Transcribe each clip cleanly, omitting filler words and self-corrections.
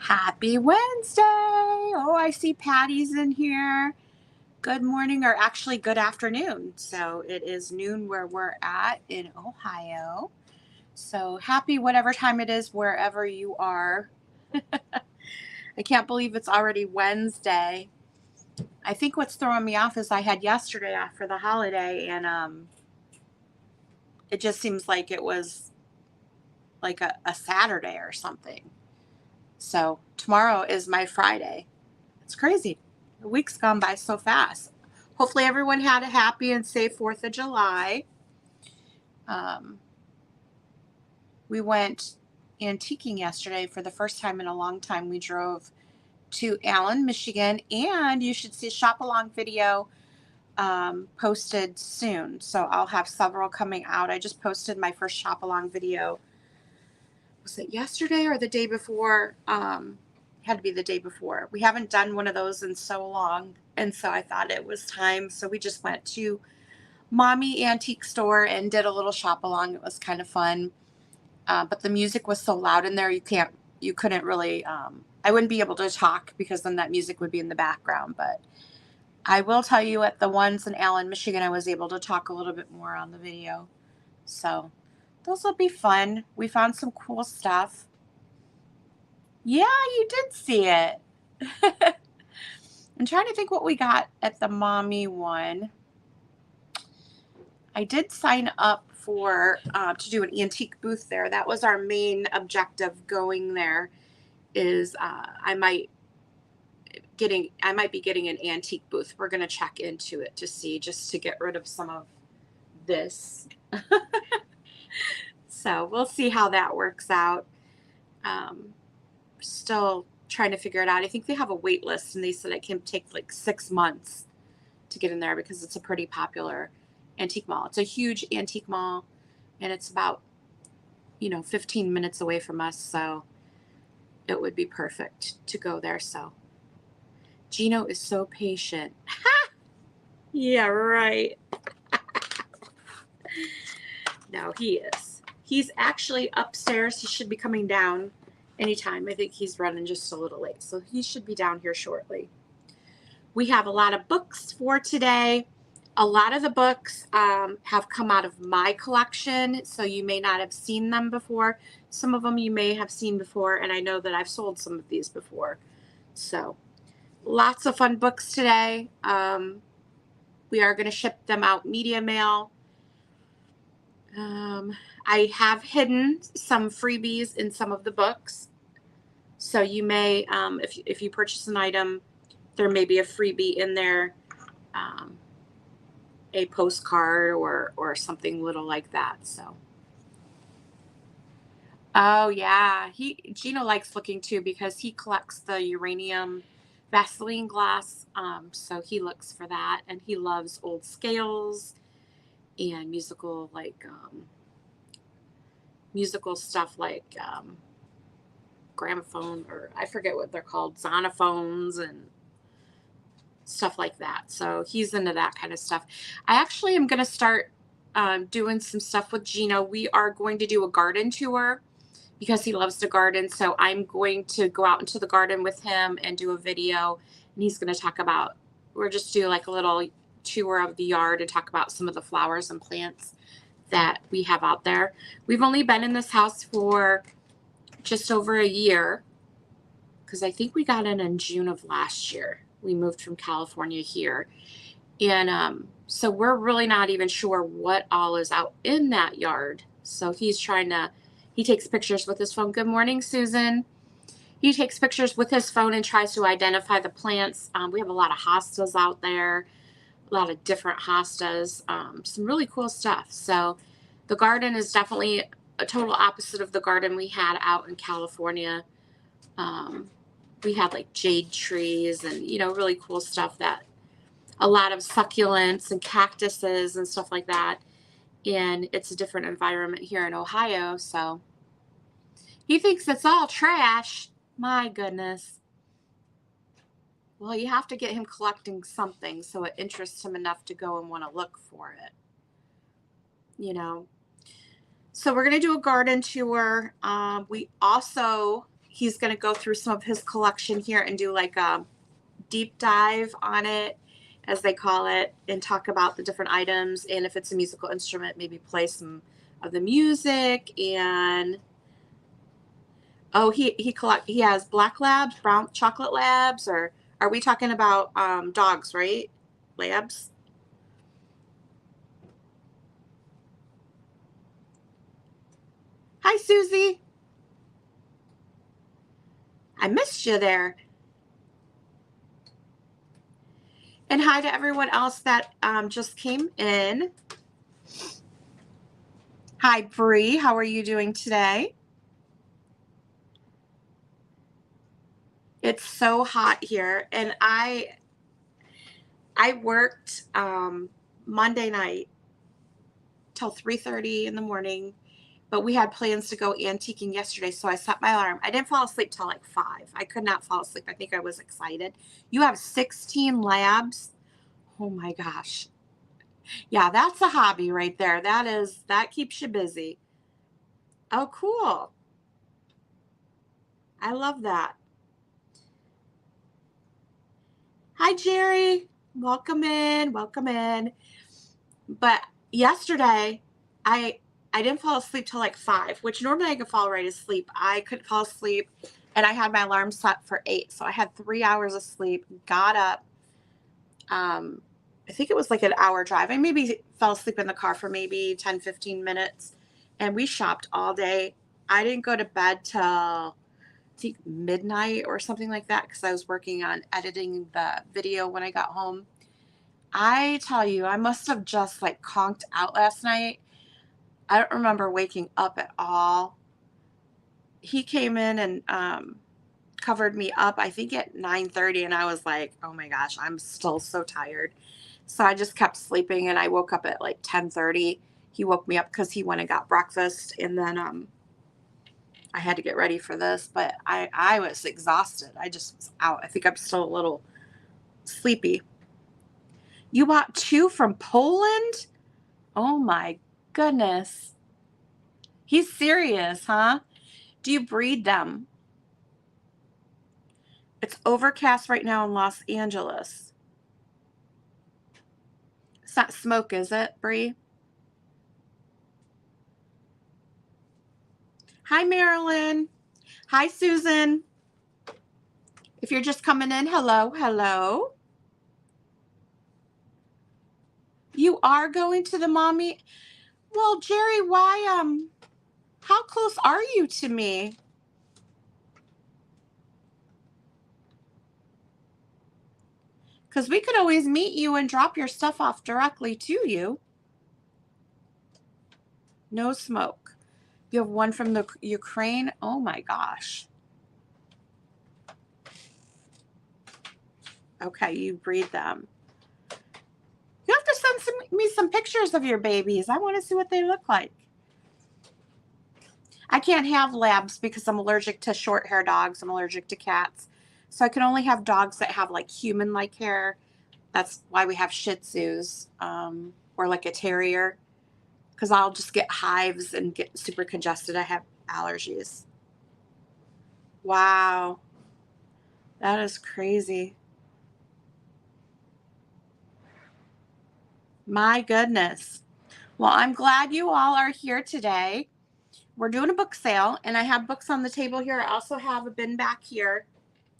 Happy Wednesday. Oh, I see Patty's in here. Good morning, or actually good afternoon. So it is noon where we're at in Ohio. So happy whatever time it is wherever you are. I can't believe it's already Wednesday. I think what's throwing me off is I had yesterday after the holiday, and it just seems like it was like a Saturday or something. So tomorrow is my Friday. It's crazy. The week's gone by so fast. Hopefully, everyone had a happy and safe 4th of July. Um, we went antiquing yesterday for the first time in a long time. We drove to Allen, Michigan, and you should see a shop along video posted soon. So I'll have several coming out. I just posted my first shop along video. Was it yesterday or the day before? Had to be the day before. We haven't done one of those in so long, and so I thought it was time. So we just went to Mommy Antique Store and did a little shop along. It was kind of fun, but the music was so loud in there you couldn't really. I wouldn't be able to talk because then that music would be in the background. But I will tell you, at the ones in Allen, Michigan, I was able to talk a little bit more on the video. So those will be fun. We found some cool stuff. Yeah, you did see it. I'm trying to think what we got at the mommy one. I did sign up for to do an antique booth there. That was our main objective going there. Is I might be getting an antique booth. We're gonna check into it to see, just to get rid of some of this. So we'll see how that works out. Still trying to figure it out. I think they have a wait list, and they said it can take like 6 months to get in there because it's a pretty popular antique mall. It's a huge antique mall, and it's about 15 minutes away from us, so it would be perfect to go there. So Gino is so patient. Yeah, right. No, he is. He's actually upstairs. He should be coming down anytime. I think he's running just a little late, so he should be down here shortly. We have a lot of books for today. A lot of the books have come out of my collection, so you may not have seen them before. Some of them you may have seen before, and I know that I've sold some of these before. So lots of fun books today. We are going to ship them out media mail. I have hidden some freebies in some of the books. So you may, if you purchase an item, there may be a freebie in there, a postcard or something little like that. So, oh yeah, Gino likes looking too because he collects the uranium Vaseline glass. So he looks for that, and he loves old scales and musical stuff like gramophone, or I forget what they're called, xylophones and stuff like that. So he's into that kind of stuff. I actually am going to start doing some stuff with Gino. We are going to do a garden tour because he loves to garden. So I'm going to go out into the garden with him and do a video. And he's going to talk about, we're just do like a little tour of the yard and talk about some of the flowers and plants that we have out there. We've only been in this house for just over a year because I think we got in June of last year. We moved from California here. And so we're really not even sure what all is out in that yard. So he takes pictures with his phone. Good morning, Susan. He takes pictures with his phone and tries to identify the plants. We have a lot of hostas out there, a lot of different hostas, some really cool stuff. So the garden is definitely a total opposite of the garden we had out in California. We had like jade trees and, really cool stuff, that a lot of succulents and cactuses and stuff like that. And it's a different environment here in Ohio. So he thinks it's all trash. My goodness. Well, you have to get him collecting something so it interests him enough to go and want to look for it. So we're going to do a garden tour. We also he's going to go through some of his collection here and do like a deep dive on it, as they call it, and talk about the different items. And if it's a musical instrument, maybe play some of the music. And oh, he has black labs, brown chocolate labs, or are we talking about dogs, right? Labs. Hi, Susie. I missed you there. And hi to everyone else that just came in. Hi, Bree. How are you doing today? It's so hot here, and I worked Monday night till 3:30 in the morning, but we had plans to go antiquing yesterday, so I set my alarm. I didn't fall asleep till like 5. I could not fall asleep. I think I was excited. You have 16 labs. Oh my gosh. Yeah, that's a hobby right there. That keeps you busy. Oh, cool. I love that. Hi, Jerry. Welcome in. Welcome in. But yesterday, I didn't fall asleep till like 5, which normally I could fall right asleep. I couldn't fall asleep, and I had my alarm set for 8, so I had 3 hours of sleep. Got up. I think it was like an hour drive. I maybe fell asleep in the car for maybe 10, 15 minutes, and we shopped all day. I didn't go to bed till I think midnight or something like that, because I was working on editing the video when I got home. I tell you, I must have just like conked out last night. I don't remember waking up at all. He came in and covered me up, I think at 9:30, and I was like, oh my gosh, I'm still so tired. So I just kept sleeping, and I woke up at like 10:30. He woke me up because he went and got breakfast, and then I had to get ready for this, but I was exhausted. I just was out. I think I'm still a little sleepy. You bought 2 from Poland? Oh my goodness. He's serious, huh? Do you breed them? It's overcast right now in Los Angeles. It's not smoke, is it, Bree? Hi, Marilyn. Hi, Susan. If you're just coming in, hello, hello. You are going to the mommy? Well, Jerry, why, how close are you to me? Because we could always meet you and drop your stuff off directly to you. No smoke. You have one from the Ukraine? Oh my gosh. Okay, you breed them. You have to send me some pictures of your babies. I want to see what they look like. I can't have labs because I'm allergic to short hair dogs. I'm allergic to cats. So I can only have dogs that have like human-like hair. That's why we have Shih Tzus, or like a terrier, because I'll just get hives and get super congested. I have allergies. Wow. That is crazy. My goodness. Well, I'm glad you all are here today. We're doing a book sale, and I have books on the table here. I also have a bin back here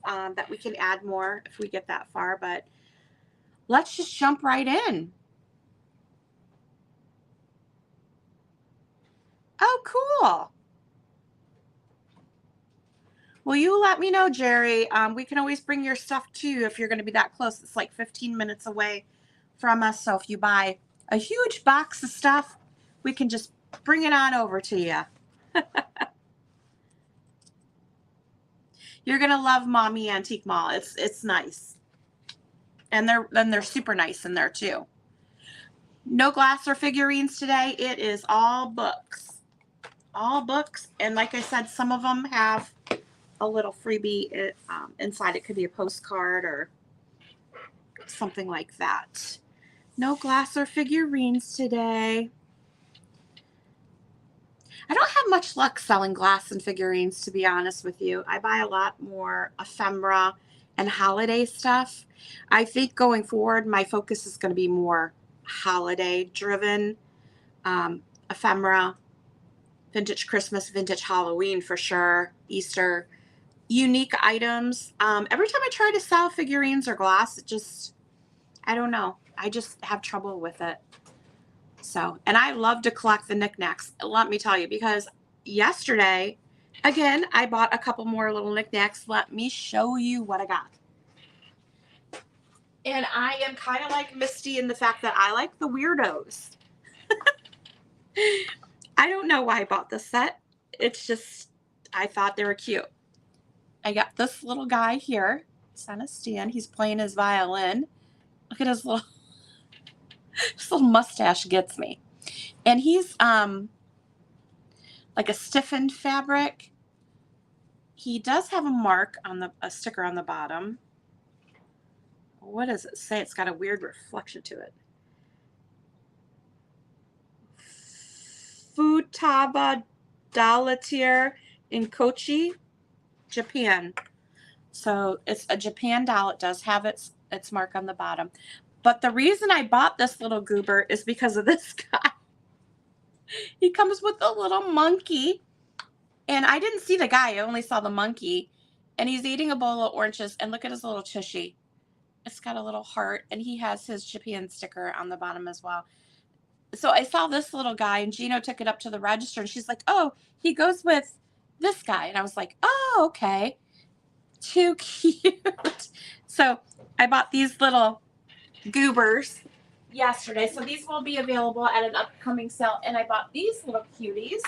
that we can add more if we get that far, but let's just jump right in. Oh, cool. Well, you let me know, Jerry. We can always bring your stuff to you if you're going to be that close. It's like 15 minutes away from us. So if you buy a huge box of stuff, we can just bring it on over to you. You're going to love Mommy Antique Mall. It's nice. And they're super nice in there too. No glass or figurines today. It is all books. All books. And like I said, some of them have a little freebie inside. It could be a postcard or something like that. No glass or figurines today. I don't have much luck selling glass and figurines, to be honest with you. I buy a lot more ephemera and holiday stuff. I think going forward, my focus is going to be more holiday driven, ephemera, vintage Christmas, vintage Halloween for sure, Easter, unique items. Every time I try to sell figurines or glass, it just, I don't know. I just have trouble with it. So, and I love to collect the knickknacks, let me tell you, because yesterday, again, I bought a couple more little knickknacks. Let me show you what I got. And I am kind of like Misty in the fact that I like the weirdos. I don't know why I bought this set. It's just, I thought they were cute. I got this little guy here. It's on a stand. He's playing his violin. Look at his little, his little mustache gets me. And he's like a stiffened fabric. He does have a mark on a sticker on the bottom. What does it say? It's got a weird reflection to it. Futaba Dollatier in Kochi, Japan. So it's a Japan doll. It does have its mark on the bottom. But the reason I bought this little goober is because of this guy. He comes with a little monkey. And I didn't see the guy. I only saw the monkey. And he's eating a bowl of oranges. And look at his little tushy. It's got a little heart. And he has his Japan sticker on the bottom as well. So I saw this little guy. And Gino took it up to the register. And she's like, oh, he goes with this guy. And I was like, oh, okay. Too cute. So I bought these little goobers yesterday. So these will be available at an upcoming sale. And I bought these little cuties,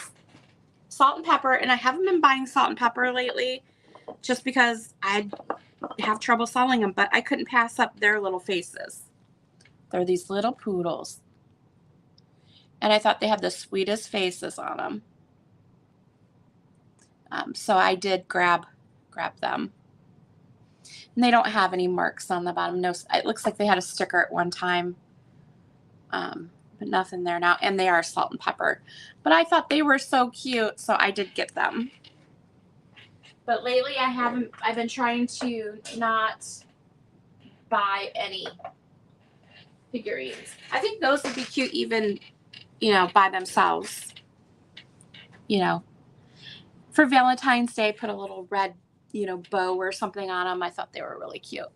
salt and pepper. And I haven't been buying salt and pepper lately just because I have trouble selling them. But I couldn't pass up their little faces. They're these little poodles. And I thought they had the sweetest faces on them. So I did grab them. And they don't have any marks on the bottom. No, it looks like they had a sticker at one time, but nothing there now. And they are salt and pepper. But I thought they were so cute, so I did get them. But lately I've been trying to not buy any figurines. I think those would be cute even, by themselves. For Valentine's Day, put a little red bow or something on them. I thought they were really cute.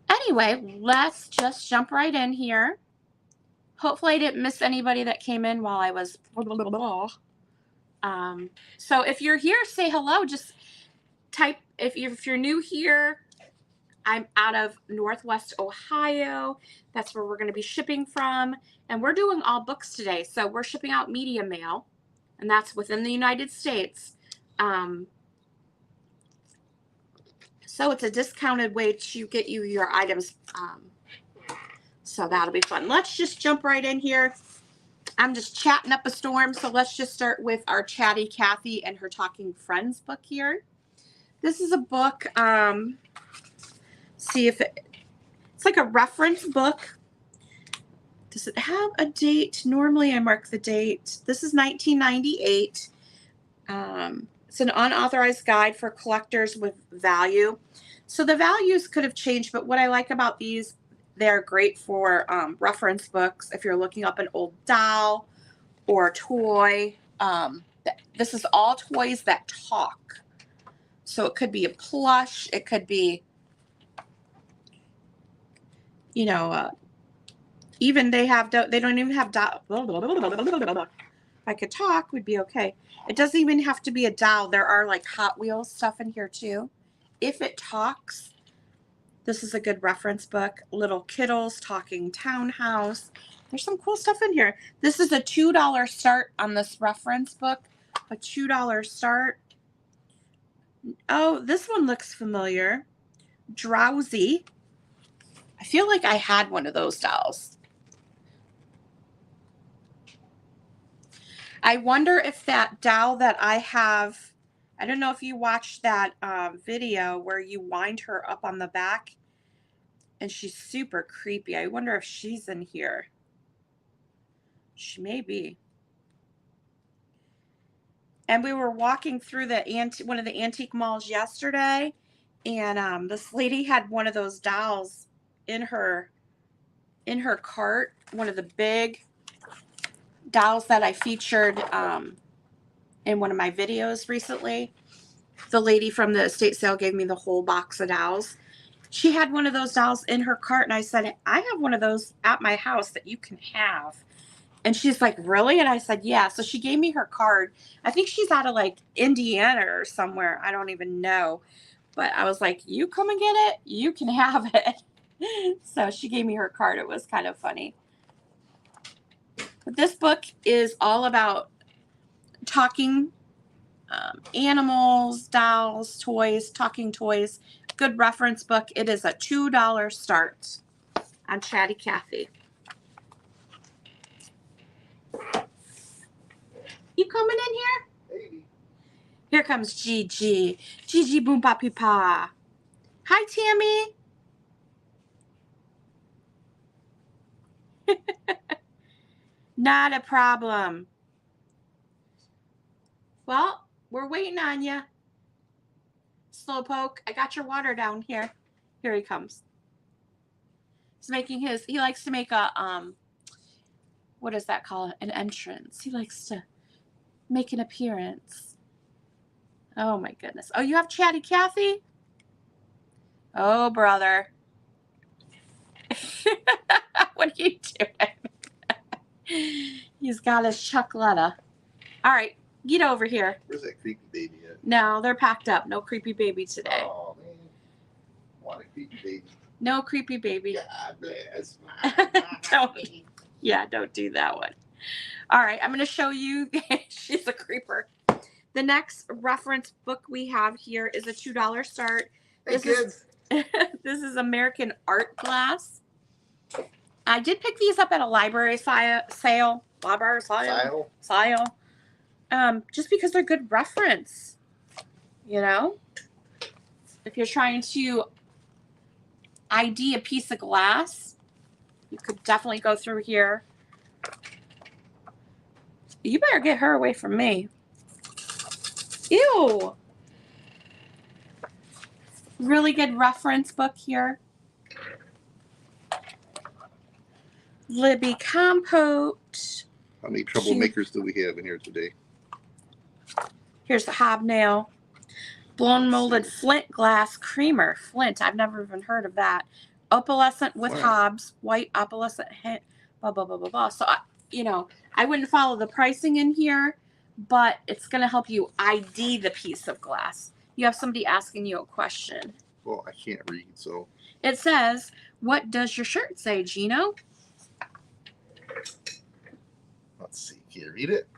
Anyway, let's just jump right in here. Hopefully I didn't miss anybody that came in while I was so if you're here, say hello. Just type, if you're new here, I'm out of Northwest Ohio. That's where we're going to be shipping from. And we're doing all books today. So we're shipping out media mail, and that's within the United States. So it's a discounted way to get you your items. So that'll be fun. Let's just jump right in here. I'm just chatting up a storm. So let's just start with our Chatty Cathy and Her Talking Friends book here. This is a book. See if it's like a reference book. Does it have a date? Normally I mark the date. This is 1998. It's an unauthorized guide for collectors with value. So the values could have changed, but what I like about these, they're great for reference books. If you're looking up an old doll or toy, this is all toys that talk. So it could be a plush. It could be, even they don't even have doll. If I could talk, we'd be okay. It doesn't even have to be a doll. There are like Hot Wheels stuff in here too. If it talks, this is a good reference book. Little Kittles Talking Townhouse. There's some cool stuff in here. This is a $2 start on this reference book. A $2 start. Oh, this one looks familiar. Drowsy. I feel like I had one of those dolls. I wonder if that doll that I have, I don't know if you watched that video where you wind her up on the back and she's super creepy. I wonder if she's in here. She may be. And we were walking through one of the antique malls yesterday, and this lady had one of those dolls in her cart, one of the big dolls that I featured in one of my videos recently. The lady from the estate sale gave me the whole box of dolls. She had one of those dolls in her cart, and I said, I have one of those at my house that you can have. And she's like, really? And I said, yeah. So she gave me her card. I think she's out of like Indiana or somewhere. I don't even know. But I was like, you come and get it. You can have it. So she gave me her card. It was kind of funny. But this book is all about talking animals, dolls, toys, talking toys. Good reference book. It is a $2 start on Chatty Cathy. You coming in here? Maybe. Here comes Gigi. Gigi Boom Papi Pa. Hi, Tammy. Not a problem. Well, we're waiting on you. Slowpoke, I got your water down here. Here he comes. He's making he likes to make a, what does that call it? An entrance. He likes to make an appearance. Oh my goodness. Oh, you have Chatty Cathy? Oh, brother. What are you doing? He's got his chocolate. All right, get over here. Where's that creepy baby at? No, they're packed up. No creepy baby today. Oh, man. Want a creepy baby. No creepy baby. God bless Don't do that one. All right, I'm going to show you. She's a creeper. The next reference book we have here is a $2 start. Hey, kids. This is American Art Glass. I did pick these up at a library sale. Library sale. Just because they're good reference. You know? If you're trying to ID a piece of glass, you could definitely go through here. You better get her away from me. Ew. Really good reference book here. Libby Compote. How many troublemakers do we have in here today? Here's the hobnail. Blown molded flint glass creamer. Flint. I've never even heard of that. Opalescent with Hobbs. White opalescent. Blah, blah, blah, blah, blah. So, I wouldn't follow the pricing in here, but it's going to help you ID the piece of glass. You have somebody asking you a question. Well, I can't read, so. It says, what does your shirt say, Gino? Let's see. Can you read it?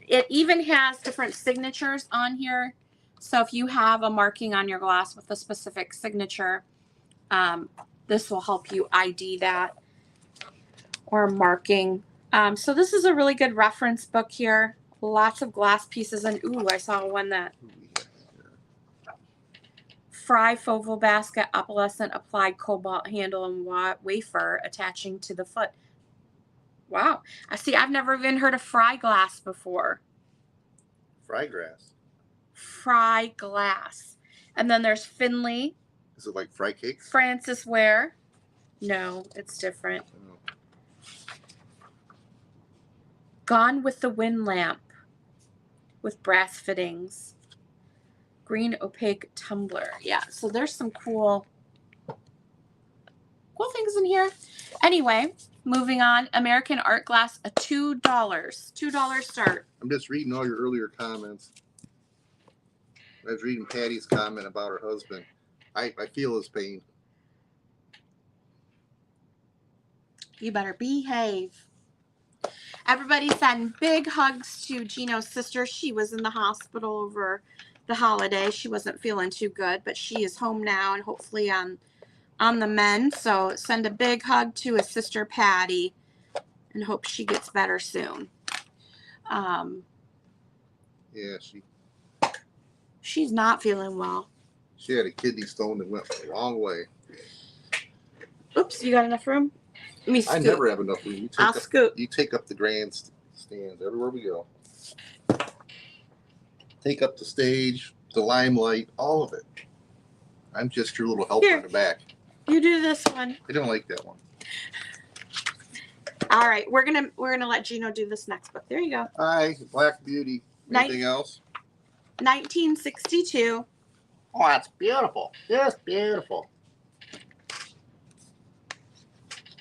It even has different signatures on here. So if you have a marking on your glass with a specific signature, this will help you ID that or marking. So this is a really good reference book here. Lots of glass pieces. And ooh, I saw one that Fry Foval basket, opalescent applied cobalt handle and wafer attaching to the foot. Wow. I see. I've never even heard of Fry glass before. Fry grass. Fry glass. And then there's Finley. Is it like fry cakes? Francis Ware. No, it's different. Oh. Gone with the Wind lamp with brass fittings. Green opaque tumbler. Yeah, so there's some cool things in here. Anyway, moving on. American Art Glass, a $2. $2 start. I'm just reading all your earlier comments. I was reading Patty's comment about her husband. I feel his pain. You better behave. Everybody send big hugs to Gino's sister. She was in the hospital over the holiday. She wasn't feeling too good, but she is home now and hopefully on the mend. So send a big hug to his sister Patty and hope she gets better soon. Yeah, she's not feeling well. She had a kidney stone that went a long way. Oops, you got enough room? Let me I scoot. never have enough room. I'll scoot. You take up the grandstands everywhere we go. Take up the stage, the limelight, all of it. I'm just your little helper Here. in the back. You do this one. I don't like that one. All right, we're gonna let Gino do this next book. There you go. Hi, Black Beauty. Anything else? 1962. Oh, that's beautiful. Just beautiful.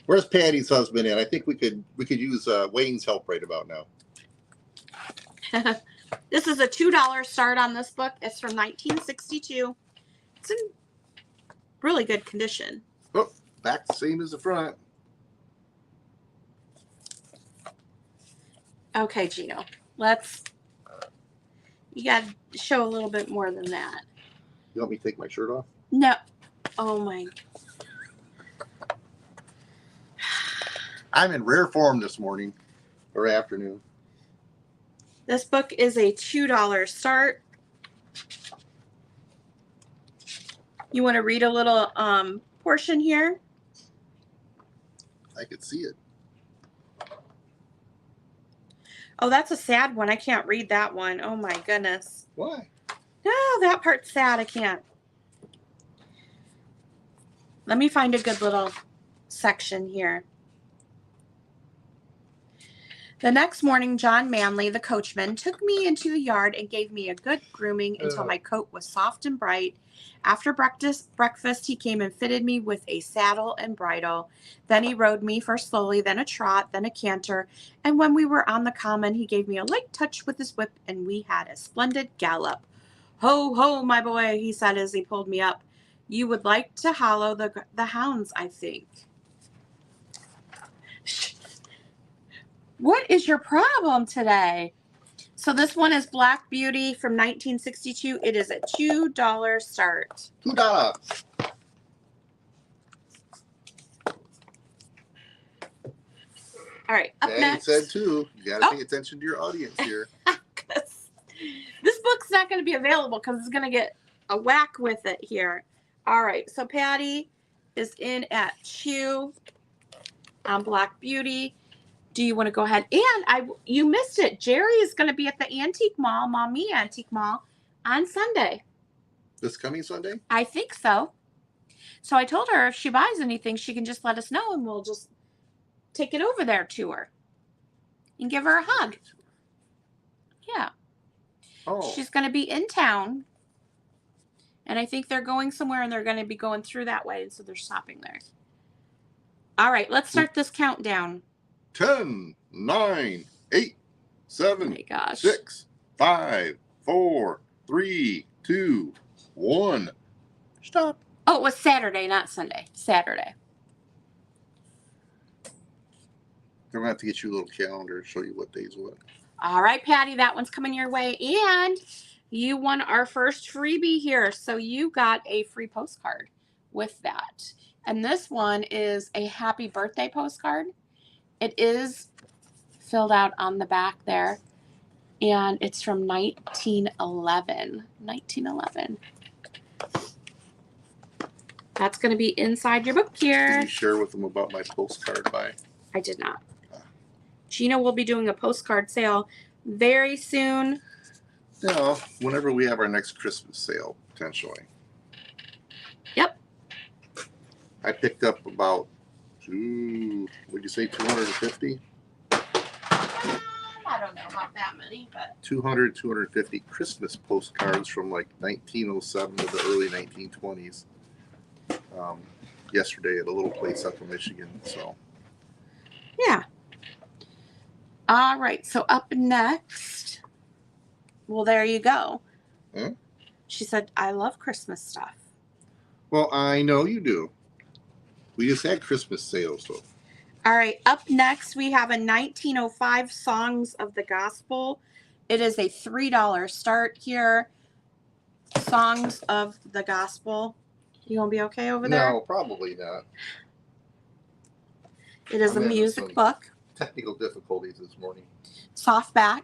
Where's Patty's husband at? I think we could use Wayne's help right about now. This is a $2 start on this book. It's from 1962. It's in really good condition. Oh, back the same as the front. Okay, Gino. You got to show a little bit more than that. You want me to take my shirt off? No. Oh my. I'm in rare form this morning or afternoon. This book is a $2 start. You want to read a little portion here? I could see it. Oh, that's a sad one. I can't read that one. Oh my goodness. Why? No, that part's sad. I can't. Let me find a good little section here. The next morning, John Manley, the coachman, took me into the yard and gave me a good grooming until my coat was soft and bright. After breakfast, he came and fitted me with a saddle and bridle. Then he rode me first slowly, then a trot, then a canter. And when we were on the common, he gave me a light touch with his whip, and we had a splendid gallop. Ho, ho, my boy, he said as he pulled me up. You would like to hollow the hounds, I think. What is your problem today? So this one is Black Beauty from 1962. It is a $2 start. $2. All right, up Daddy next. said too. You got to pay attention to your audience here. This book's not going to be available because it's going to get a whack with it here. All right, so Patty is in at Chew on Black Beauty. Do you want to go ahead? And you missed it. Jerry is going to be at the Antique Mall, Mommy Antique Mall, on Sunday. This coming Sunday? I think so. So I told her if she buys anything, she can just let us know and we'll just take it over there to her and give her a hug. Yeah. Oh. She's going to be in town. And I think they're going somewhere and they're going to be going through that way. And so they're stopping there. All right, let's start this countdown. 10, 9, 8, 7, Oh my gosh. 6, 5, 4, 3, 2, 1. Stop. Oh, it was Saturday, not Sunday. Saturday. I'm going to have to get you a little calendar to show you what day's what. All right, Patty, that one's coming your way. And you won our first freebie here. So you got a free postcard with that. And this one is a happy birthday postcard. It is filled out on the back there. And it's from 1911. 1911. That's going to be inside your book here. Did you share with them about my postcard buy? I did not. Gina will be doing a postcard sale very soon. No, whenever we have our next Christmas sale, potentially. Yep. I picked up about, would you say 250? I don't know about that many, but 250 Christmas postcards from like 1907 to the early 1920s. Yesterday at a little place up in Michigan. So. yeah. All right. So up next, well, there you go. Hmm? She said, I love Christmas stuff. Well, I know you do. We just had Christmas sales, so. All right. Up next, we have a 1905 Songs of the Gospel. It is a $3 start here. Songs of the Gospel. You gonna be okay over there? No, probably not. It is I'm a having music some book. Technical difficulties this morning. Softback.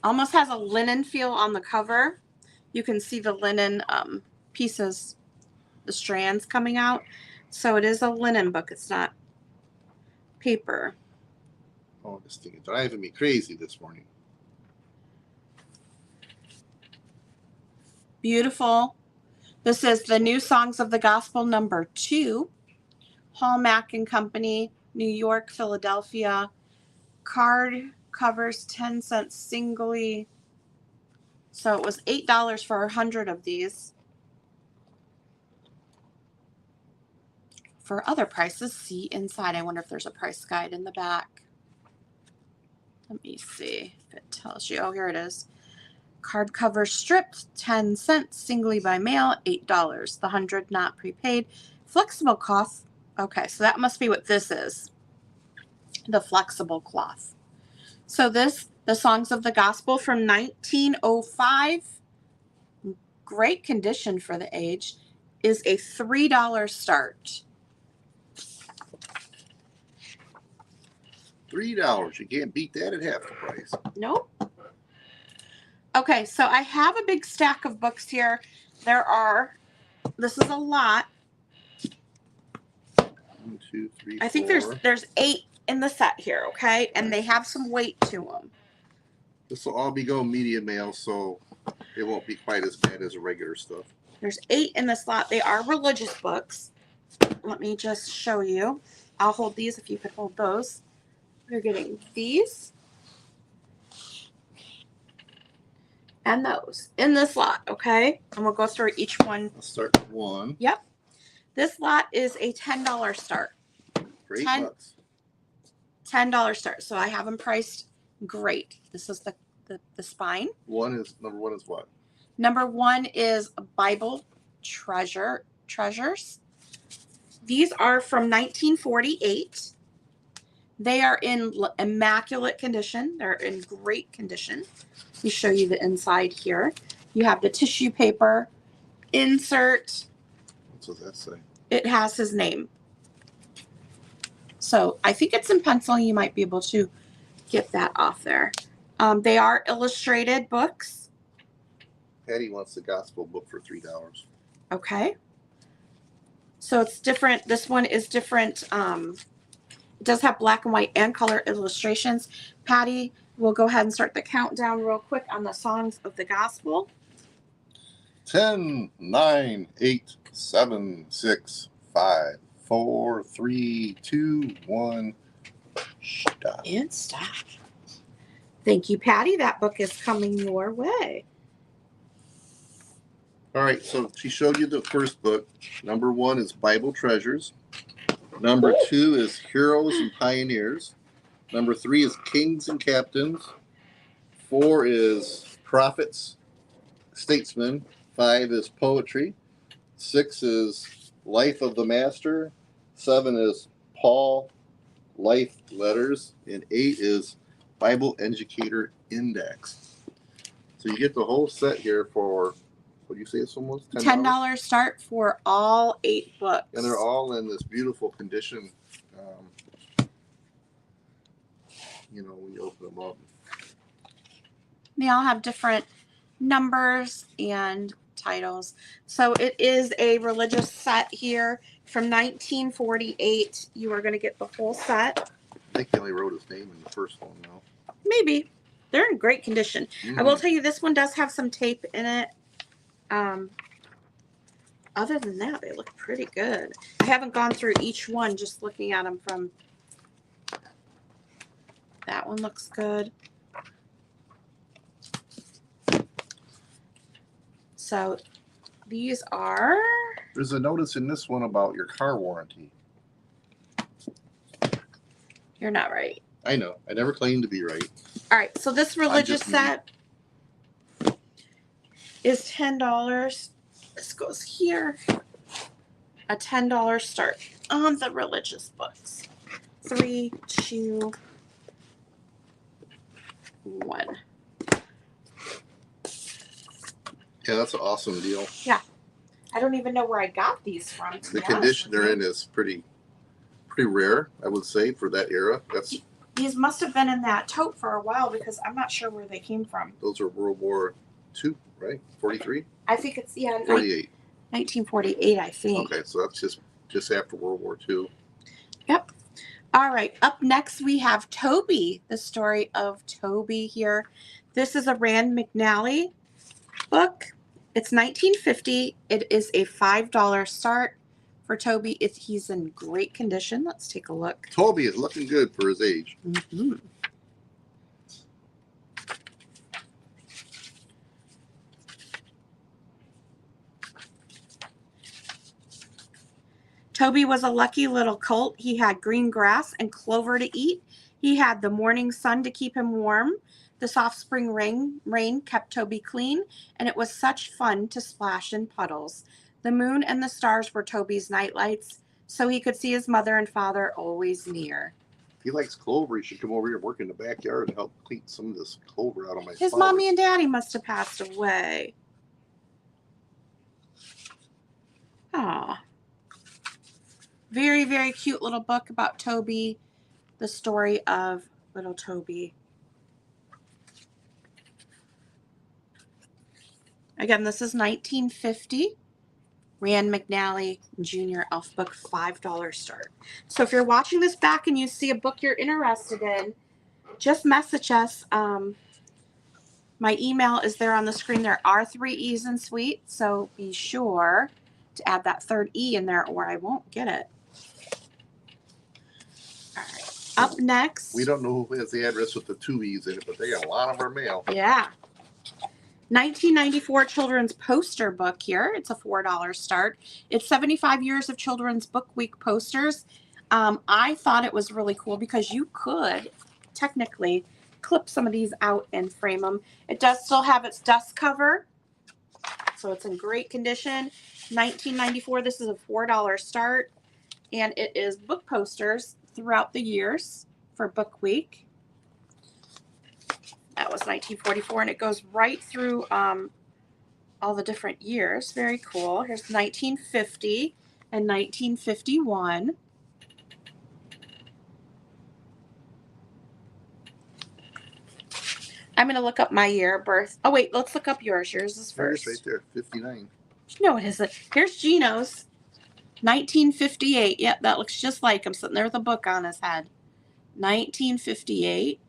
Almost has a linen feel on the cover. You can see the linen pieces the strands coming out. So it is a linen book. It's not paper. Oh, this thing is driving me crazy this morning. Beautiful. This is the New Songs of the Gospel #2. Hallmark and Company, New York, Philadelphia. Card covers 10 cents singly. So it was $8 for 100 of these. For other prices, see inside. I wonder if there's a price guide in the back. Let me see if it tells you. Oh, here it is. Card cover stripped, 10 cents. Singly by mail, $8. The 100 not prepaid. Flexible cloth. Okay, so that must be what this is. The flexible cloth. So this, the Songs of the Gospel from 1905, great condition for the age, is a $3 start. $3. You can't beat that at half the price. Nope. Okay, so I have a big stack of books here. This is a lot. 1, 2, 3, I think 4. there's 8 in the set here, okay? And they have some weight to them. This will all be go media mail, so it won't be quite as bad as regular stuff. There's 8 in this lot. They are religious books. Let me just show you. I'll hold these if you could hold those. We're getting these and those in this lot, okay? And we'll go through each one. Let's start with 1. Yep. This lot is a $10 start. For $8. $10 start. So I have them priced great. This is the spine. Number one is what? Number 1 is Bible treasures. These are from 1948. They are in immaculate condition. They're in great condition. Let me show you the inside here. You have the tissue paper insert. What does that say? It has his name. So I think it's in pencil. You might be able to get that off there. They are illustrated books. Patty wants the gospel book for $3. Okay. So it's different. This one is different. It does have black and white and color illustrations. Patty will go ahead and start the countdown real quick on the Songs of the Gospel. 10, 9, 8, 7, 6, 5, 4, 3, 2, 1. Stop. And stop. Thank you, Patty. That book is coming your way. All right, so she showed you the first book. Number 1 is Bible Treasures. Number 2 is Heroes and Pioneers. Number 3 is Kings and Captains. 4 is Prophets, Statesmen. 5 is Poetry. 6 is Life of the Master. 7 is Paul, Life Letters. And 8 is Bible Educator Index. So you get the whole set here for, what do you say this one was? $10 start for all 8 books. And they're all in this beautiful condition. When you open them up. They all have different numbers and titles. So it is a religious set here from 1948. You are going to get the whole set. I think he only wrote his name in the first one now. Maybe. They're in great condition. I will tell you this one does have some tape in it. Other than that, they look pretty good. I haven't gone through each one, just looking at them from. That one looks good. So these are. There's a notice in this one about your car warranty. You're not right. I know. I never claimed to be right. All right. So this religious set is $10. This goes here. A $10 start on the religious books. 3, 2, 1. Yeah, that's an awesome deal. Yeah. I don't even know where I got these from. The condition they're in is pretty rare, I would say, for that era. These must have been in that tote for a while because I'm not sure where they came from. Those are World War II, right? 43? I think it's 48. 1948, I think. Okay, so that's just after World War II. Yep. All right. Up next, we have Toby, the story of Toby here. This is a Rand McNally book. It's 1950. It is a $5 start for Toby. He's in great condition. Let's take a look. Toby is looking good for his age. Mm-hmm. Toby was a lucky little colt. He had green grass and clover to eat. He had the morning sun to keep him warm. The soft spring rain kept Toby clean, and it was such fun to splash in puddles. The moon and the stars were Toby's nightlights, so he could see his mother and father always near. If he likes clover, he should come over here and work in the backyard and help clean some of this clover out of my His flowers. mommy and daddy must have passed away. Aw. Very, very cute little book about Toby, the story of little Toby. Again, this is 1950. Rand McNally Jr. Elf Book, $5 start. So if you're watching this back and you see a book you're interested in, just message us. My email is there on the screen. There are 3 E's in suite, so be sure to add that 3rd E in there or I won't get it. All right. Up next. We don't know who has the address with the 2 E's in it, but they got a lot of our mail. Yeah. 1994 children's poster book here. It's a $4 start. It's 75 years of Children's Book Week posters. I thought it was really cool because you could technically clip some of these out and frame them. It does still have its dust cover, so it's in great condition. 1994, this is a $4 start, and it is book posters throughout the years for Book Week. That was 1944, and it goes right through all the different years. Very cool. Here's 1950 and 1951. I'm going to look up my year of birth. Oh, wait, let's look up yours. Yours is first. Right there, 59. No, it isn't. Here's Gino's. 1958. Yep, that looks just like him sitting there with a book on his head. 1958.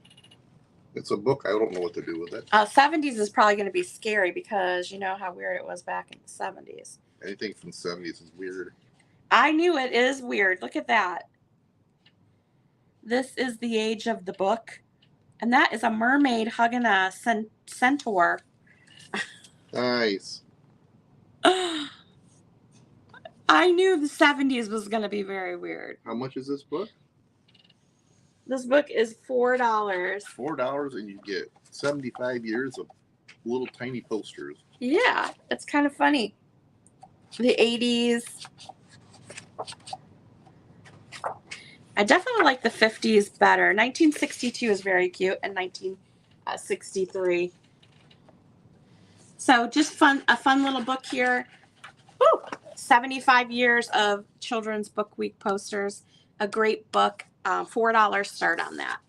It's a book. I don't know what to do with it. 70s is probably going to be scary because you know how weird it was back in the 70s. Anything from the 70s is weird. I knew it is weird. Look at that. This is the age of the book. And that is a mermaid hugging a centaur. Nice. I knew the 70s was going to be very weird. How much is this book? This book is $4. $4, and you get 75 years of little tiny posters. Yeah, it's kind of funny. The 80s. I definitely like the 50s better. 1962 is very cute, and 1963. So just a fun little book here. Woo! 75 years of Children's Book Week posters. A great book. $4 start on that.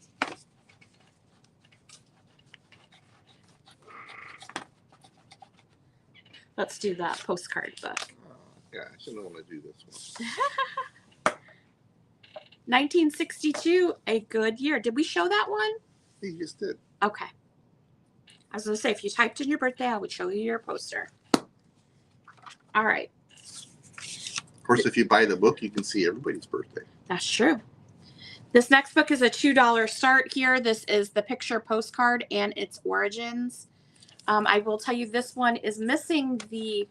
Let's do that postcard book. Oh, yeah, I shouldn't want to do this one. 1962, a good year. Did we show that one? You just did. Okay. I was going to say, if you typed in your birthday, I would show you your poster. All right. Of course, if you buy the book, you can see everybody's birthday. That's true. This next book is a $2 start here. This is the picture postcard and its origins. I will tell you this one is missing the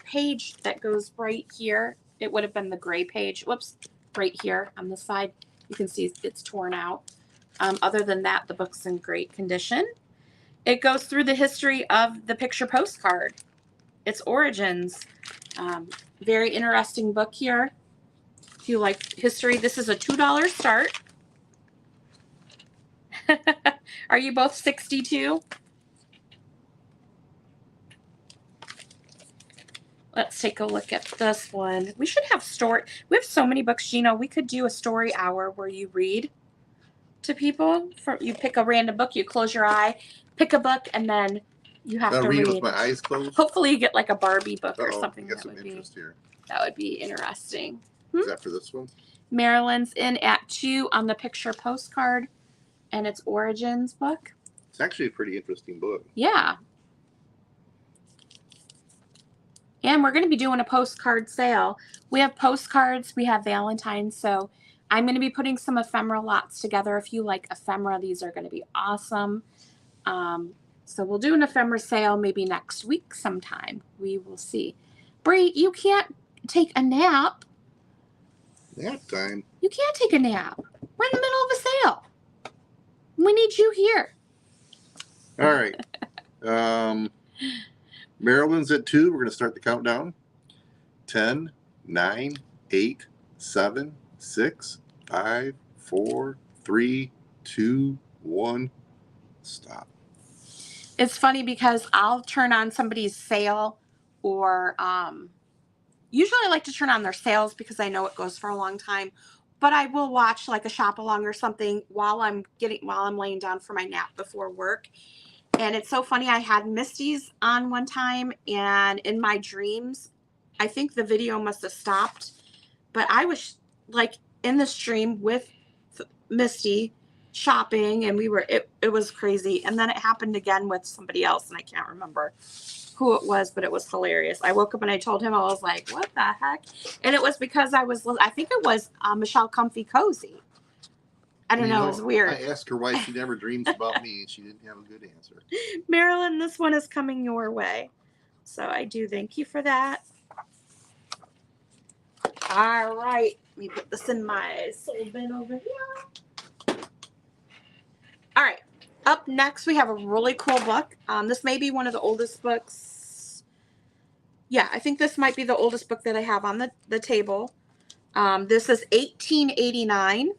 page that goes right here. It would have been the gray page. Whoops, right here on the side. You can see it's torn out. Other than that, the book's in great condition. It goes through the history of the picture postcard, its origins. Very interesting book here. If you like history, this is a $2 start. Are you both 62? Let's take a look at this one. We should have we have so many books, Gino. We could do a story hour where you read to people. You pick a random book, you close your eye, pick a book, and then You have Can I to read read. with my eyes closed? Hopefully, you get like a Barbie book or Uh-oh, something. I got That some would be interest here. interesting. Is that for this one? Marilyn's in at 2 on the picture postcard, and it's Origins book. It's actually a pretty interesting book. Yeah. And we're going to be doing a postcard sale. We have postcards, we have Valentine's, so I'm going to be putting some ephemera lots together. If you like ephemera, these are going to be awesome. So we'll do an ephemera sale maybe next week sometime. We will see. Bree, you can't take a nap. Nap time. You can't take a nap. We're in the middle of a sale. We need you here. All right. Maryland's at 2. We're going to start the countdown. 10, 9, 8, 7, 6, 5, 4, 3, 2, 1. Stop. It's funny because I'll turn on somebody's sale or usually I like to turn on their sales because I know it goes for a long time. But I will watch like a shop along or something while I'm laying down for my nap before work. And it's so funny. I had Misty's on one time, and in my dreams, I think the video must have stopped. But I was like in the stream with Misty shopping, and it was crazy. And then it happened again with somebody else, and I can't remember who it was, but it was hilarious. I woke up and I told him, I was like, what the heck? And it was because I think it was Michelle Comfy Cozy. I don't know. It was weird. I asked her why she never dreams about me, and she didn't have a good answer. Marilyn, this one is coming your way. So I do thank you for that. All right. Let me put this in my soul bin over here. All right. Up next, we have a really cool book. This may be one of the oldest books. Yeah, I think this might be the oldest book that I have on the table. This is 1889.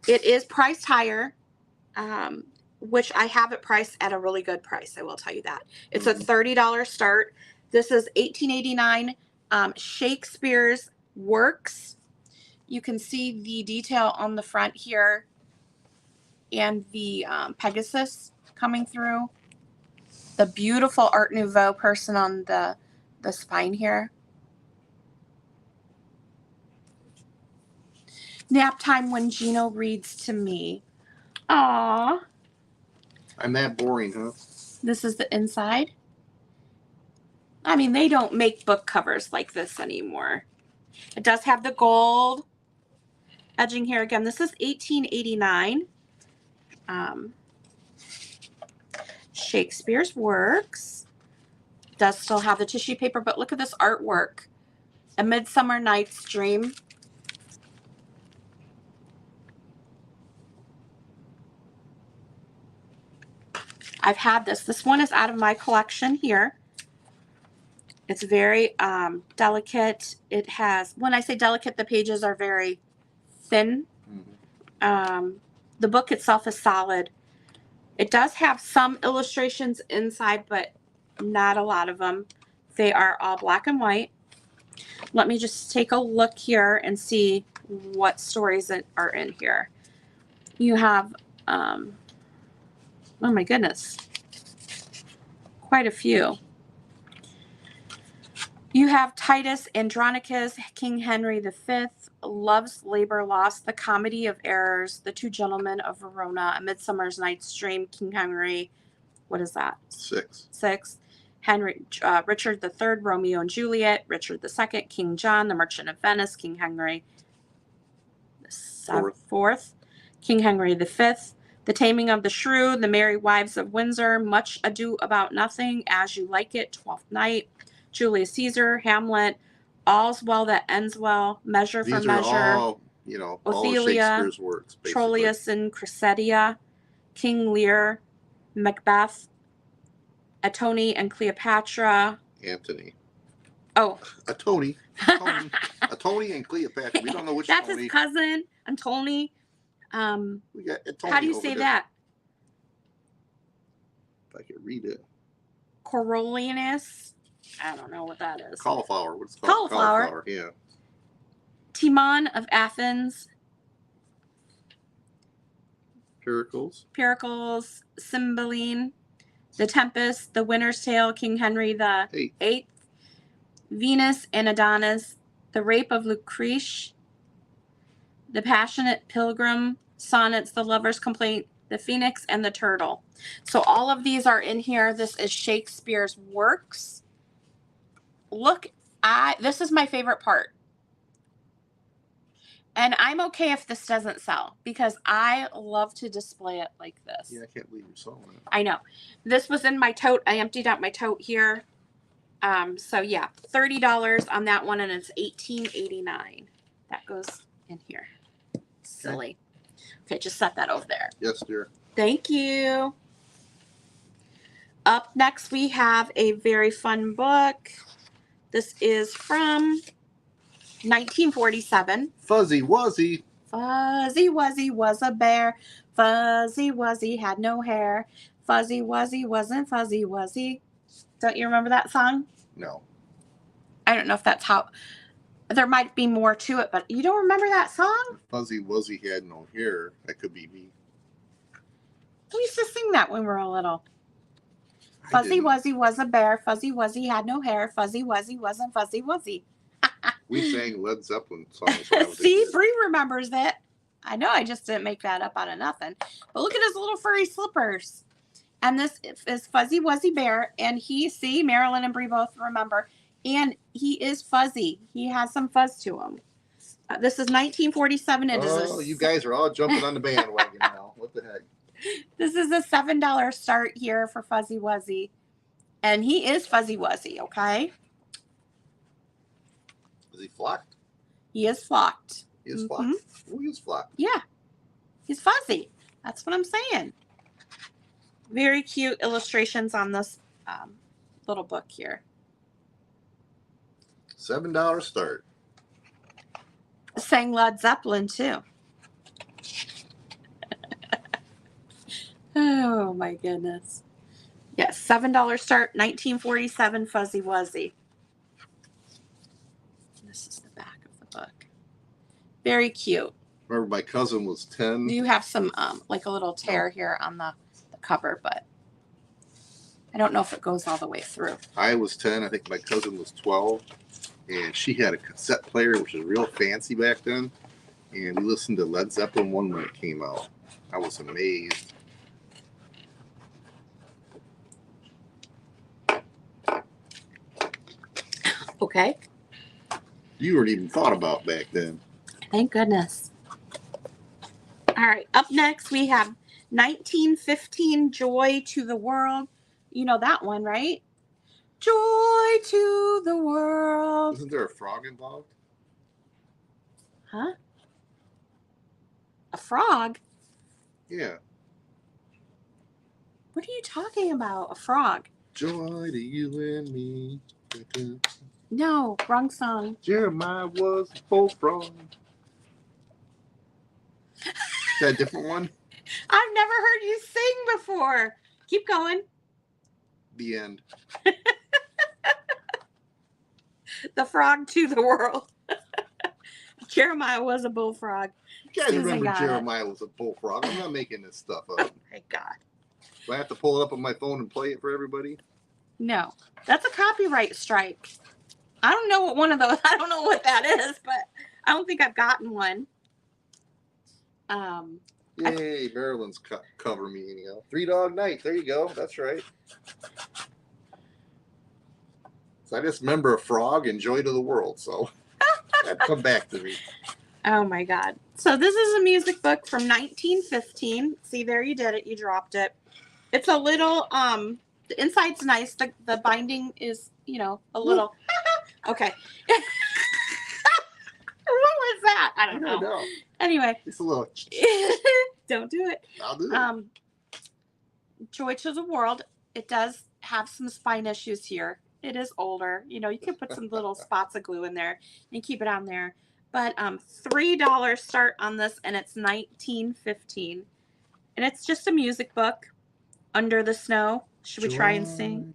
It is priced higher, which I have it priced at a really good price. I will tell you that. It's a $30 start. This is 1889 Shakespeare's Works. You can see the detail on the front here and the Pegasus coming through. The beautiful Art Nouveau person on the spine here. Nap time when Gino reads to me. Aww. I'm that boring, huh? This is the inside. I mean, they don't make book covers like this anymore. It does have the gold edging here. Again, this is 1889. Shakespeare's Works. Does still have the tissue paper, but look at this artwork. A Midsummer Night's Dream. I've had this. This one is out of my collection here. It's very delicate. It has, when I say delicate, the pages are very thin. The book itself is solid. It does have some illustrations inside, but not a lot of them. They are all black and white. Let me just take a look here and see what stories are in here. You have, oh my goodness, quite a few. You have Titus Andronicus, King Henry V, Love's Labor Lost, The Comedy of Errors, The Two Gentlemen of Verona, A Midsummer's Night's Dream, King Henry, what is that? 6. Richard III, Romeo and Juliet, Richard II, King John, The Merchant of Venice, King Henry IV, King Henry V, The Taming of the Shrew, The Merry Wives of Windsor, Much Ado About Nothing, As You Like It, Twelfth Night, Julius Caesar, Hamlet, All's Well That Ends Well, Measure for Measure, all, Ophelia, all of Shakespeare's works, basically. Troilus and Cressida, King Lear, Macbeth, Antony and Cleopatra. Antony. Oh. Antony and Cleopatra. We don't know which That's Tony. his cousin, Antony. We got Antony. How do you say there. that? If I could read it. Coriolanus. I don't know what that is. Cauliflower. What's it called? Cauliflower. Yeah. Timon of Athens. Pericles, Cymbeline, The Tempest, The Winter's Tale, King Henry the Eighth, Venus and Adonis, The Rape of Lucrece, The Passionate Pilgrim, Sonnets, The Lover's Complaint, The Phoenix, and The Turtle. So all of these are in here. This is Shakespeare's works. Look, this is my favorite part. And I'm okay if this doesn't sell because I love to display it like this. Yeah, I can't believe you're selling it. I know. This was in my tote. I emptied out my tote here. So yeah, $30 on that one, and it's $18.89. That goes in here. Silly. Okay, just set that over there. Yes, dear. Thank you. Up next, we have a very fun book. This is from 1947. Fuzzy Wuzzy. Fuzzy Wuzzy was a bear. Fuzzy Wuzzy had no hair. Fuzzy Wuzzy wasn't Fuzzy Wuzzy. Don't you remember that song? No. I don't know if that's how. There might be more to it, but you don't remember that song? Fuzzy Wuzzy had no hair. That could be me. We used to sing that when we were little. Fuzzy Wuzzy was a bear. Fuzzy Wuzzy had no hair. Fuzzy Wuzzy wasn't Fuzzy Wuzzy. We sang Led Zeppelin songs. When I was a See, kid. Bree remembers it. I know I just didn't make that up out of nothing. But look at his little furry slippers. And this is Fuzzy Wuzzy Bear. And see, Marilyn and Bree both remember. And he is fuzzy. He has some fuzz to him. This is 1947. You guys are all jumping on the bandwagon now. What the heck? This is a $7 start here for Fuzzy Wuzzy. And he is Fuzzy Wuzzy, okay? Is he flocked? He is flocked. He is flocked? Who is flocked? Yeah. He's fuzzy. That's what I'm saying. Very cute illustrations on this little book here. $7 start. Sang Led Zeppelin, too. Oh, my goodness. Yes, $7 start, 1947, Fuzzy Wuzzy. This is the back of the book. Very cute. Remember, my cousin was 10. You have some, like a little tear here on the cover, but I don't know if it goes all the way through. I was 10. I think my cousin was 12. And she had a cassette player, which was real fancy back then. And we listened to Led Zeppelin 1 when it came out. I was amazed. Okay. You weren't even thought about back then. Thank goodness. All right. Up next, we have 1915 Joy to the World. You know that one, right? Joy to the world. Isn't there a frog involved? Huh? A frog? Yeah. What are you talking about? A frog? Joy to you and me. No, wrong song. Jeremiah was a bullfrog. Is that a different one? I've never heard you sing before. Keep going. The end. The frog to the world. Jeremiah was a bullfrog. You guys Susan remember got Jeremiah was a bullfrog. I'm not making this stuff up. My God. Do I have to pull it up on my phone and play it for everybody? No, that's a copyright strike. I don't know what one of those, I don't know what that is, but I don't think I've gotten one. Yay, Maryland's cover me anyhow. 3 Dog Night. There you go. That's right. So I just remember a frog and Joy to the World. So that come back to me. Oh my God. So this is a music book from 1915. See, there you did it. You dropped it. It's a little, the inside's nice. The binding is, you know, a little, okay. What was that? I don't know. Anyway. It's a little. Don't do it. I'll do it. Joy to the World. It does have some spine issues here. It is older. You know, you can put some little spots of glue in there and keep it on there. But $3 start on this, and it's 1915. And it's just a music book. Under the Snow. Should we try and sing?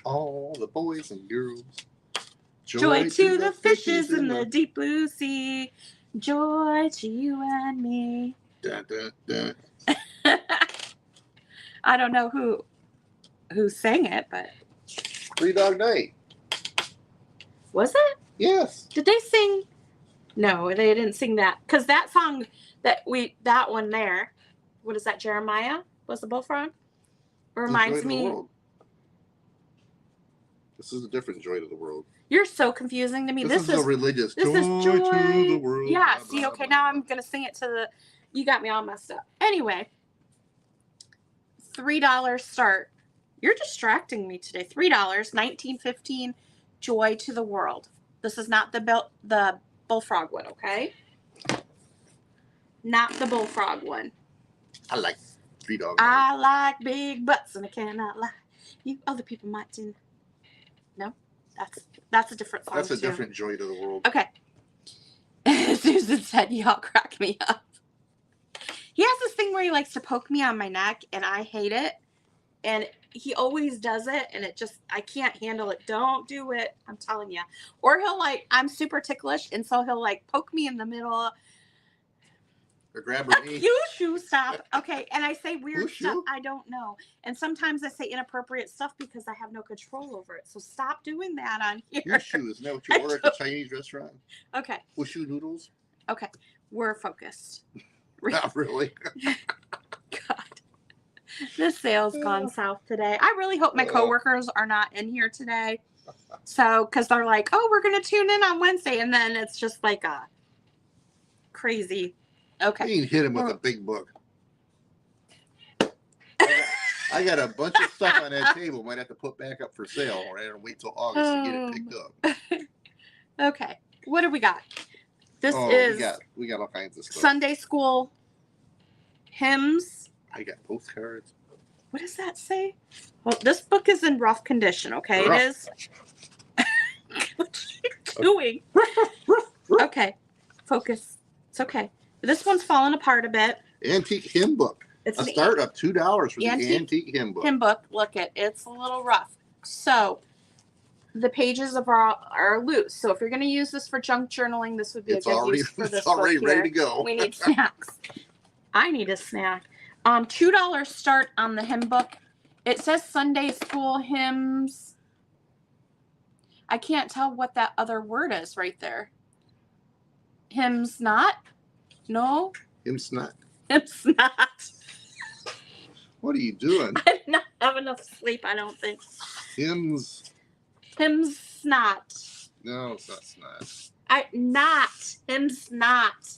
All the boys and girls. Joy to the fishes in the deep blue sea. Joy to you and me. Dun, dun, dun. I don't know who sang it, but Three Dog Night. was it? Yes. Did they sing? No, they didn't sing that. Because that song that one there, what is that, Jeremiah? Was the bullfrog? Reminds me. World. This is a different Joy to the World. You're so confusing to me. This is a religious This is joy to the world. Yeah, Blah, see, blah, okay, blah, now blah. I'm going to sing it to the, you got me all messed up. Anyway, $3 start. You're distracting me today. $3, 1915, Joy to the World. This is not the bullfrog one, okay? Not the bullfrog one. I like Three Dog Night. I like big butts and I cannot lie. You other people might do. No, that's a different song. That's a too. different Joy to the World. Okay. Susan said, "Y'all crack me up." He has this thing where he likes to poke me on my neck, and I hate it. And he always does it, and I can't handle it. Don't do it. I'm telling you. Or I'm super ticklish, and so he'll poke me in the middle. Or grab her knee. You stop. Okay, and I say weird Who's stuff. you? I don't know. And sometimes I say inappropriate stuff because I have no control over it. So stop doing that on here. Wushu, isn't that what you order at the Chinese restaurant? Okay. Wushu noodles? Okay. We're focused. Not really. God. This sale's gone south today. I really hope my coworkers are not in here today. So, because they're like, oh, we're going to tune in on Wednesday. And then it's just like a crazy. Okay. You can hit him with a big book. I got a bunch of stuff on that table. Might have to put back up for sale, or I have to wait till August to get it picked up. Okay. What do we got? This is we got all kinds of stuff. Sunday school hymns. I got postcards. What does that say? Well, this book is in rough condition, okay? Rough. It is. What are you doing? Okay. Focus. It's okay. This one's falling apart a bit. Antique hymn book. It's A an start of $2 for the antique antique hymn book. hymn book. Look it's a little rough. So the pages are loose. So if you're going to use this for junk journaling, this would be a good use for this It's already book ready here. to go. We need snacks. I need a snack. $2 start on the hymn book. It says Sunday school hymns. I can't tell what that other word is right there. Hymns not? No? Hymns not. Hymns not. What are you doing? I did not have enough sleep, I don't think. Hymns. Hymns not. No, it's not. Hymns not.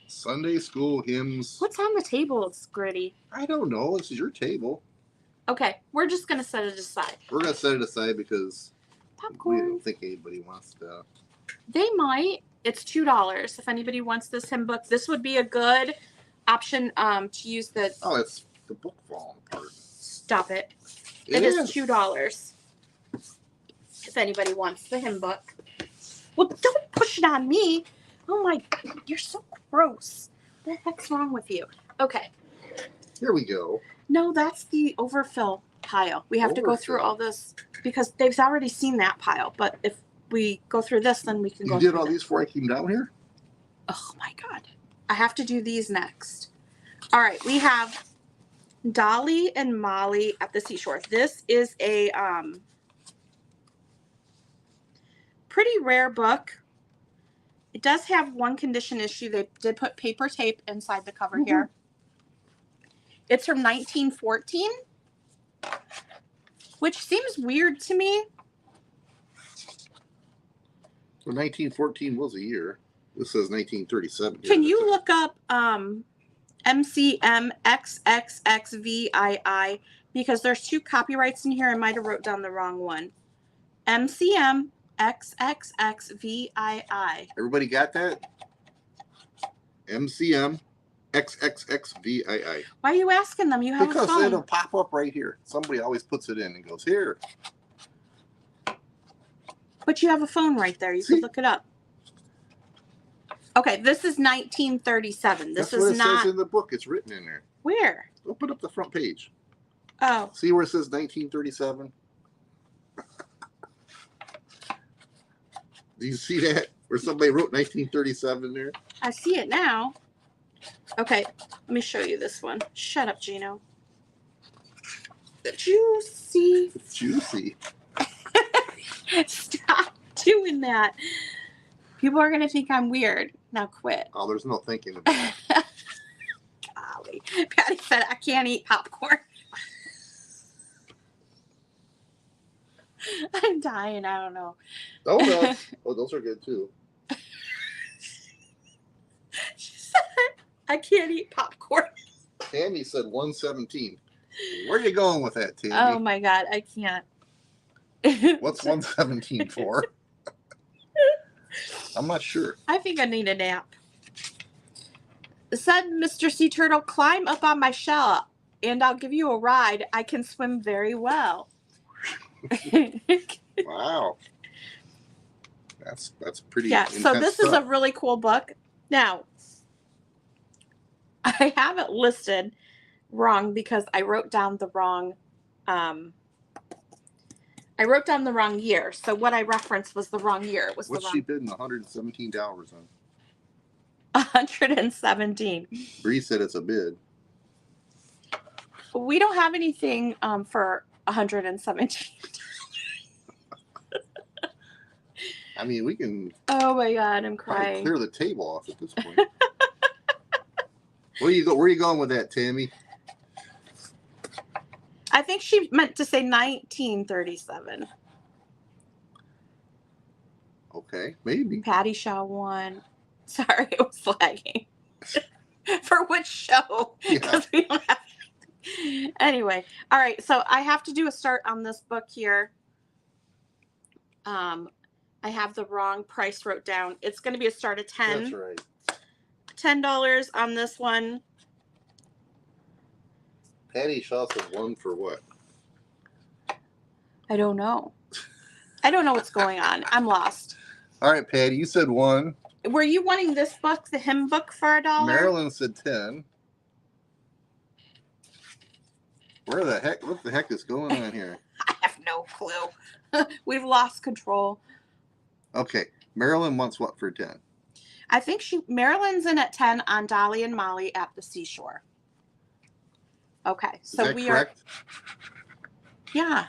Sunday school hymns. What's on the table? It's gritty. I don't know. This is your table. Okay, we're just going to set it aside. We're going to set it aside because we Popcorn. don't think anybody wants to. They might. It's $2. If anybody wants this hymn book, this would be a good option to use the. Oh, it's the book falling apart. Stop it. It is $2. If anybody wants the hymn book. Well, don't push it on me. Oh my God, you're so gross. What the heck's wrong with you? Okay. Here we go. No, that's the overfill pile. We have to go through all this because they've already seen that pile. But if we go through this, then we can go. You did all these before I came down here? Oh my God. I have to do these next. All right. We have Dolly and Molly at the seashore. This is a pretty rare book. It does have one condition issue. They did put paper tape inside the cover here. It's from 1914, which seems weird to me. Well, 1914 was a year. This says 1937. Can you look up MCMXXXVII? Because there's two copyrights in here. I might have wrote down the wrong one. MCMXXXVII. Everybody got that? MCM XXXVII. Why are you asking them? You have Because a phone. it'll pop up right here. Somebody always puts it in and goes, here. But you have a phone right there. You See? could look it up. Okay, this is 1937. This That's what is it not. says in the book. It's written in there. Where? Open up the front page. Oh, See where it says 1937? Do you see that? Where somebody wrote 1937 there? I see it now. Okay, let me show you this one. Shut up, Gino. Juicy. Juicy. Stop doing that. People are going to think I'm weird. Now quit. Oh, there's no thinking about it. Golly. Patty said, I can't eat popcorn. I'm dying. I don't know. Donuts. Oh, those are good too. She said, I can't eat popcorn. Tammy said 117. Where are you going with that, Tammy? Oh my God, I can't. What's 117 for? I'm not sure. I think I need a nap. Said Mr. Sea Turtle, climb up on my shell and I'll give you a ride. I can swim very well. Wow. That's pretty Yeah, so intense this is a stuff. really cool book. Now, I have it listed wrong because I wrote down the wrong year. So what I referenced was the wrong year. It was What's the she wrong bidding $117 on? 117. Bree said it's a bid. We don't have anything for 117. I mean, we can Oh my God, I'm probably crying. clear the table off at this point. Where are you going with that, Tammy? I think she meant to say 1937. Okay, maybe. Patty Shaw won. Sorry, it was lagging. For which show? Because we don't have. Anyway, all right. So I have to do a start on this book here. I have the wrong price wrote down. It's going to be a start of 10. That's right. $10 on this one. Patty Shaw said one for what? I don't know. I don't know what's going on. I'm lost. All right, Patty, you said one. Were you wanting this book, the hymn book, for $1? Marilyn said 10. What the heck is going on here? I have no clue. We've lost control. Okay, Marilyn wants what for 10? I think Marilyn's in at 10 on Dolly and Molly at the Seashore. Okay, so Is that we correct? Yeah,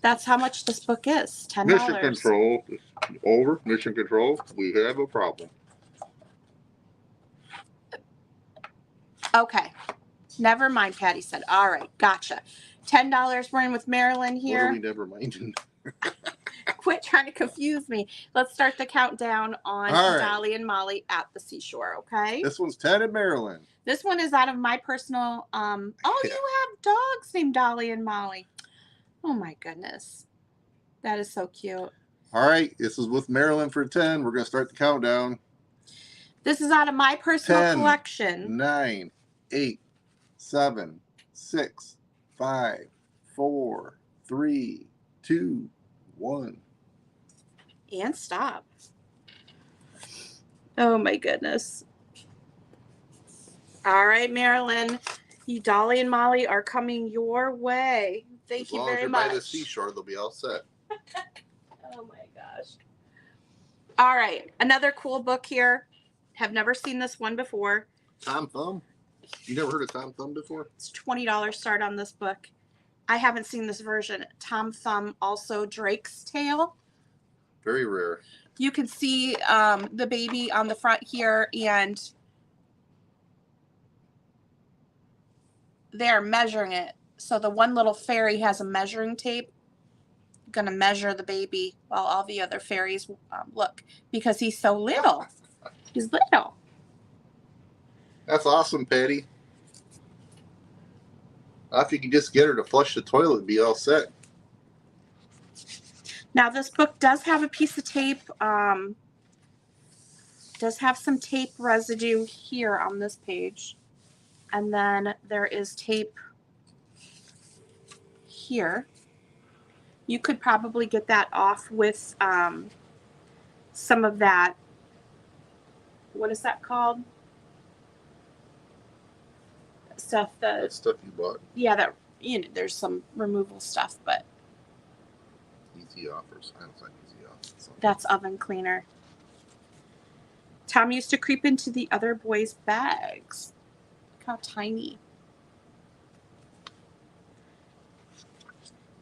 that's how much this book is. $10. Mission control. Over. Mission control. We have a problem. Okay, never mind. Patty said, "All right, gotcha." $10. We're in with Marilyn What are here. we never minding? Quit trying to confuse me. Let's start the countdown on All right. Dolly and Molly at the Seashore. Okay. This one's 10 in Maryland. This one is out of my personal. Yeah. You have dogs named Dolly and Molly. Oh my goodness, that is so cute. All right, this is with Maryland for 10. We're gonna start the countdown. This is out of my personal 10, collection. 9, 8, 7, 6, 5, 4, 3, 2, 1. And stop. Oh my goodness. All right, Marilyn. You, Dolly and Molly are coming your way. Thank you very much. As long as you're by the seashore, they'll be all set. Oh my gosh. All right, another cool book here. Have never seen this one before. Tom Thumb? You never heard of Tom Thumb before? It's $20 start on this book. I haven't seen this version. Tom Thumb, also Drake's Tale. Very rare. You can see the baby on the front here, and they're measuring it. So the one little fairy has a measuring tape. Going to measure the baby while all the other fairies look, because he's so little. He's little. That's awesome, Patty. If you could just get her to flush the toilet, it'd be all set. Now this book does have a piece of tape. Does have some tape residue here on this page. And then there is tape here. You could probably get that off with some of that. What is that called? Stuff that. That stuff you bought. Yeah, that there's some removal stuff, but Easy offers. I don't like easy offers. So. that's oven cleaner. Tom used to creep into the other boys' bags. Look how tiny.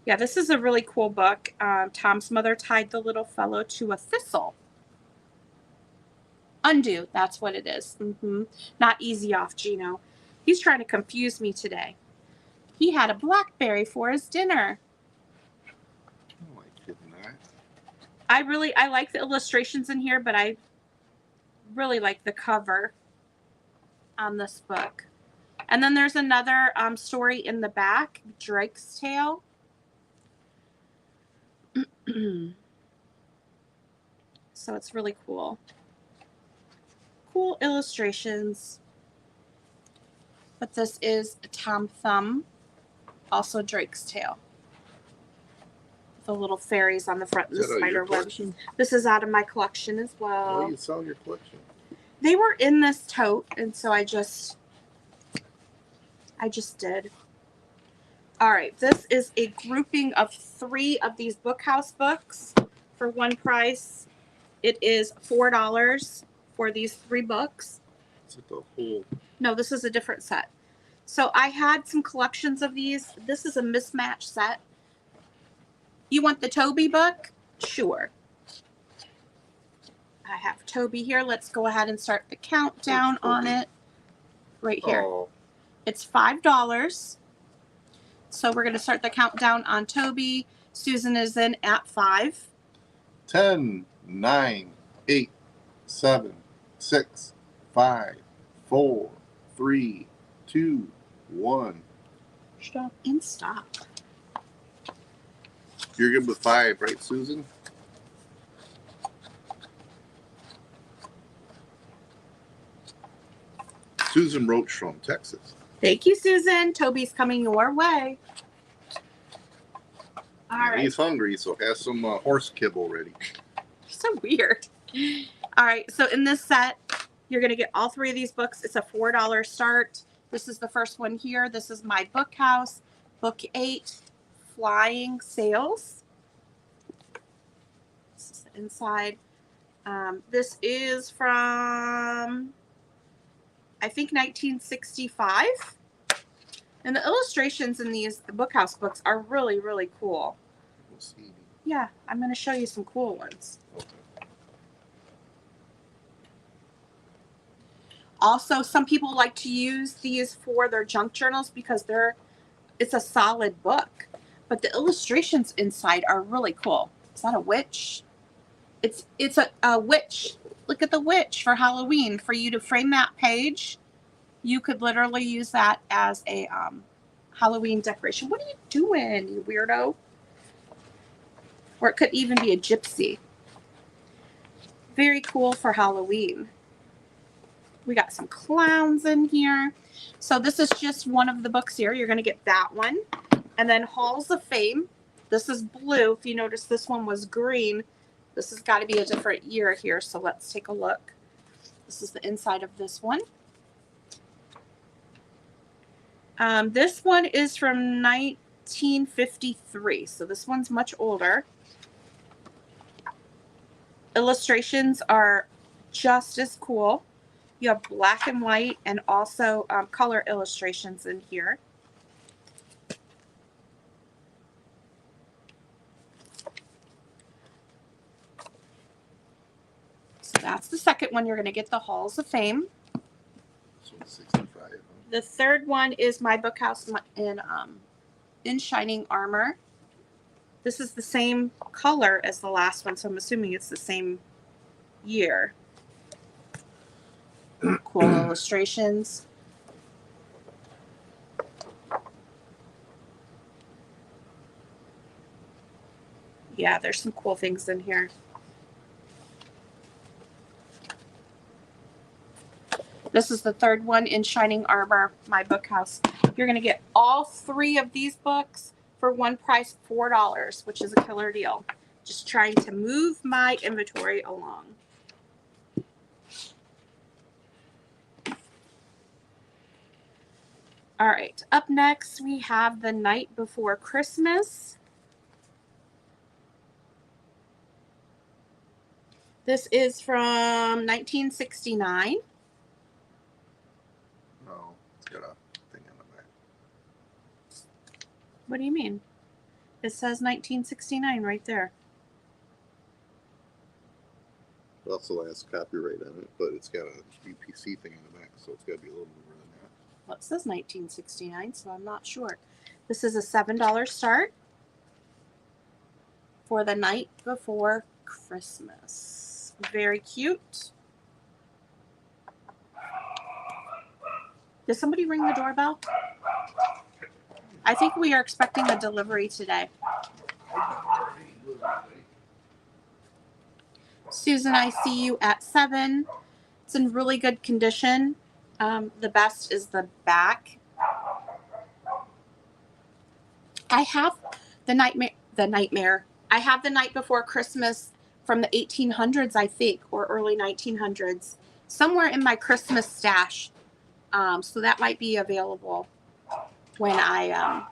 Yeah, this is a really cool book. Tom's mother tied the little fellow to a thistle. Undo, that's what it is. Not easy off, Gino. He's trying to confuse me today. He had a blackberry for his dinner. Oh, I did not. I like the illustrations in here, but I really like the cover on this book. And then there's another story in the back, Drake's Tale. So it's really cool. Cool illustrations. But this is Tom Thumb, also Drake's Tale. The little fairies on the front and the spider web. This is out of my collection as well. Why are you selling your collection? They were in this tote, and so I just did. All right, this is a grouping of 3 of these Bookhouse books for one price. It is $4 for these 3 books. Is it the whole? No, this is a different set. So I had some collections of these. This is a mismatch set. You want the Toby book? Sure. I have Toby here. Let's go ahead and start the countdown on it right here. Oh, It's $5. So we're going to start the countdown on Toby. Susan is in at 5. 10, 9, 8, 7, 6, 5, 4, 3, 2, 1. Stop and stop. You're good with 5, right, Susan? Susan Roach from Texas. Thank you, Susan. Toby's coming your way. All right. He's hungry, so have some horse kibble ready. So weird. All right. So in this set, you're going to get all 3 of these books. It's a $4 start. This is the first one here. This is My Bookhouse, Book 8, Flying Sails. This is the inside. This is from, I think, 1965. And the illustrations in these Bookhouse books are really, really cool. We'll see. Yeah, I'm going to show you some cool ones. Okay. Also, some people like to use these for their junk journals because it's a solid book. But the illustrations inside are really cool. Is that a witch? It's a witch. Look at the witch for Halloween. For you to frame that page, you could literally use that as a Halloween decoration. What are you doing, you weirdo? Or it could even be a gypsy. Very cool for Halloween. We got some clowns in here. So this is just one of the books here. You're going to get that one. And then Halls of Fame. This is blue. If you notice, this one was green. This has got to be a different year here. So let's take a look. This is the inside of this one. This one is from 1953. So this one's much older. Illustrations are just as cool. You have black and white and also color illustrations in here. So that's the second one. You're going to get the Halls of Fame. So 65. Huh? The third one is My Bookhouse in Shining Armor. This is the same color as the last one, so I'm assuming it's the same year. Cool illustrations. Yeah, there's some cool things in here. This is the third one in Shining Armor, My Bookhouse. You're going to get all 3 of these books for one price, $4, which is a killer deal. Just trying to move my inventory along. All right, up next we have The Night Before Christmas. This is from 1969. No, it's got a thing on the back. What do you mean? It says 1969 right there. It also has copyright on it, but it's got a UPC thing on the back, so it's got to be a little more than that. Well, it says 1969, so I'm not sure. This is a $7 start for the night before Christmas. Very cute. Did somebody ring the doorbell? I think we are expecting a delivery today. Susan, I see you at 7. It's in really good condition. The best is the back. I have the nightmare. I have the night before Christmas from the 1800s, I think, or early 1900s, somewhere in my Christmas stash. So that might be available when I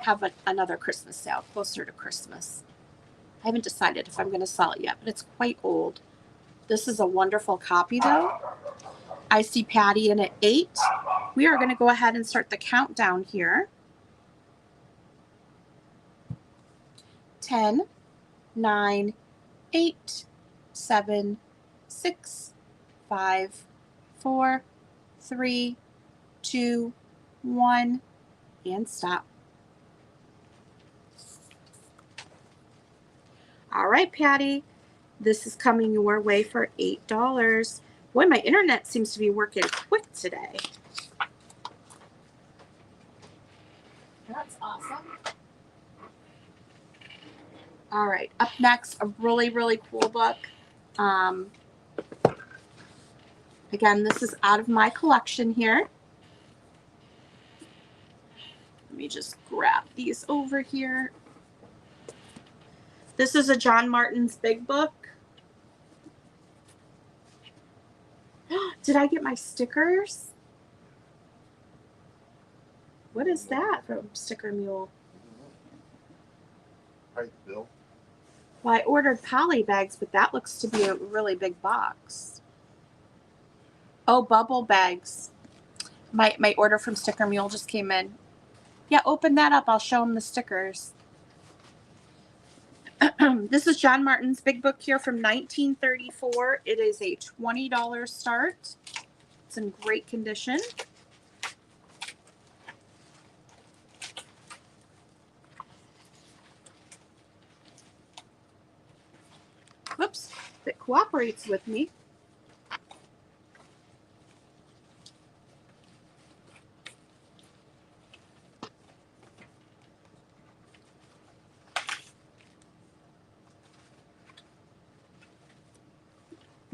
have another Christmas sale closer to Christmas. I haven't decided if I'm going to sell it yet, but it's quite old. This is a wonderful copy, though. I see Patty in at 8. We are going to go ahead and start the countdown here. 10, 9, 8, 7, 6, 5, 4, 3, 2, 1, and stop. All right, Patty, this is coming your way for $8. Boy, my internet seems to be working quick today. That's awesome. All right, up next, a really, really cool book. Again, this is out of my collection here. Let me just grab these over here. This is a John Martin's Big Book. Did I get my stickers? What is that from Sticker Mule? Right, Bill. Well, I ordered poly bags, but that looks to be a really big box. Oh, bubble bags. My order from Sticker Mule just came in. Yeah, open that up. I'll show them the stickers. This is John Martin's Big Book here from 1934. It is a $20 start. It's in great condition. Whoops, that cooperates with me.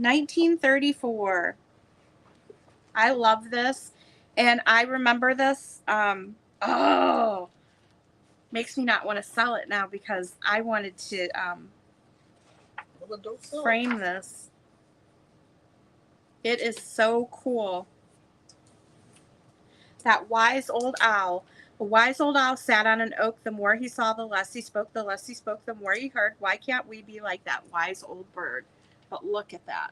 $1934. I love this, and I remember this. Oh, makes me not want to sell it now because I wanted to frame this. It is so cool. That wise old owl. A wise old owl sat on an oak. The more he saw, the less he spoke. The less he spoke, the more he heard. Why can't we be like that wise old bird? But look at that.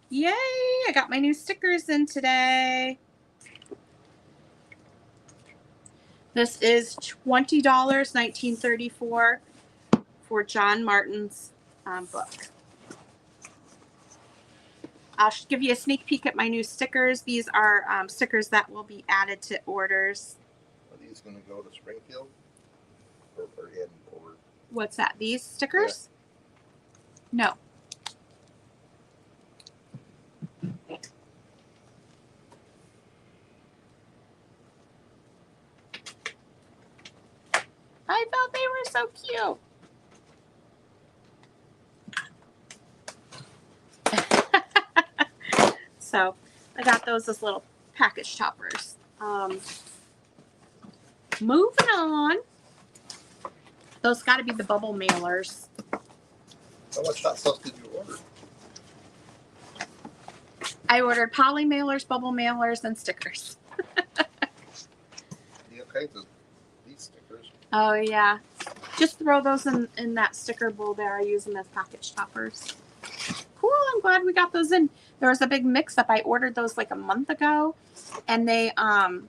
Yay! I got my new stickers in today. This is $20, 1934, for John Martin's book. I'll give you a sneak peek at my new stickers. These are stickers that will be added to orders. Are these going to go to Springfield? Or heading forward? What's that? These stickers? Yeah. No. I thought they were so cute. So I got those as little package toppers. Moving on. Those got to be the bubble mailers. How much hot stuff did you order? I ordered poly mailers, bubble mailers, and stickers. Do you have kinds of these stickers. Oh yeah. Just throw those in that sticker bowl there. I use them as package toppers. Cool, I'm glad we got those in. There was a big mix up. I ordered those like a month ago and they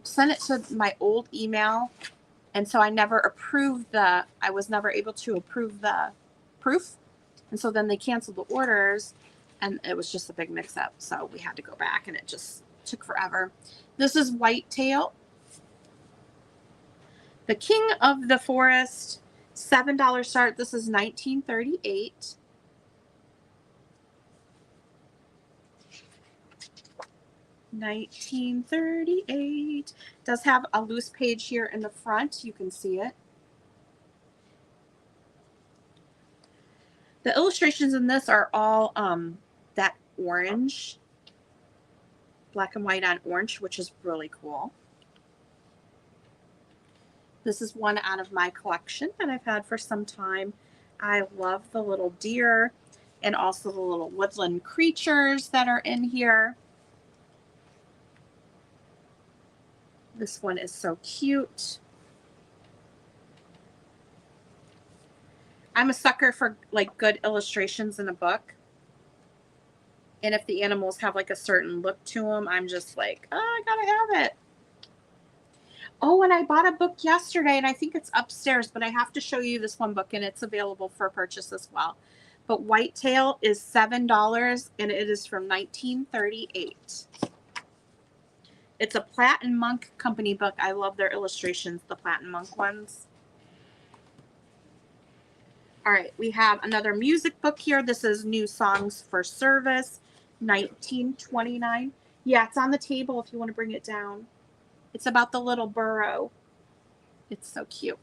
sent it to my old email. And so I was never able to approve the proof. And so then they canceled the orders and it was just a big mix up. So we had to go back and it just took forever. This is Whitetail. The King of the Forest, $7 start. This is 1938. $1938. Does have a loose page here in the front. You can see it. The illustrations in this are all that orange, black and white on orange, which is really cool. This is one out of my collection that I've had for some time. I love the little deer and also the little woodland creatures that are in here. This one is so cute. I'm a sucker for like good illustrations in a book. And if the animals have like a certain look to them, I'm just like, oh, I gotta have it. Oh, and I bought a book yesterday and I think it's upstairs, but I have to show you this one book and it's available for purchase as well. But Whitetail is $7 and it is from 1938. It's a Platt and Monk company book. I love their illustrations, the Platt and Monk ones. All right, we have another music book here. This is New Songs for Service, 1929. Yeah, it's on the table if you want to bring it down. It's about the little burro. It's so cute.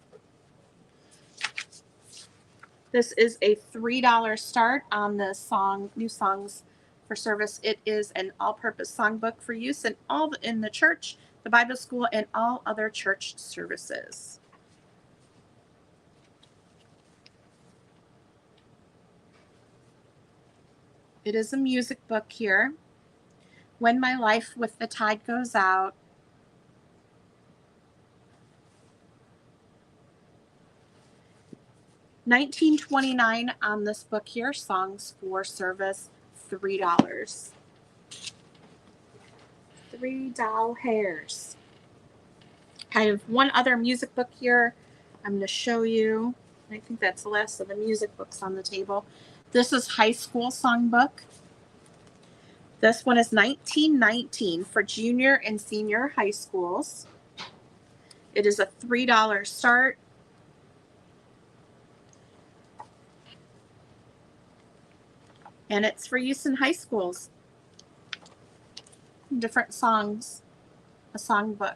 This is a $3 start on the song New Songs for Service. It is an all-purpose songbook for use in the church, the Bible school, and all other church services. It is a music book here. When My Life with the Tide Goes Out. $19.29 on this book here. Songs for Service, $3. $3. I have one other music book here. I'm going to show you. I think that's the last of the music books on the table. This is High School Songbook. This one is $19.19 for junior and senior high schools. It is a $3 start. And it's for use in high schools. Different songs. A songbook.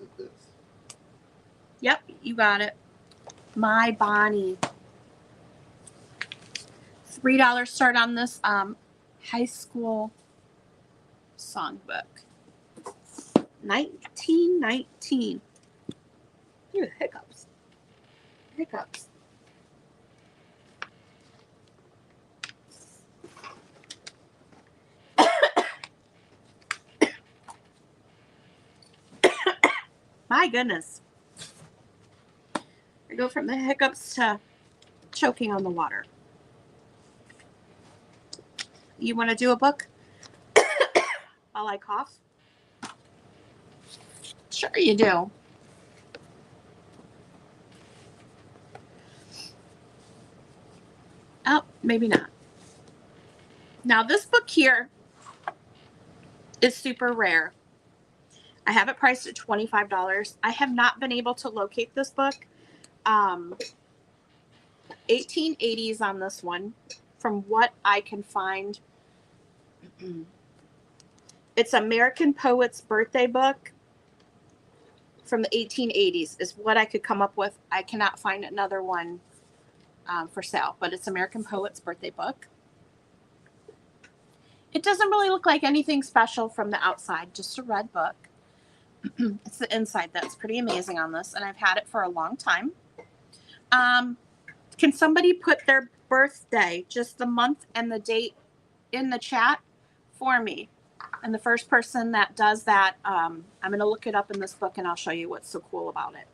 Is this? Yep, you got it. My Bonnie. $3 start on this high school songbook. 1919. Ooh, hiccups. Hiccups. My goodness. I go from the hiccups to choking on the water. You want to do a book while I cough? Sure you do. Oh, maybe not. Now this book here is super rare. I have it priced at $25. I have not been able to locate this book. 1880s on this one, from what I can find. It's American Poet's Birthday Book from the 1880s is what I could come up with. I cannot find another one for sale, but it's American Poet's Birthday Book. It doesn't really look like anything special from the outside, just a red book. It's the inside that's pretty amazing on this, and I've had it for a long time. Can somebody put their birthday, just the month and the date, in the chat for me? And the first person that does that, I'm going to look it up in this book and I'll show you what's so cool about it.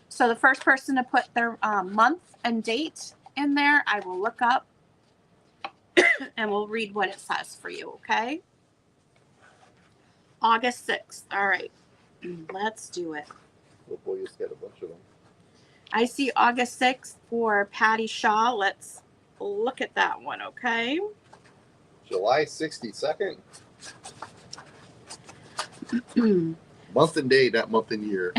So the first person to put their month and date in there, I will look up and we'll read what it says for you, okay? August 6th. All right. Let's do it. Oh boy, you just got a bunch of them. I see August 6th for Patty Shaw. Let's look at that one, okay? July 62nd. Month and day, not month and year.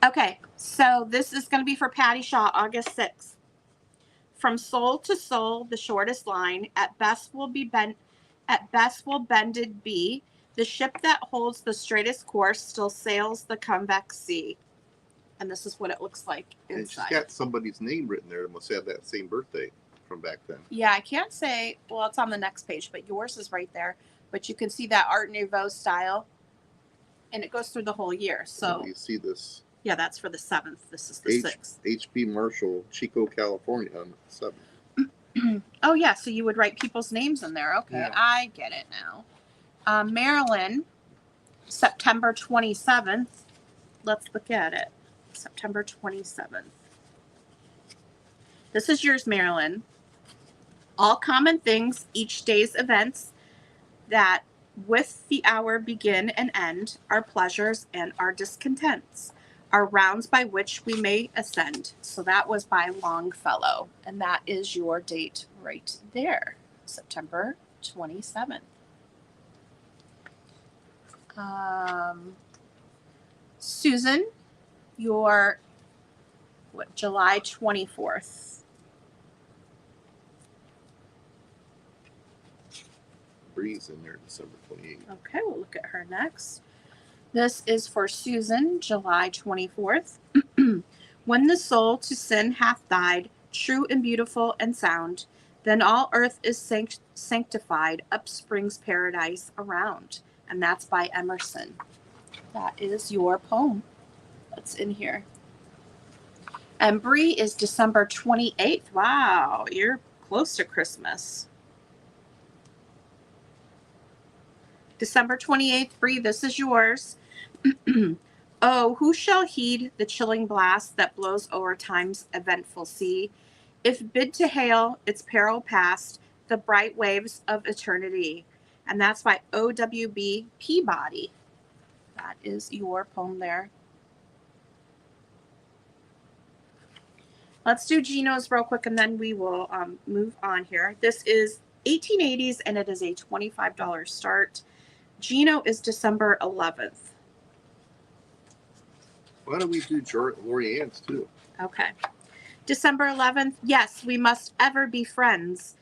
Okay, so this is going to be for Patty Shaw, August 6th. From soul to soul, the shortest line, at best will bended be. The ship that holds the straightest course still sails the convex sea. And this is what it looks like And inside. she's got somebody's name written there that must have that same birthday from back then. Yeah, I can't say, well, it's on the next page, but yours is right there. But you can see that Art Nouveau style. And it goes through the whole year. So, you see this yeah, that's for the 7th. This is the 6th. H.B. Marshall, Chico, California on the 7th. Oh, yeah, so you would write people's names in there. Okay, Yeah. I get it now. Maryland, September 27th. Let's look at it. September 27th. This is yours, Marilyn. All common things, each day's events that with the hour begin and end, our pleasures and our discontents, our rounds by which we may ascend. So that was by Longfellow, and that is your date right there, September 27th. Susan, your July 24th. Breeze in there, December 28th. Okay, we'll look at her next. This is for Susan, July 24th. When the soul to sin hath died, true and beautiful and sound, then all earth is sanctified, up springs paradise around. And that's by Emerson. That is your poem that's in here. And Bree is December 28th. Wow, you're close to Christmas. December 28th, Bree, this is yours. Oh, who shall heed the chilling blast that blows o'er time's eventful sea? If bid to hail its peril past, the bright waves of eternity. And that's by O.W.B. Peabody. That is your poem there. Let's do Gino's real quick and then we will move on here. This is 1880s and it is a $25 start. Gino is December 11th. Why don't we do Lori Ann's too? Okay. December 11th. Yes, we must ever be friends.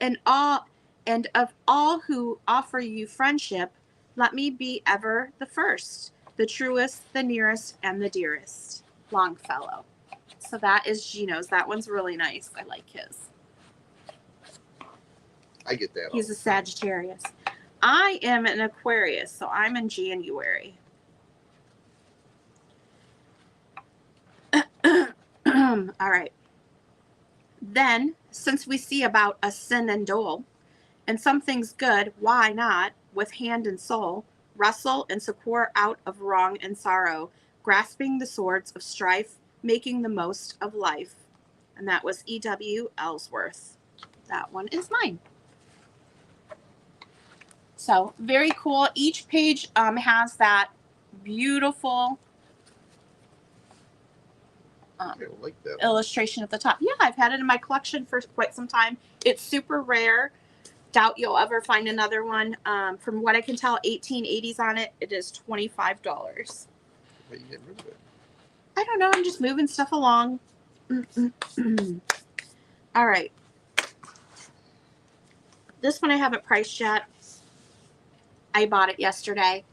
And of all who offer you friendship, let me be ever the first, the truest, the nearest, and the dearest. Longfellow. So that is Gino's. That one's really nice. I like his. I get that. He's a Sagittarius. I am an Aquarius, so I'm in January. All right. Then, since we see about a sin and dole, and some things good, why not, with hand and soul, wrestle and succor out of wrong and sorrow, grasping the swords of strife, making the most of life. And that was E.W. Ellsworth. That one is mine. So very cool. Each page has that beautiful I like that one. illustration at the top. Yeah, I've had it in my collection for quite some time. It's super rare. Doubt you'll ever find another one. From what I can tell, 1880s on it. It is $25. Why you getting rid of it? I don't know. I'm just moving stuff along. All right. This one I haven't priced yet. I bought it yesterday.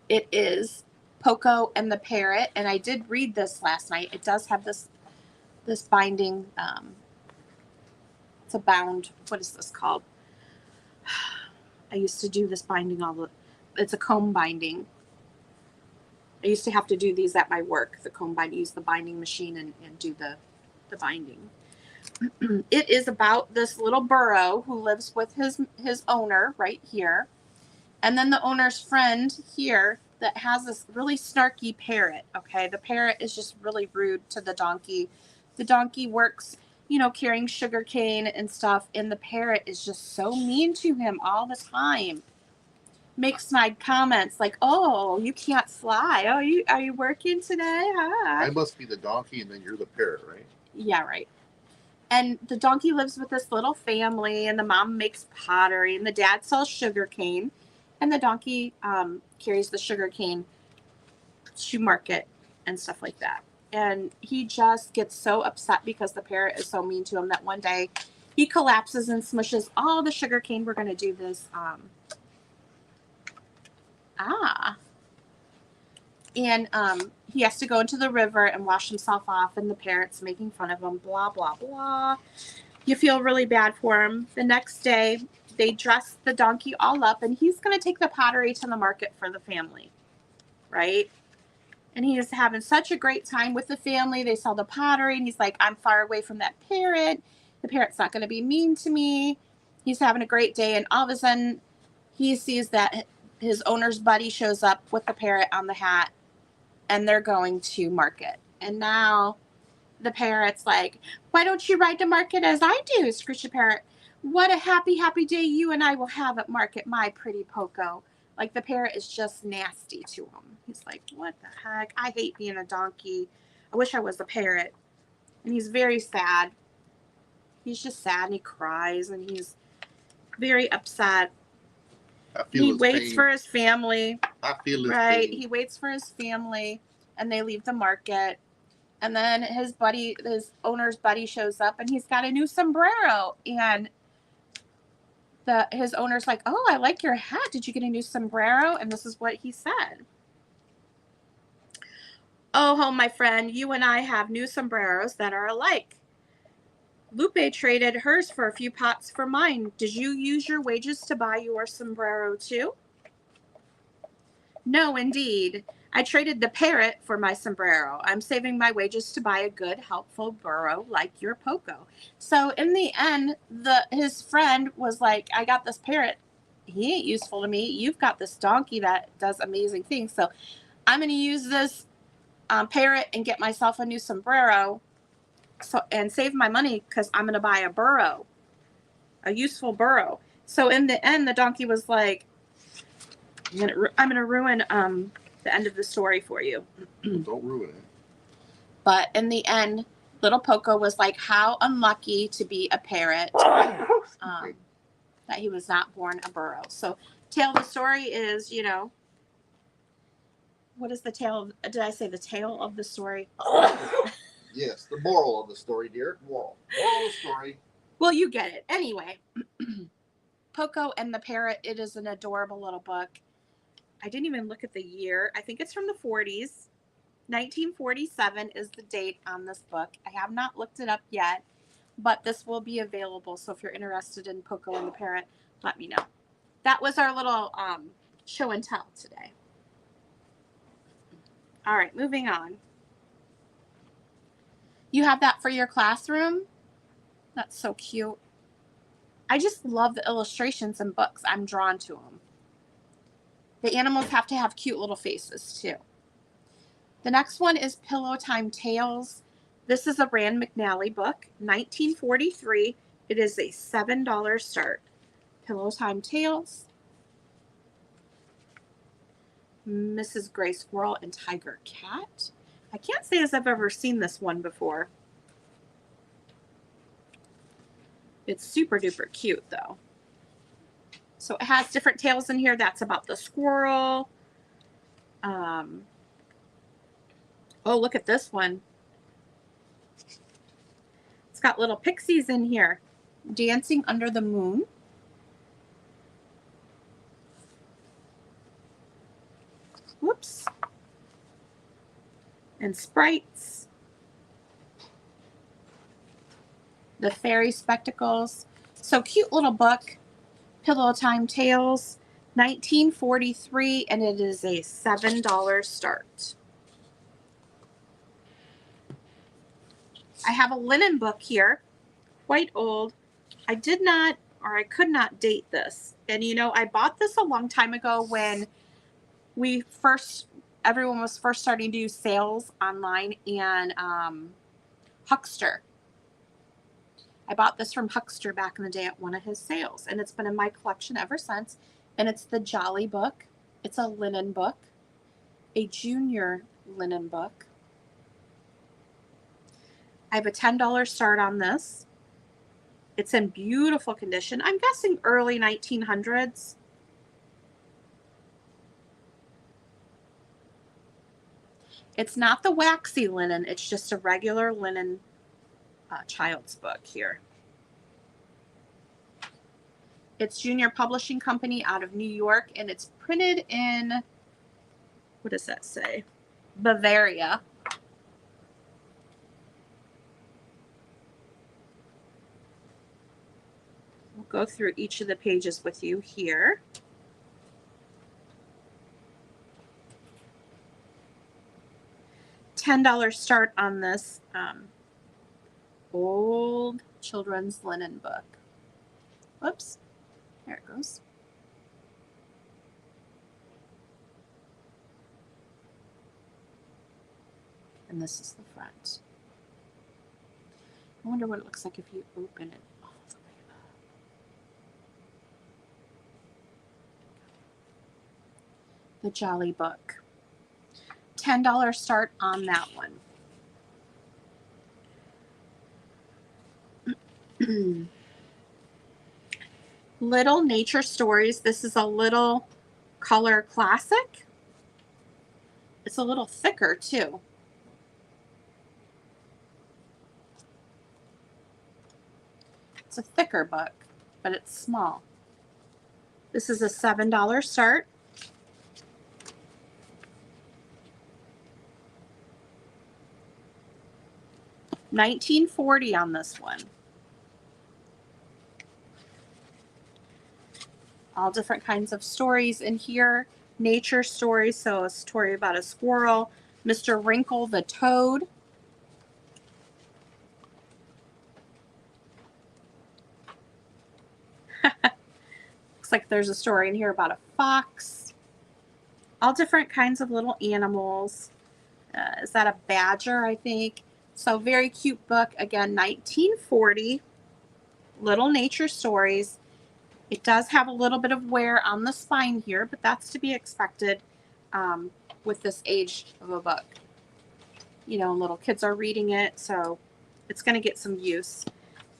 It is Poco and the Parrot, and I did read this last night. It does have this binding. It's a bound. What is this called? I used to do this binding it's a comb binding. I used to have to do these at my work. The comb binding, use the binding machine and do the binding. It is about this little burro who lives with his owner right here. And then the owner's friend here that has this really snarky parrot. Okay. The parrot is just really rude to the donkey. The donkey works, carrying sugar cane and stuff. And the parrot is just so mean to him all the time. Makes snide comments like, "Oh, you can't fly. Oh, are you working today? Huh?" I must be the donkey, and then you're the parrot, right? Yeah, right. And the donkey lives with this little family, and the mom makes pottery, and the dad sells sugar cane, and the donkey carries the sugar cane to market and stuff like that. And he just gets so upset because the parrot is so mean to him that one day he collapses and smushes all the sugar cane. We're going to do this. And he has to go into the river and wash himself off, and the parrot's making fun of him, blah, blah, blah. You feel really bad for him. The next day, they dress the donkey all up, and he's going to take the pottery to the market for the family, right? And he is having such a great time with the family. They sell the pottery, and he's like, I'm far away from that parrot. The parrot's not going to be mean to me. He's having a great day, and all of a sudden, he sees that his owner's buddy shows up with the parrot on the hat, and they're going to market. And now the parrot's like, why don't you ride to market as I do, Screech the parrot? What a happy, happy day you and I will have at market, my pretty Poco. Like, the parrot is just nasty to him. He's like, what the heck? I hate being a donkey. I wish I was a parrot. And he's very sad. He's just sad, and he cries, and he's very upset. He waits for his family. I feel his right. pain. He waits for his family, and they leave the market. And then his owner's buddy shows up, and he's got a new sombrero. And his owner's like, oh, I like your hat. Did you get a new sombrero? And this is what he said. Oh, my friend, you and I have new sombreros that are alike. Lupe traded hers for a few pots for mine. Did you use your wages to buy your sombrero too? No, indeed. I traded the parrot for my sombrero. I'm saving my wages to buy a good, helpful burro like your Poco. So in the end, his friend was like, I got this parrot. He ain't useful to me. You've got this donkey that does amazing things. So I'm going to use this parrot and get myself a new sombrero and save my money because I'm going to buy a burro, a useful burro. So in the end, the donkey was like, I'm gonna ruin the end of the story for you. Don't ruin it. But in the end, little Poco was like, how unlucky to be a parrot that he was not born a burro. So tail of the story is, what is the tail? Did I say the tail of the story? Yes, the moral of the story, dear. Moral of the story. Well, you get it. Anyway, Poco and the Parrot, it is an adorable little book. I didn't even look at the year. I think it's from the 40s. 1947 is the date on this book. I have not looked it up yet, but this will be available. So if you're interested in Poco and the Parrot, let me know. That was our little show and tell today. All right, moving on. You have that for your classroom? That's so cute. I just love the illustrations in books. I'm drawn to them. The animals have to have cute little faces too. The next one is Pillow Time Tales. This is a Rand McNally book, 1943. It is a $7 start. Pillow Time Tales. Mrs. Gray Squirrel and Tiger Cat. I can't say as I've ever seen this one before. It's super duper cute though. So it has different tales in here. That's about the squirrel. Oh, look at this one. It's got little pixies in here. Dancing Under the Moon. Whoops. And sprites. The Fairy Spectacles. So cute little book. Pillow Time Tales, 1943, and it is a $7 start. I have a linen book here. quite old. I did not, or I could not date this. And you know, I bought this a long time ago when everyone was first starting to do sales online, and Huckster. I bought this from Huckster back in the day at one of his sales, and it's been in my collection ever since. And it's the Jolly book. It's a linen book, a junior linen book. I have a $10 start on this. It's in beautiful condition. I'm guessing early 1900s. It's not the waxy linen. It's just a regular linen child's book here. It's Junior Publishing Company out of New York, and it's printed in, what does that say? Bavaria. We'll go through each of the pages with you here. $10 start on this old children's linen book. Whoops. There it goes. And this is the front. I wonder what it looks like if you open it all the way up. The Jolly book. $10 start on that one. Little Nature Stories. This is a little color classic. It's a little thicker too. It's a thicker book, but it's small. This is a $7 start. $19.40 on this one. All different kinds of stories in here. Nature stories, so a story about a squirrel. Mr. Wrinkle the Toad. Looks like there's a story in here about a fox. All different kinds of little animals. Is that a badger, I think? So very cute book. Again, $19.40. Little Nature Stories. It does have a little bit of wear on the spine here, but that's to be expected with this age of a book. You know, little kids are reading it, so it's going to get some use.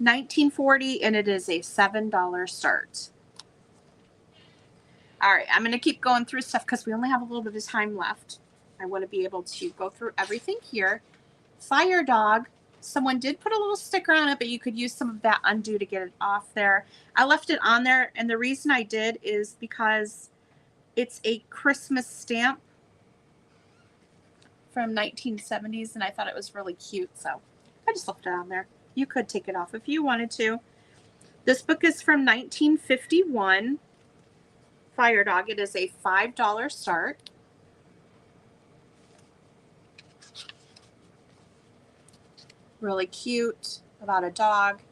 $19.40, and it is a $7 start. All right, I'm going to keep going through stuff because we only have a little bit of time left. I want to be able to go through everything here. Fire Dog. Someone did put a little sticker on it, but you could use some of that undo to get it off there. I left it on there, and the reason I did is because it's a Christmas stamp from 1970s, and I thought it was really cute, so I just left it on there. You could take it off if you wanted to. This book is from 1951. Fire Dog. It is a $5 start. Really cute, about a dog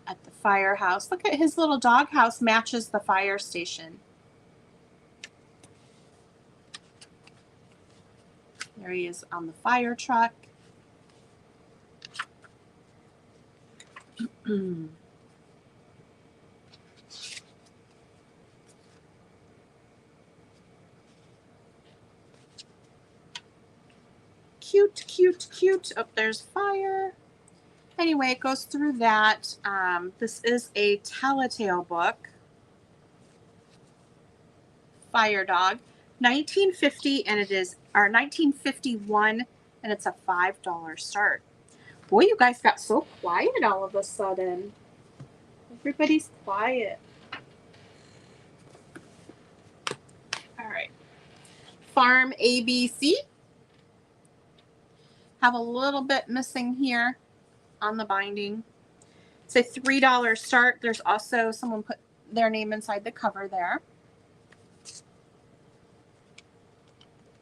at the firehouse. Look at his little dog house matches the fire station. There he is on the fire truck. Cute, cute, cute. Oh, there's fire. Anyway, it goes through that. This is a Telltale book. Fire Dog. 1950, and it is, or 1951, and it's a $5 start. Boy, you guys got so quiet all of a sudden. Everybody's quiet. All right. Farm ABC. Have a little bit missing here on the binding. It's a $3 start. There's also someone put their name inside the cover there.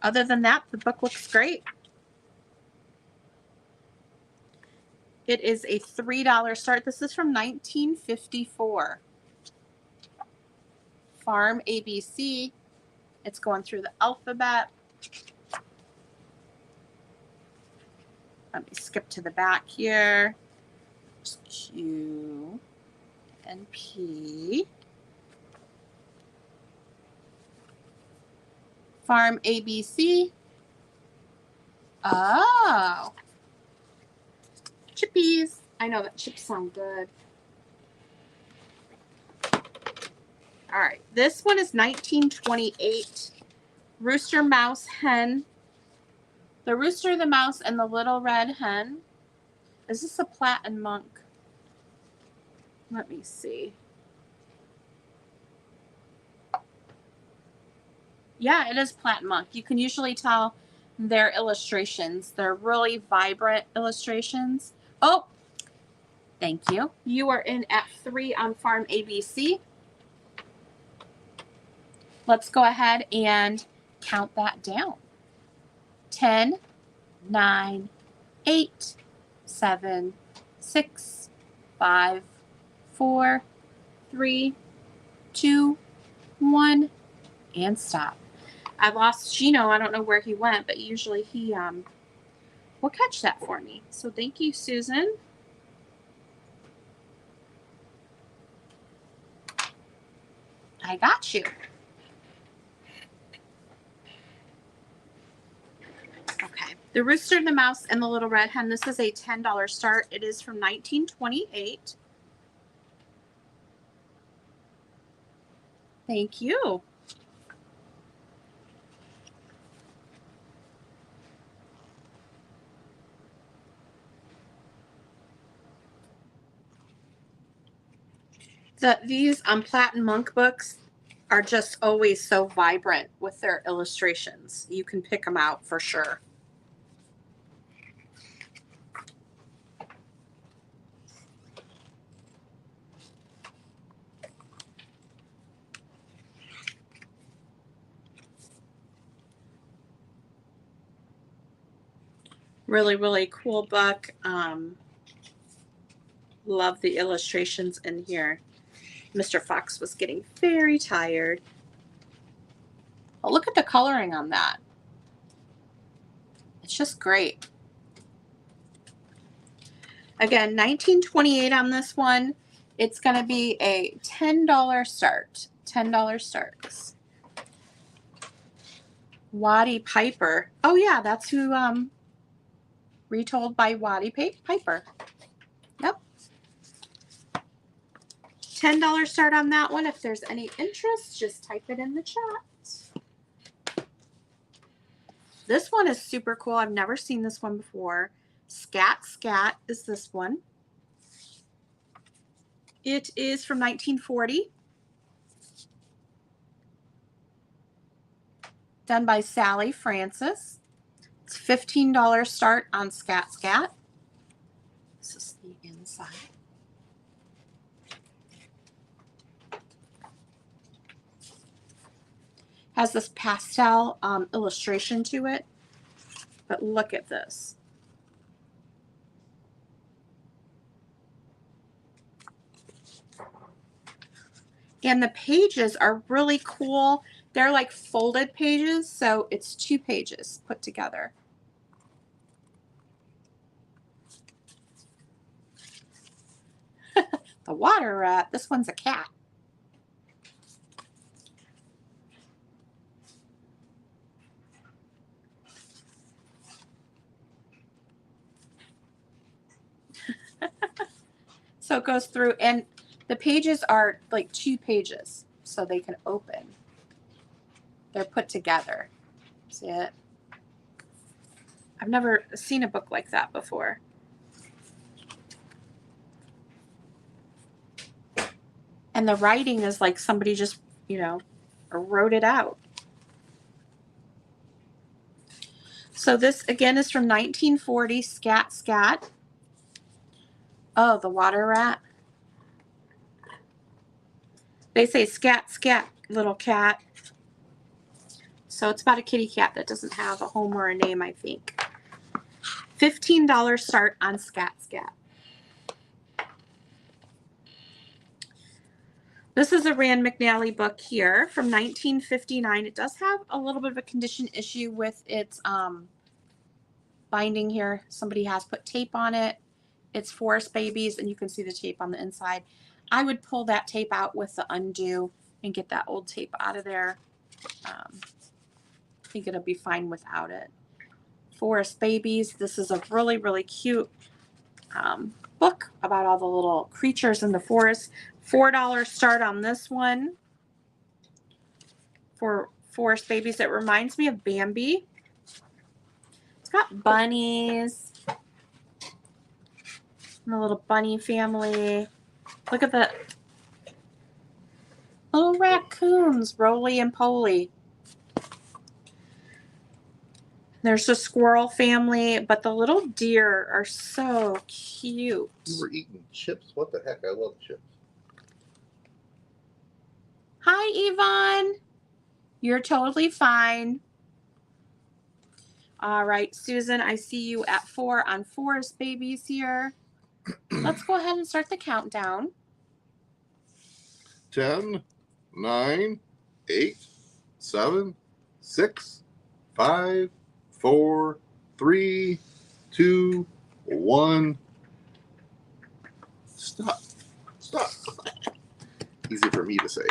Other than that, the book looks great. It is a $3 start. This is from 1954. Farm ABC. It's going through the alphabet. Let me skip to the back here. There's Q and P. Farm ABC. Oh. Chippies. I know that chips sound good. All right. This one is 1928. Rooster, Mouse, Hen. The Rooster, the Mouse, and the Little Red Hen. Is this a Platt and Monk? Let me see. Yeah, it is Platt and Monk. You can usually tell their illustrations. They're really vibrant illustrations. Oh, thank you. You are in at 3 on Farm ABC. Let's go ahead and count that down. 10, 9, 8, 7, 6, 5, 4, 3, 2, 1, and stop. I lost Gino. I don't know where he went, but usually he will catch that for me. So thank you, Susan. I got you. Okay. The Rooster, the Mouse, and the Little Red Hen. This is a $10 start. It is from 1928. Thank you. These Platt and Monk books are just always so vibrant with their illustrations. You can pick them out for sure. Really, really cool book. Love the illustrations in here. Mr. Fox was getting very tired. Oh, look at the coloring on that. It's just great. Again, 1928 on this one. It's going to be a $10 start. $10 starts. Watty Piper. Oh yeah, that's who retold by Watty Piper. Yep. $10 start on that one. If there's any interest, just type it in the chat. This one is super cool. I've never seen this one before. Scat Scat is this one. It is from 1940. Done by Sally Francis. It's $15 start on Scat Scat. This is the inside. Has this pastel illustration to it. But look at this. And the pages are really cool. They're like folded pages, so it's 2 pages put together. The water rat. This one's a cat. So it goes through, and the pages are like 2 pages, so they can open. They're put together. See it? I've never seen a book like that before. And the writing is like somebody just, wrote it out. So this, again, is from 1940, Scat Scat. Oh, the water rat. They say scat, scat, little cat. So it's about a kitty cat that doesn't have a home or a name, I think. $15 start on Scat Scat. This is a Rand McNally book here from 1959. It does have a little bit of a condition issue with its binding here. Somebody has put tape on it. It's Forest Babies, and you can see the tape on the inside. I would pull that tape out with the undo and get that old tape out of there. I think it'll be fine without it. Forest Babies. This is a really, really cute book about all the little creatures in the forest. $4 start on this one for Forest Babies. It reminds me of Bambi. It's got bunnies and the little bunny family. Look at the little raccoons, Roly and Poly. There's a squirrel family, but the little deer are so cute. You were eating chips? What the heck? I love chips. Hi, Yvonne. You're totally fine. All right, Susan, I see you at 4 on Forest Babies here. Let's go ahead and start the countdown. 10, 9, 8, 7, 6, 5, 4, 3, 2, 1. Stop. Stop. Easy for me to say.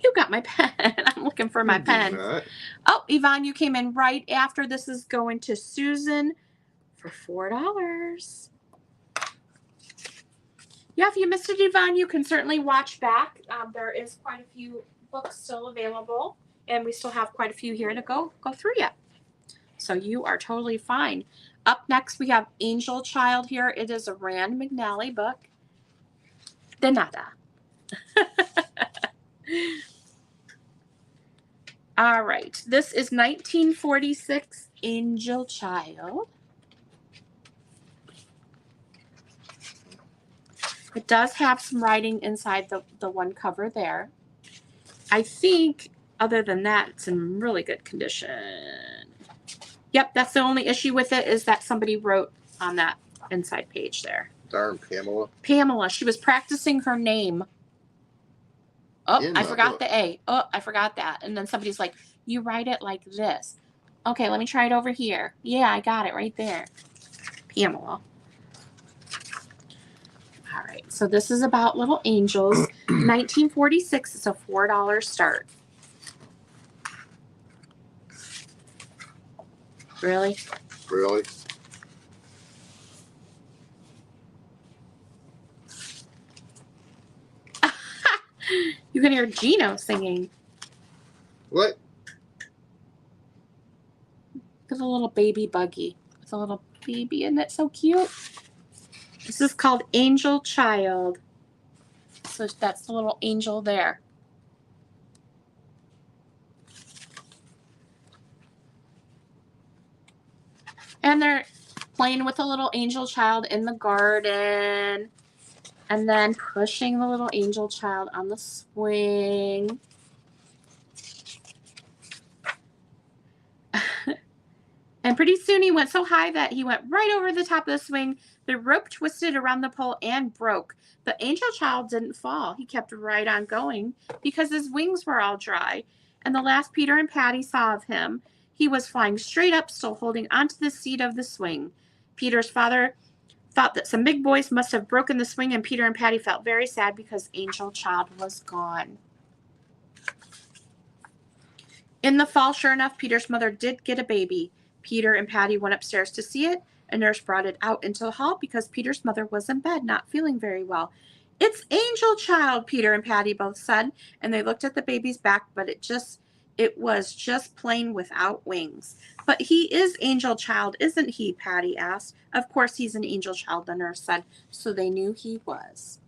You got my pen. I'm looking for my pen. Oh, Yvonne, you came in right after. This is going to Susan for $4. Yeah, if you missed it, Yvonne, you can certainly watch back. There is quite a few books still available, and we still have quite a few here to go through yet. So you are totally fine. Up next, we have Angel Child here. It is a Rand McNally book. De nada. All right. This is 1946 Angel Child. It does have some writing inside the one cover there. I think other than that, it's in really good condition. Yep, that's the only issue with it is that somebody wrote on that inside page there. Darn Pamela. Pamela, she was practicing her name. Oh, I forgot the A. Oh, I forgot that. And then somebody's like, you write it like this. Okay, let me try it over here. Yeah, I got it right there. Pamela. All right, so this is about little angels. 1946, it's a $4 start. Really? Really? You can hear Gino singing. What? Look at the little baby buggy. It's a little baby, isn't it so cute? This is called Angel Child. So that's the little angel there. And they're playing with the little angel child in the garden. And then pushing the little angel child on the swing. And pretty soon he went so high that he went right over the top of the swing. The rope twisted around the pole and broke. The angel child didn't fall. He kept right on going because his wings were all dry. And the last Peter and Patty saw of him, he was flying straight up, still holding onto the seat of the swing. Peter's father thought that some big boys must have broken the swing, and Peter and Patty felt very sad because Angel Child was gone. In the fall, sure enough, Peter's mother did get a baby. Peter and Patty went upstairs to see it. A nurse brought it out into the hall because Peter's mother was in bed, not feeling very well. It's Angel Child, Peter and Patty both said, and they looked at the baby's back, but it was just plain without wings. But he is Angel Child, isn't he? Patty asked. Of course he's an angel child, the nurse said, so they knew he was.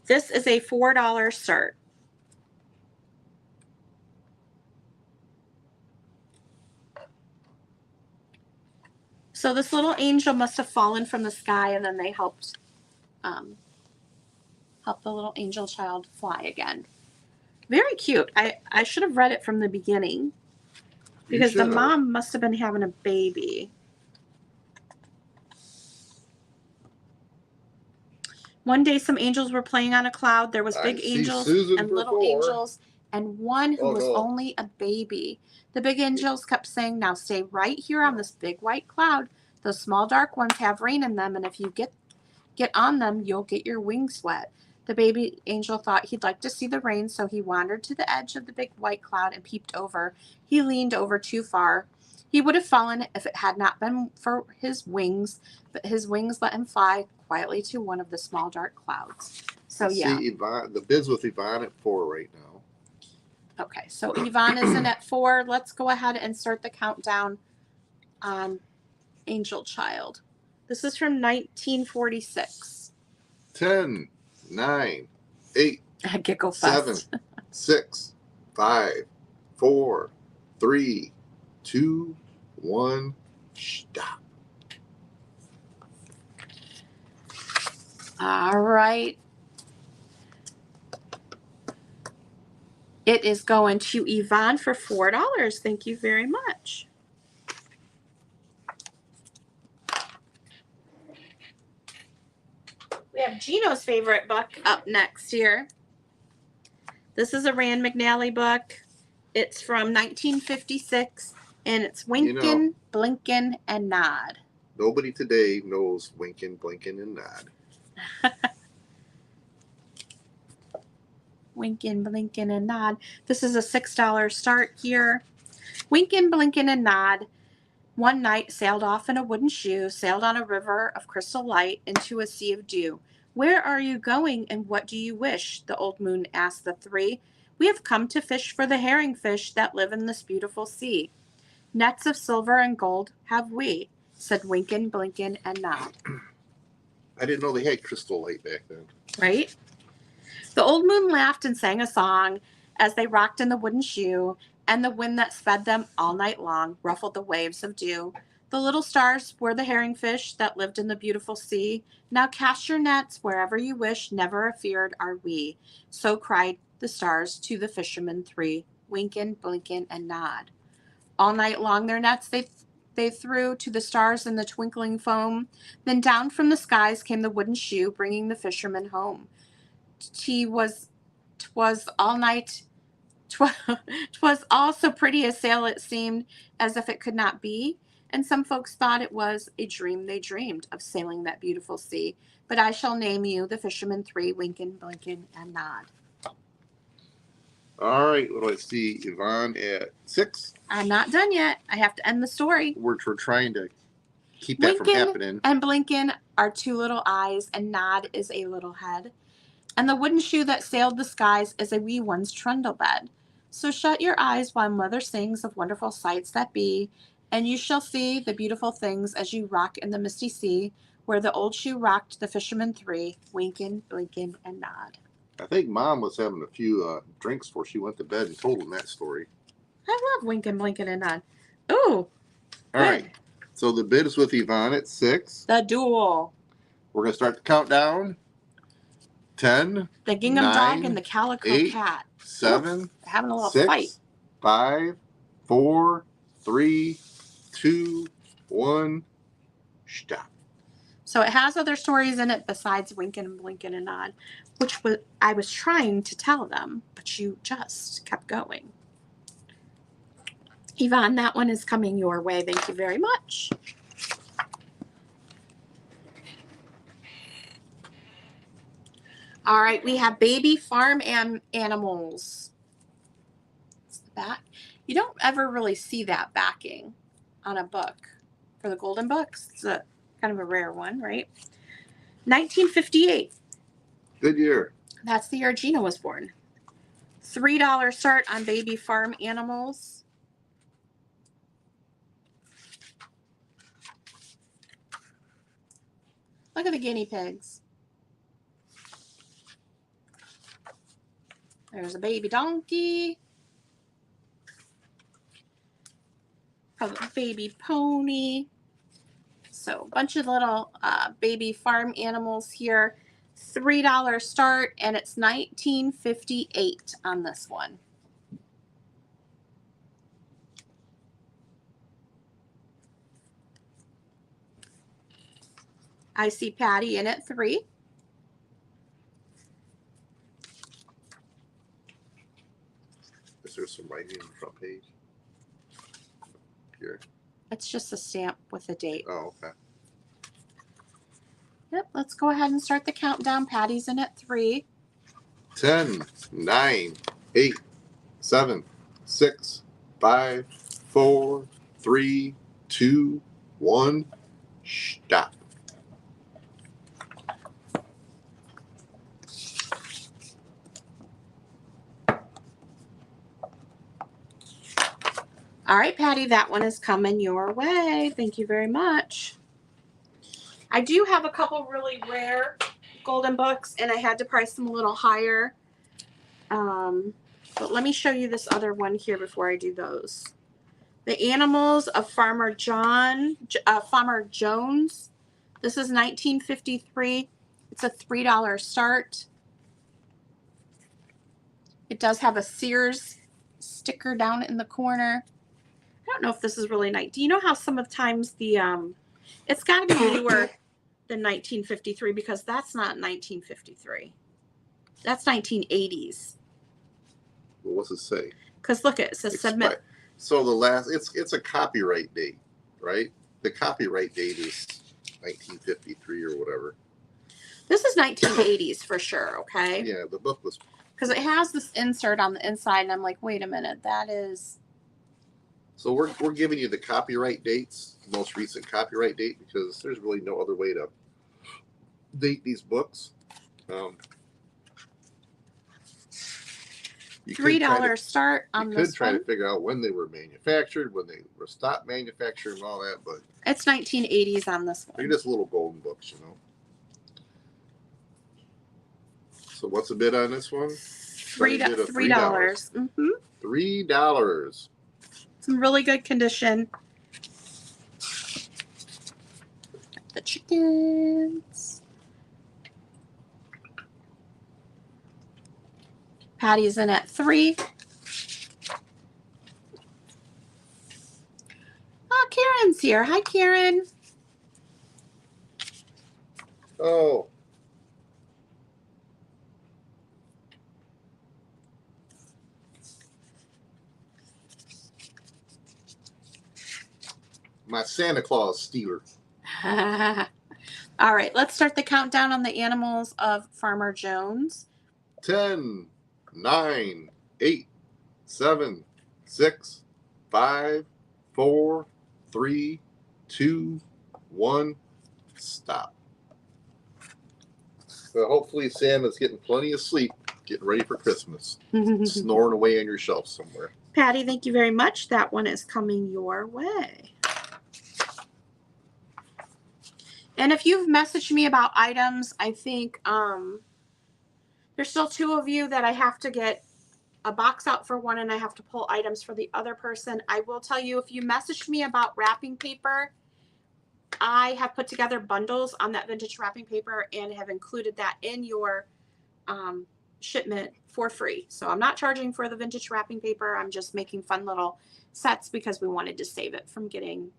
This is a $4 start. So this little angel must have fallen from the sky, and then they helped the little angel child fly again. Very cute. I should have read it from the beginning because the mom must have been having a baby. One day some angels were playing on a cloud. There was I big see angels Susan and for little 4. angels and one who Oh, was no. only a baby. The big angels kept saying, now stay right here on this big white cloud. Those small dark ones have rain in them, and if you get on them, you'll get your wings wet. The baby angel thought he'd like to see the rain, so he wandered to the edge of the big white cloud and peeped over. He leaned over too far. He would have fallen if it had not been for his wings, but his wings let him fly quietly to one of the small dark clouds. So yeah. See Yvonne, the bid's with Yvonne at 4 right now. Okay, so Yvonne is in at 4. Let's go ahead and start the countdown on Angel Child. This is from 1946. 10, 9, 8, I giggle 7, fast. 6, 5, 4, 3, 2, 1. Stop. All right. It is going to Yvonne for $4. Thank you very much. We have Gino's favorite book up next here. This is a Rand McNally book. It's from 1956, and it's Winkin', Blinkin', and Nod. Nobody today knows Winkin', Blinkin', and Nod. Winkin', Blinkin', and Nod. This is a $6 start here. Winkin', Blinkin', and Nod one night sailed off in a wooden shoe, sailed on a river of crystal light into a sea of dew. Where are you going, and what do you wish? The old moon asked the three. We have come to fish for the herring fish that live in this beautiful sea. Nets of silver and gold have we, said Winkin', Blinkin', and Nod. I didn't know they had crystal light back then. Right? The old moon laughed and sang a song as they rocked in the wooden shoe, and the wind that sped them all night long ruffled the waves of dew. The little stars were the herring fish that lived in the beautiful sea. Now cast your nets wherever you wish, never afeared are we. So cried the stars to the fishermen three, Winkin', Blinkin', and Nod. All night long their nets they threw to the stars in the twinkling foam. Then down from the skies came the wooden shoe, bringing the fishermen home. 'Twas all night, 'twas all so pretty a sail it seemed as if it could not be, and some folks thought it was a dream they dreamed of sailing that beautiful sea. But I shall name you the fishermen three, Winkin', Blinkin', and Nod. All right, what do I see? Yvonne at 6. I'm not done yet. I have to end the story. We're trying to keep that from Winkin' happening. and Blinkin' are two little eyes, and Nod is a little head. And the wooden shoe that sailed the skies is a wee one's trundle bed. So shut your eyes while mother sings of wonderful sights that be, and you shall see the beautiful things as you rock in the misty sea, where the old shoe rocked the fishermen three, Winkin', Blinkin', and Nod. I think Mom was having a few drinks before she went to bed and told them that story. I love Winkin', Blinkin', and Nod. Ooh. All right. So the bid is with Yvonne at 6. The Duel. We're going to start the countdown. 10. The Gingham 9, Dog and the Calico 8, Cat. 7. They're having a little 6, fight. 5, 4, 3, 2, 1. Stop. So it has other stories in it besides Winkin', Blinkin', and Nod, which I was trying to tell them, but you just kept going. Yvonne, that one is coming your way. Thank you very much. All right, we have baby farm animals. It's the back. You don't ever really see that backing on a book for the Golden Books. It's a kind of a rare one, right? 1958. Good year. That's the year Gina was born. $3 start on baby farm animals. Look at the guinea pigs. There's a baby donkey. A baby pony. So a bunch of little baby farm animals here. $3 start, and it's 1958 on this one. I see Patty in at 3. Is there some writing in the front page? Here. It's just a stamp with a date. Oh, okay. Yep, let's go ahead and start the countdown. Patty's in at 3. 10, 9, 8, 7, 6, 5, 4, 3, 2, 1. Stop. All right, Patty, that one is coming your way. Thank you very much. I do have a couple really rare golden books, and I had to price them a little higher. But let me show you this other one here before I do those. The Animals of Farmer Jones. This is 1953. It's a $3 start. It does have a Sears sticker down in the corner. I don't know if this is really nice. Do you know how sometimes the it's got to be newer than 1953 because that's not 1953. That's 1980s. Well, what's it say? Because look, it says submit. So the last, it's a copyright date, right? The copyright date is 1953 or whatever. This is 1980s for sure. Okay. Yeah, the book was. Because it has this insert on the inside, and I'm like, wait a minute, that is. So we're giving you the copyright dates, the most recent copyright date, because there's really no other way to date these books. You $3 start on this one. You could try to figure out when they were manufactured, when they were stopped manufacturing, and all that, but it's 1980s on this one. they're just little golden books, you know. So what's the bid on this one? $3. Mm-hmm. $3. Some really good condition. The chickens. Patty's in at 3. Oh, Karen's here. Hi, Karen. Oh. My Santa Claus stealer. All right, let's start the countdown on the Animals of Farmer Jones. 10, 9, 8, 7, 6, 5, 4, 3, 2, 1. Stop. So hopefully Santa's getting plenty of sleep, getting ready for Christmas. Snoring away on your shelf somewhere. Patty, thank you very much. That one is coming your way. And if you've messaged me about items, I think there's still 2 of you that I have to get a box out for one, and I have to pull items for the other person. I will tell you, if you messaged me about wrapping paper, I have put together bundles on that vintage wrapping paper and have included that in your shipment for free. So I'm not charging for the vintage wrapping paper. I'm just making fun little sets because we wanted to save it from getting,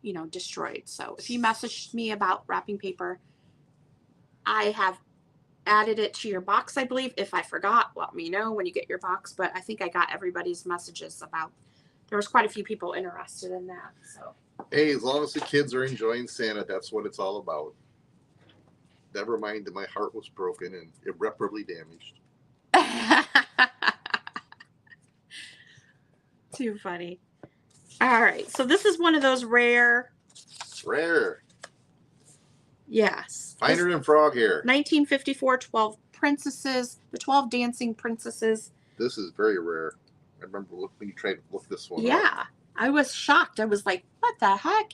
you know, destroyed. So if you messaged me about wrapping paper, I have added it to your box, I believe. If I forgot, let me know when you get your box. But I think I got everybody's messages about, there was quite a few people interested in that. So hey, as long as the kids are enjoying Santa, that's what it's all about. Never mind that my heart was broken and irreparably damaged. Too funny. All right, so this is one of those rare. Yes. Finer than frog hair. 1954 12 princesses, the 12 dancing princesses. This is very rare. I remember when you tried to look this one up. Yeah, I was shocked. I was like, what the heck?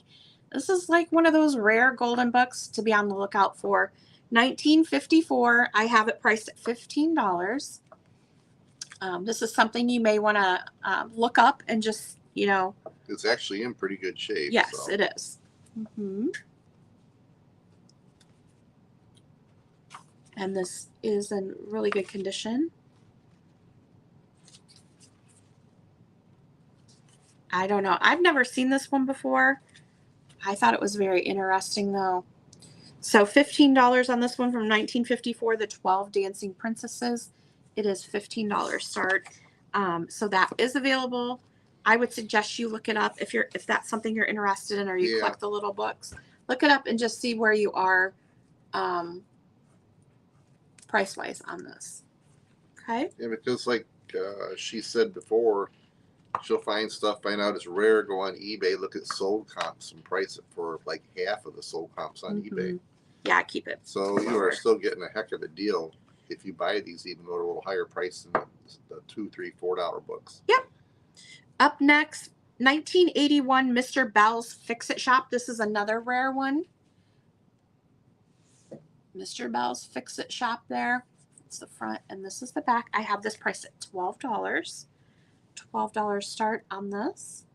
This is like one of those rare golden books to be on the lookout for. 1954. I have it priced at $15. This is something you may want to look up and just, you know. It's actually in pretty good shape. Yes, so. it is. Mm-hmm. And this is in really good condition. I don't know. I've never seen this one before. I thought it was very interesting, though. So $15 on this one from 1954, the 12 Dancing Princesses. It is $15 start. So that is available. I would suggest you look it up if that's something you're interested in, or you Yeah. collect the little books. Look it up and just see where you are price wise on this. Okay. Yeah, because like she said before, she'll find out it's rare, go on eBay, look at sold comps and price it for like half of the sold comps on eBay. Yeah, keep it. So you are still getting a heck of a deal if you buy these, even though they're a little higher price than the $2, $3, $4 books. Yep. Up next, 1981 Mr. Bell's Fix-It Shop. This is another rare one. Mr. Bell's Fix-It Shop there. It's the front and this is the back. I have this priced at $12. $12 start on this.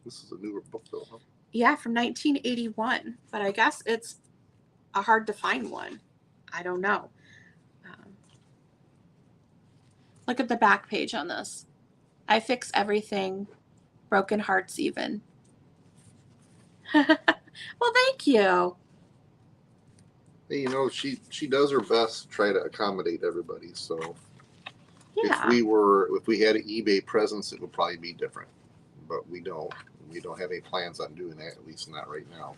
This is a newer book though, huh? Yeah, from 1981, but I guess it's a hard to find one. I don't know. Look at the back page on this. I fix everything, broken hearts even. Well, thank you. Hey, you know, she does her best to try to accommodate everybody. So Yeah. if we had an eBay presence, it would probably be different. But we don't. We don't have any plans on doing that, at least not right now.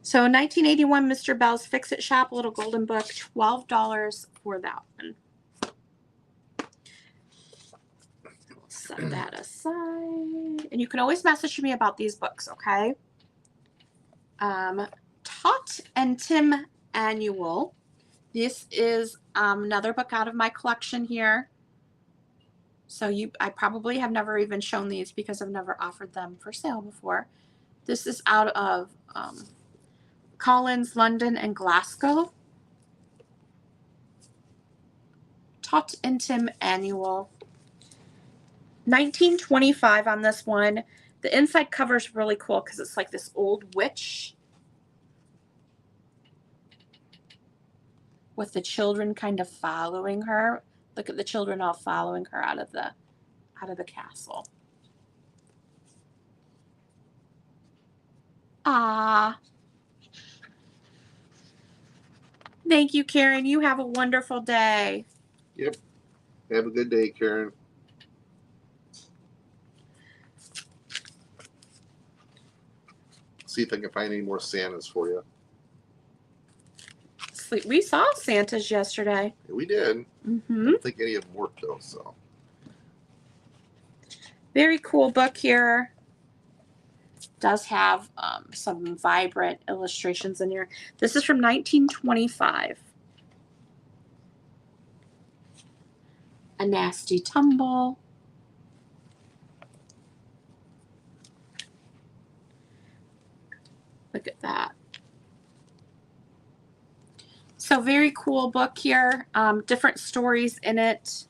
So 1981 Mr. Bell's Fix-It Shop, little golden book, $12 for that one. We'll set that aside. And you can always message me about these books, okay? Tot and Tim Annual. This is another book out of my collection here. So I probably have never even shown these because I've never offered them for sale before. This is out of Collins, London, and Glasgow. Tot and Tim Annual. 1925 on this one. The inside cover is really cool because it's like this old witch with the children kind of following her. Look at the children all following her out of the castle. Ah. Thank you, Karen. You have a wonderful day. Yep. Have a good day, Karen. See if I can find any more Santas for you. We saw Santas yesterday. Yeah, we did. I don't think any of them worked though. So very cool book here. Does have some vibrant illustrations in here. This is from 1925. A Nasty Tumble. Look at that. So very cool book here. Different stories in it.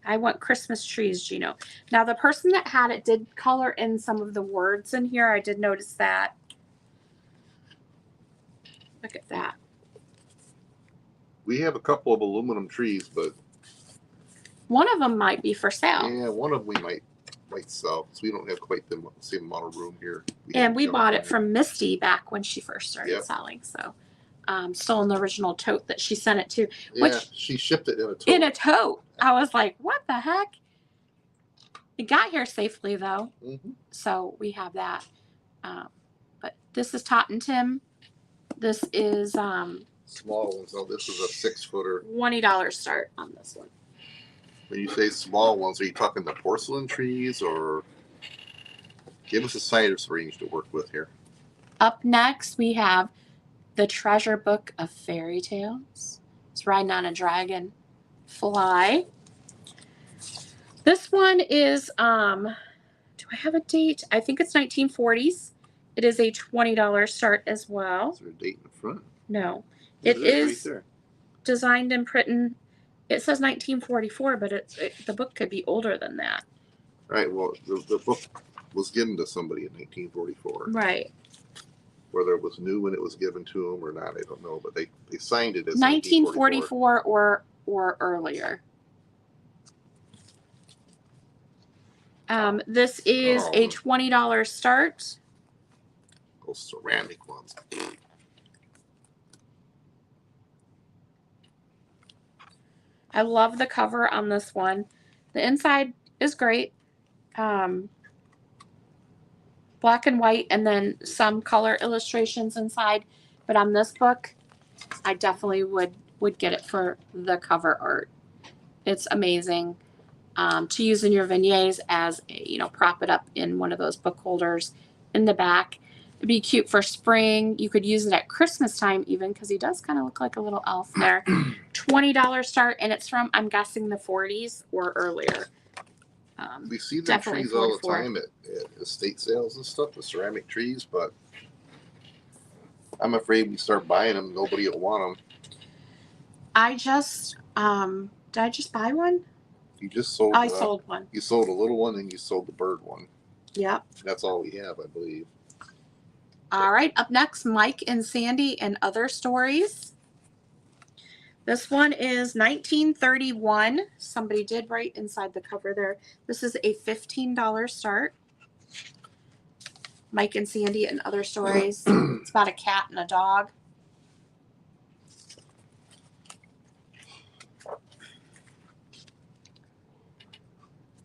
I want Christmas trees, Gino. Now the person that had it did color in some of the words in here. I did notice that. Look at that. we have a couple of aluminum trees, but one of them might be for sale. yeah, one of them we might sell because we don't have quite the same amount of room here. We bought it from Misty back when she first started selling. So still in the original tote that she sent it to. Yeah, which she shipped it in a tote. In a tote. I was like, what the heck? It got here safely though. So we have that. But this is Tot and Tim. This is small ones. Oh, this is a 6-footer. $20 start on this one. When you say small ones, are you talking the porcelain trees, or give us a size range to work with here? Up next, we have The Treasure Book of Fairy Tales. It's riding on a dragon fly. This one is, do I have a date? I think it's 1940s. It is a $20 start as well. Is there a date in the front? No. It is right there. Designed and printed. It says 1944, but the book could be older than that. Right. Well, the book was given to somebody in 1944. Right. Whether it was new when it was given to them or not, I don't know. But they signed it as 1944 or earlier. This is a $20 start. Those ceramic ones. I love the cover on this one. The inside is great. Black and white, and then some color illustrations inside. But on this book, I definitely would get it for the cover art. It's amazing to use in your vignettes as prop it up in one of those book holders in the back. It'd be cute for spring. You could use it at Christmas time even, because he does kind of look like a little elf there. $20 start, and it's from, I'm guessing, the 40s or earlier. We see the Definitely trees all the 44. time at estate sales and stuff, the ceramic trees, but I'm afraid we start buying them, nobody will want them. I just did I just buy one? You just sold. I sold one. You sold a little one, and you sold the bird one. Yep. That's all we have, I believe. All right. Up next, Mike and Sandy and Other Stories. This one is 1931. Somebody did write inside the cover there. This is a $15 start. Mike and Sandy and Other Stories. It's about a cat and a dog.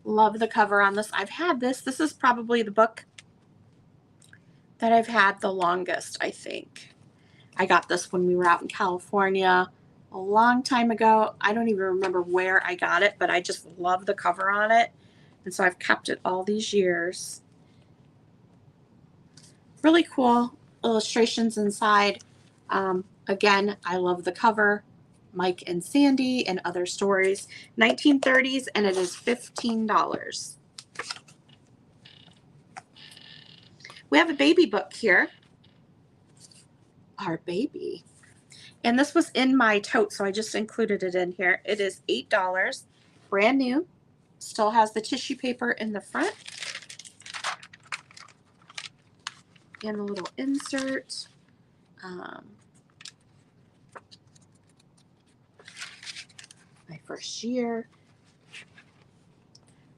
Love the cover on this. I've had this. This is probably the book that I've had the longest, I think. I got this when we were out in California a long time ago. I don't even remember where I got it, but I just love the cover on it. And so I've kept it all these years. Really cool illustrations inside. Again, I love the cover. Mike and Sandy and Other Stories. 1930s, and it is $15. We have a baby book here. Our baby. And this was in my tote, so I just included it in here. It is $8. Brand new. Still has the tissue paper in the front. And a little insert. My first year.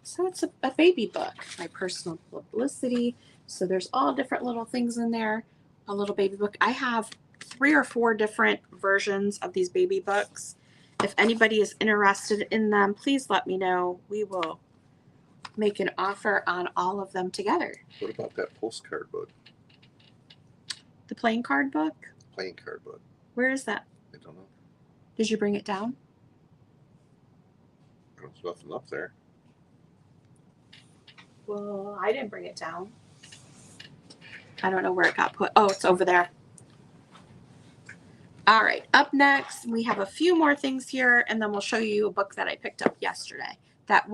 So it's a baby book. My personal publicity. So there's all different little things in there. A little baby book. I have 3 or 4 different versions of these baby books. If anybody is interested in them, please let me know. We will make an offer on all of them together. What about that postcard book? The playing card book? Playing card book. Where is that? I don't know. Did you bring it down? There's nothing up there. Well, I didn't bring it down. I don't know where it got put. Oh, it's over there. All right, up next, we have a few more things here, and then we'll show you a book that I picked up yesterday that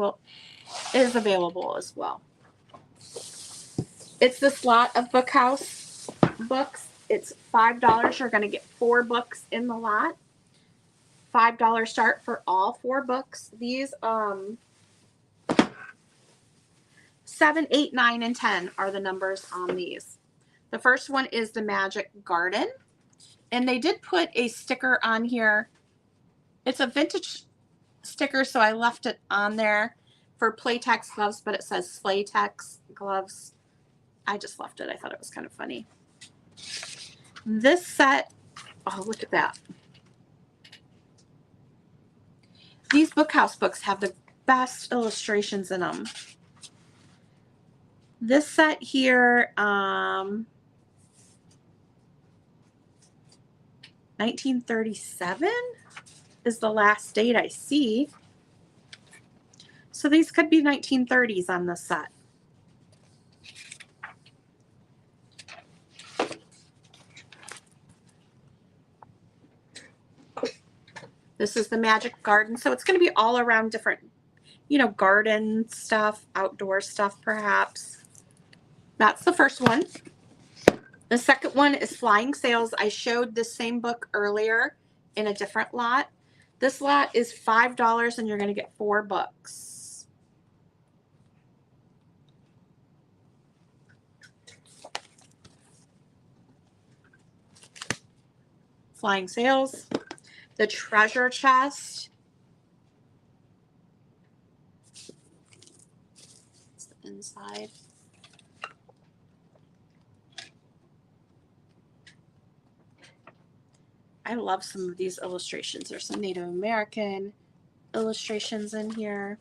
is available as well. It's this lot of Bookhouse books. It's $5. You're going to get 4 books in the lot. $5 start for all 4 books. These 7, 8, 9, and 10 are the numbers on these. The first one is The Magic Garden. And they did put a sticker on here. It's a vintage sticker, so I left it on there for Playtex gloves, but it says Playtex gloves. I just left it. I thought it was kind of funny. This set, oh, look at that. These Bookhouse books have the best illustrations in them. This set here, 1937 is the last date I see. So these could be 1930s on this set. This is The Magic Garden. So it's going to be all around different, garden stuff, outdoor stuff perhaps. That's the first one. The second one is Flying Sails. I showed this same book earlier in a different lot. This lot is $5 and you're going to get 4 books. Flying Sails. The Treasure Chest. It's the inside. I love some of these illustrations. There's some Native American, illustrations in here.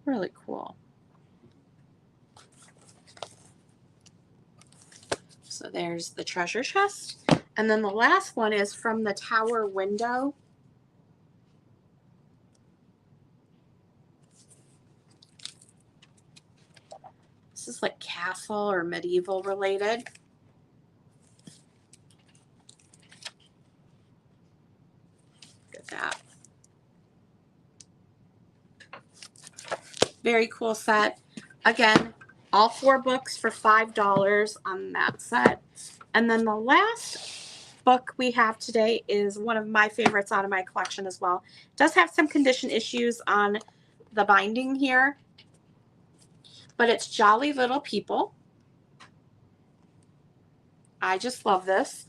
Really cool. So there's the treasure chest. And then the last one is from the tower window. This is like castle or medieval related. Look at that. Very cool set. Again, all 4 books for $5 on that set. And then the last book we have today is one of my favorites out of my collection as well. It does have some condition issues on the binding here, but it's Jolly Little People. I just love this.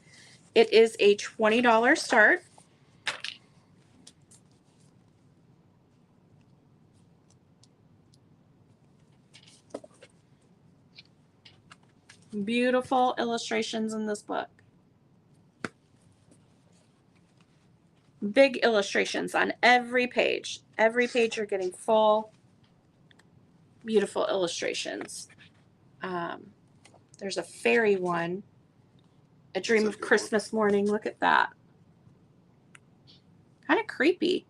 It is a $20 start. Beautiful illustrations in this book. Big illustrations on every page. Every page you're getting full, beautiful illustrations. There's a fairy one. A Dream of Christmas Morning. Look at that. Kind of creepy.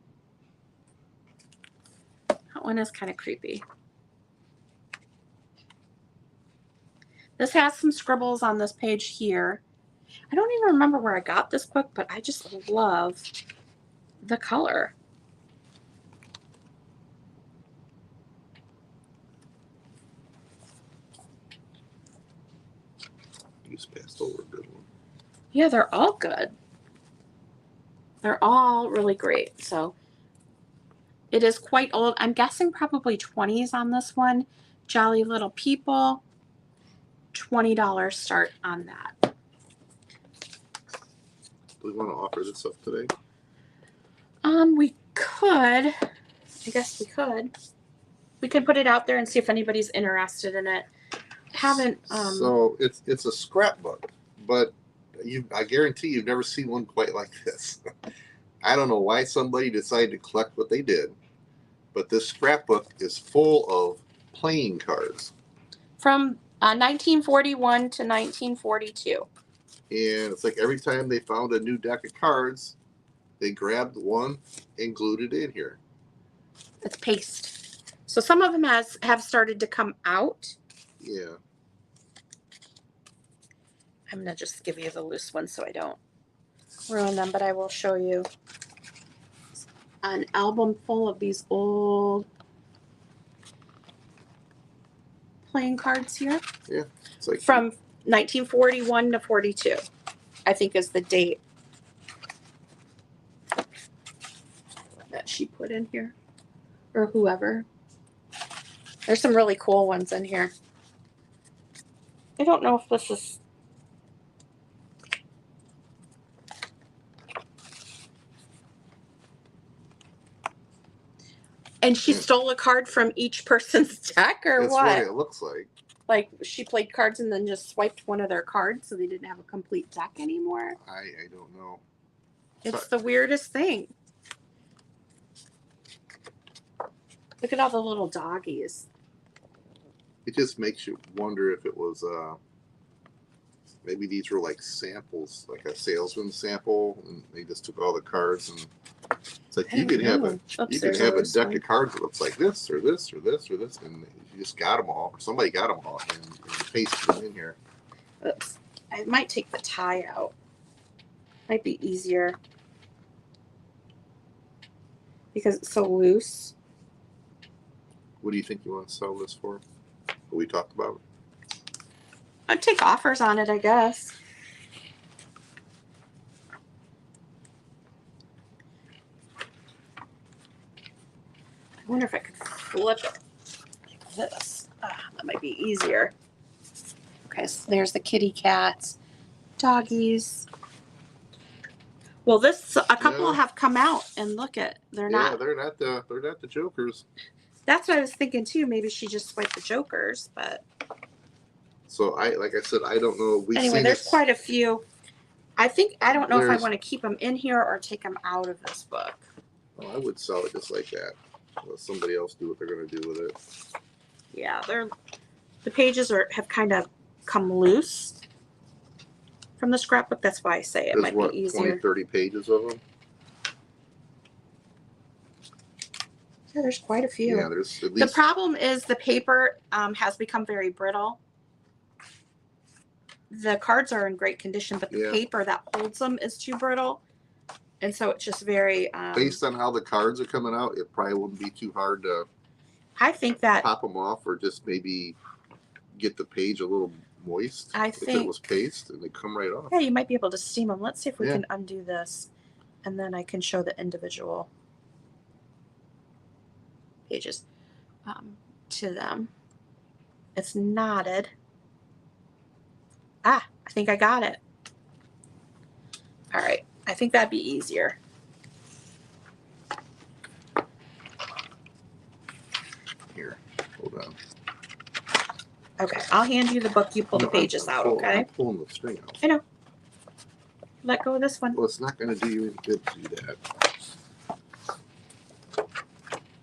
That one is kind of creepy. This has some scribbles on this page here. I don't even remember where I got this book, but I just love the color. You just passed over a good one. Yeah, they're all good. They're all really great. So it is quite old. I'm guessing probably 20s on this one. Jolly Little People. $20 start on that. Do we want to offer this up today? We could. I guess we could. We could put it out there and see if anybody's interested in it. Haven't. So it's a scrapbook, but I guarantee you've never seen one quite like this. I don't know why somebody decided to collect what they did, but this scrapbook is full of playing cards. From 1941 to 1942. And it's like every time they found a new deck of cards, they grabbed one and glued it in here. It's paste. So some of them have started to come out. Yeah. I'm going to just give you the loose ones so I don't ruin them, but I will show you an album full of these old playing cards here. Yeah. It's like from 1941 to 42, I think is the date that she put in here, or whoever. There's some really cool ones in here. I don't know if this is. And she stole a card from each person's deck, or that's what? what it looks like. Like she played cards and then just swiped one of their cards so they didn't have a complete deck anymore. I don't know. It's the weirdest thing. Look at all the little doggies. It just makes you wonder if it was maybe these were like samples, like a salesman sample, and they just took all the cards and it's like you could have a deck of cards that looks like this or this or this or this, and you just got them all. Or somebody got them all and pasted them in here. Oops. I might take the tie out. Might be easier because it's so loose. What do you think you want to sell this for? What we talked about? I'd take offers on it, I guess. I wonder if I could flip it like this. That might be easier. Okay, so there's the kitty cats, doggies. Well, a couple have come out, and look at they're not the Jokers. That's what I was thinking too. Maybe she just swiped the jokers, but So like I said, I don't know. We've anyway, seen there's this. quite a few. I don't know if I There's- want to keep them in here or take them out of this book. Oh, I would sell it just like that. Let somebody else do what they're going to do with it. Yeah, the pages have kind of come loose from the scrapbook. That's why I say it There's might what, be easier. 20, 30 pages of them? Yeah, there's quite a few. Yeah, there's at The least. problem is the paper has become very brittle. The cards are in great condition, but the Yeah. paper that holds them is too brittle. And so it's just very... Based on how the cards are coming out, it probably wouldn't be too hard to I think that... pop them off or just maybe get the page a little moist. If think... it was paste and they come right off. Yeah, you might be able to steam them. Let's see if we Yeah. can undo this. And then I can show the individual pages to them. It's knotted. Ah, I think I got it. All right. I think that'd be easier. Here, hold on. Okay, I'll hand you the book. You pull the No, pages I'm out, pulling- okay? I'm pulling the string out. I know. Let go of this one. Well, it's not going to do you any good to do that.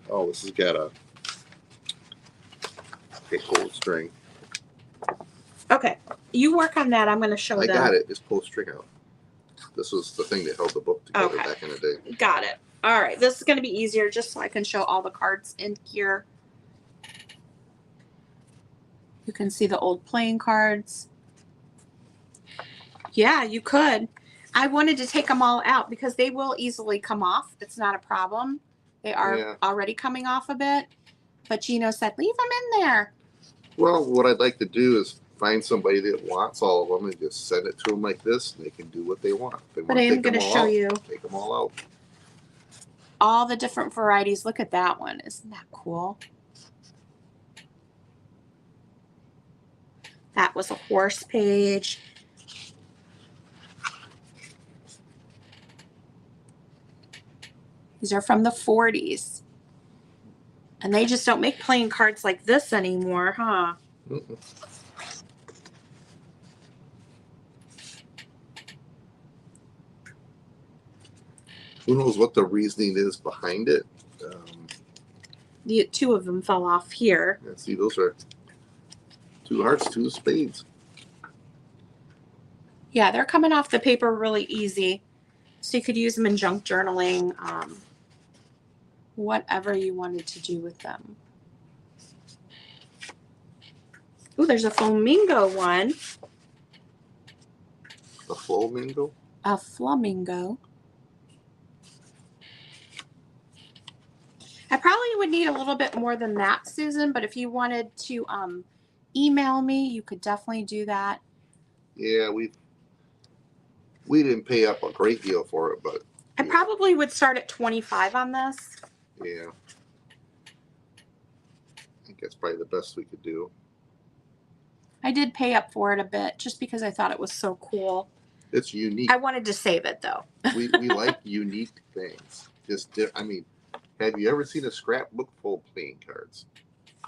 Oh, this has got a gold string. Okay, you work on that. I'm going to show I them. got it. Just pull the string out. This was the thing that held the book together Okay. back in the day. Got it. All right, this is going to be easier just so I can show all the cards in here. You can see the old playing cards. Yeah, you could. I wanted to take them all out because they will easily come off. It's not a problem. They are Yeah. already coming off a bit. But Gino said, leave them in there. Well, what I'd like to do is find somebody that wants all of them and just send it to them like this, and they can do what they want. If they But want I to am take them going to all show out, you take them all out. all the different varieties. Look at that one. Isn't that cool? That was a horse page. These are from the 40s. And they just don't make playing cards like this anymore, huh? Mm-mm. Who knows what the reasoning is behind it? The two of them fell off here. Yeah, see, those are 2 hearts, 2 spades. Yeah, they're coming off the paper really easy. So you could use them in junk journaling, whatever you wanted to do with them. Ooh, there's a flamingo one. A flamingo? A flamingo. I probably would need a little bit more than that, Susan, but if you wanted to email me, you could definitely do that. Yeah, we didn't pay up a great deal for it, but I probably would start at 25 on this. yeah. I think that's probably the best we could do. I did pay up for it a bit just because I thought it was so cool. It's unique. I wanted to save it though. we like unique things. I mean, have you ever seen a scrapbook full of playing cards?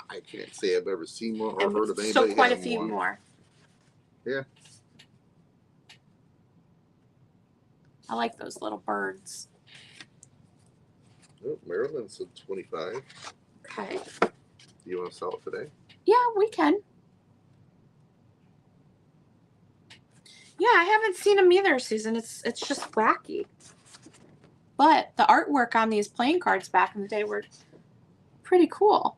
I can't say I've ever seen one or And heard of anybody so quite a having few one. more. Yeah. I like those little birds. Oh, Maryland said 25. Okay. Do you want to sell it today? Yeah, we can. Yeah, I haven't seen them either, Susan. It's just wacky. But the artwork on these playing cards back in the day were pretty cool.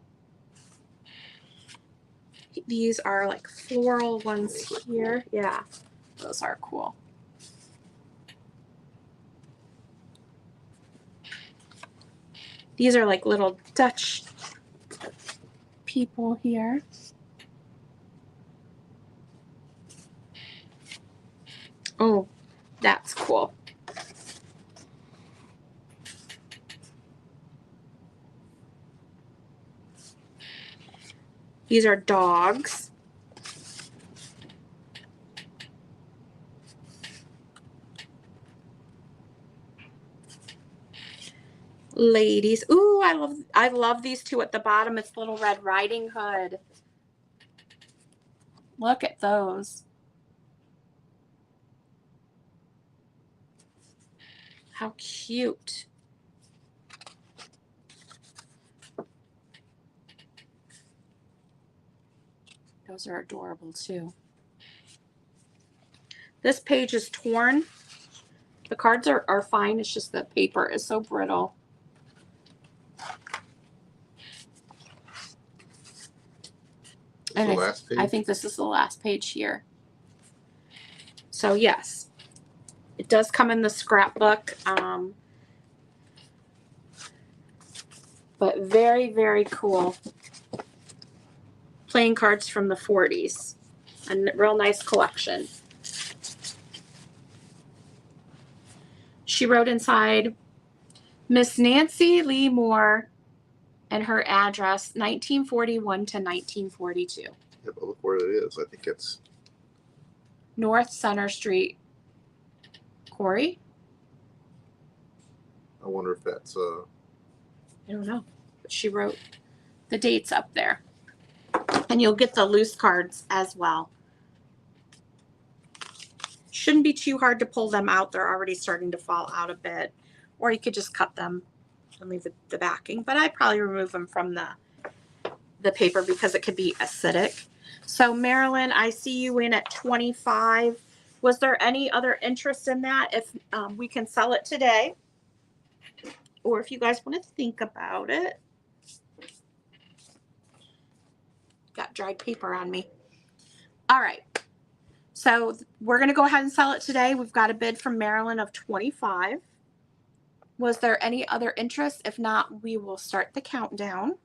These are like floral ones here. Yeah, those are cool. These are like little Dutch people here. Oh, that's cool. These are dogs. ladies. Ooh, I love these two at the bottom. It's Little Red Riding Hood. Look at those. How cute. Those are adorable too. This page is torn. The cards are fine. It's just the paper is so brittle. The And last page? I think this is the last page here. So yes, it does come in the scrapbook. But very, very cool. Playing cards from the 40s. A real nice collection. She wrote inside, Miss Nancy Lee Moore, and her address, 1941 to 1942. Yeah, but look where it is. I think it's North Center Street, Corey? I wonder if that's I don't know. But she wrote the dates up there. And you'll get the loose cards as well. Shouldn't be too hard to pull them out. They're already starting to fall out a bit. Or you could just cut them and leave the backing. But I'd probably remove them from the paper because it could be acidic. So Marilyn, I see you in at 25. Was there any other interest in that? If we can sell it today, or if you guys want to think about it. Got dried paper on me. All right. So we're going to go ahead and sell it today. We've got a bid from Marilyn of 25. Was there any other interest? If not, we will start the countdown.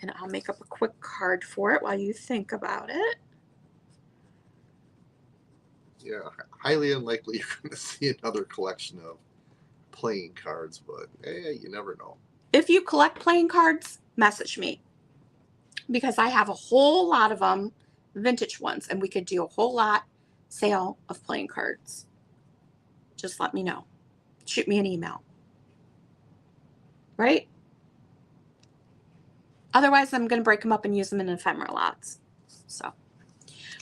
And I'll make up a quick card for it while you think about it. yeah, highly unlikely you're going to see another collection of playing cards, but hey, you never know. If you collect playing cards, message me. Because I have a whole lot of them, vintage ones, and we could do a whole lot sale of playing cards. Just let me know. Shoot me an email. Right? Otherwise, I'm going to break them up and use them in ephemera lots. So,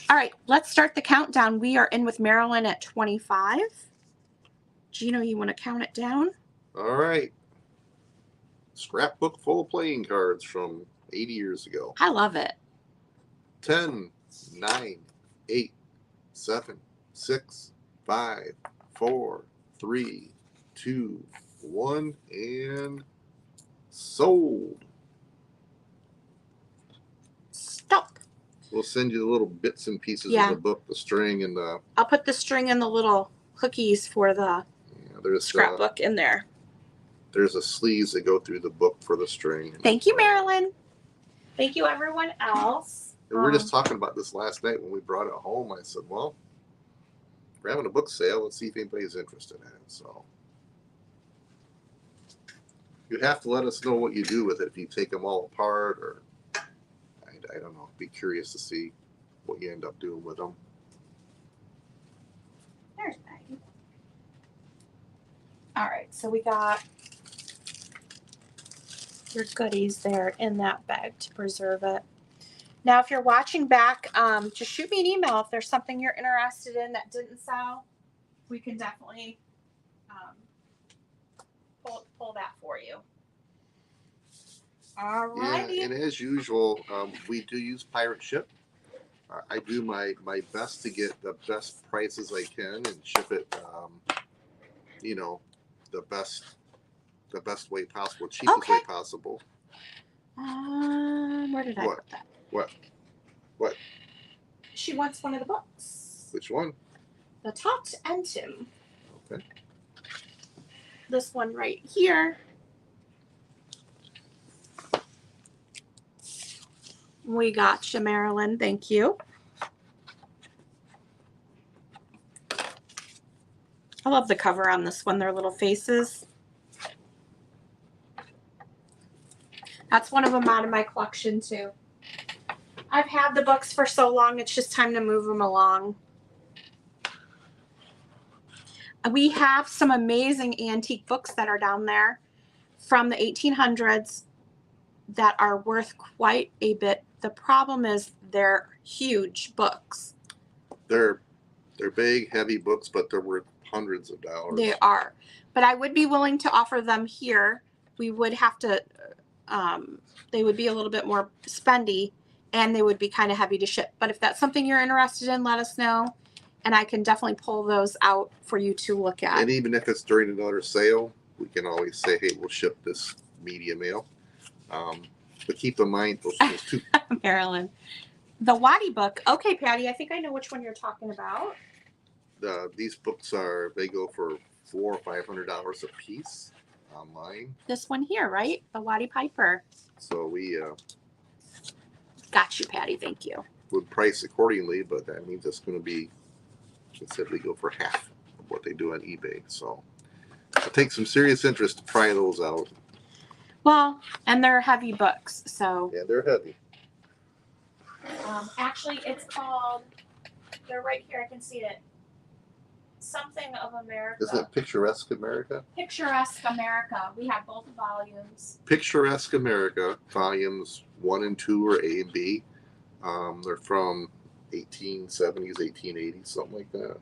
all right, let's start the countdown. We are in with Marilyn at 25. Gino, you want to count it down? All right. Scrapbook full of playing cards from 80 years ago. I love it. 10, 9, 8, 7, 6, 5, 4, 3, 2, 1, and sold. Stop. We'll send you the little bits and pieces Yeah. of the book, the string, and the. I'll put the string and the little cookies for the There's scrapbook in there. There's a sleeves that go through the book for the string. Thank you, Marilyn. Thank you, everyone else. And we were just talking about this last night when we brought it home. I said, well, we're having a book sale. Let's see if anybody's interested in it. So you'd have to let us know what you do with it. If you take them all apart, or I don't know. Be curious to see what you end up doing with them. There's Maggie. All right, so we got your goodies there in that bag to preserve it. Now, if you're watching back, just shoot me an email if there's something you're interested in that didn't sell. We can definitely pull that for you. All righty. Yeah, and as usual, we do use Pirate Ship. I do my best to get the best prices I can and ship it, the best way possible, cheapest Okay. way possible. Where did I What? put that? What? She wants one of the books. Which one? The Tot and Tim. Okay. This one right here. We got you, Marilyn. Thank you. I love the cover on this one. Their little faces. That's one of them out of my collection too. I've had the books for so long, it's just time to move them along. We have some amazing antique books that are down there. from the 1800s that are worth quite a bit. The problem is they're huge books. They're big, heavy books, but they're worth hundreds of dollars. They are. But I would be willing to offer them here. We would have to, they would be a little bit more spendy and they would be kind of heavy to ship. But if that's something you're interested in, let us know. And I can definitely pull those out for you to look at. And even if it's during another sale, we can always say, hey, we'll ship this media mail. But keep in mind, those two. Marilyn. The Waddy book. Okay, Patty, I think I know which one you're talking about. These books they go for $400 or $500 a piece online. This one here, right? The Waddy Piper. So we Got you, Patty. Thank you. would price accordingly, but that means it's going to be considerably go for half of what they do on eBay. So it'll take some serious interest to pry those out. Well, and they're heavy books, so. Yeah, they're heavy. Actually, it's called, they're right here, I can see it. Something of America. Isn't it Picturesque America? Picturesque America. We have both volumes. Picturesque America, volumes 1 and 2 are A and B. They're from 1870s, 1880s, something like that.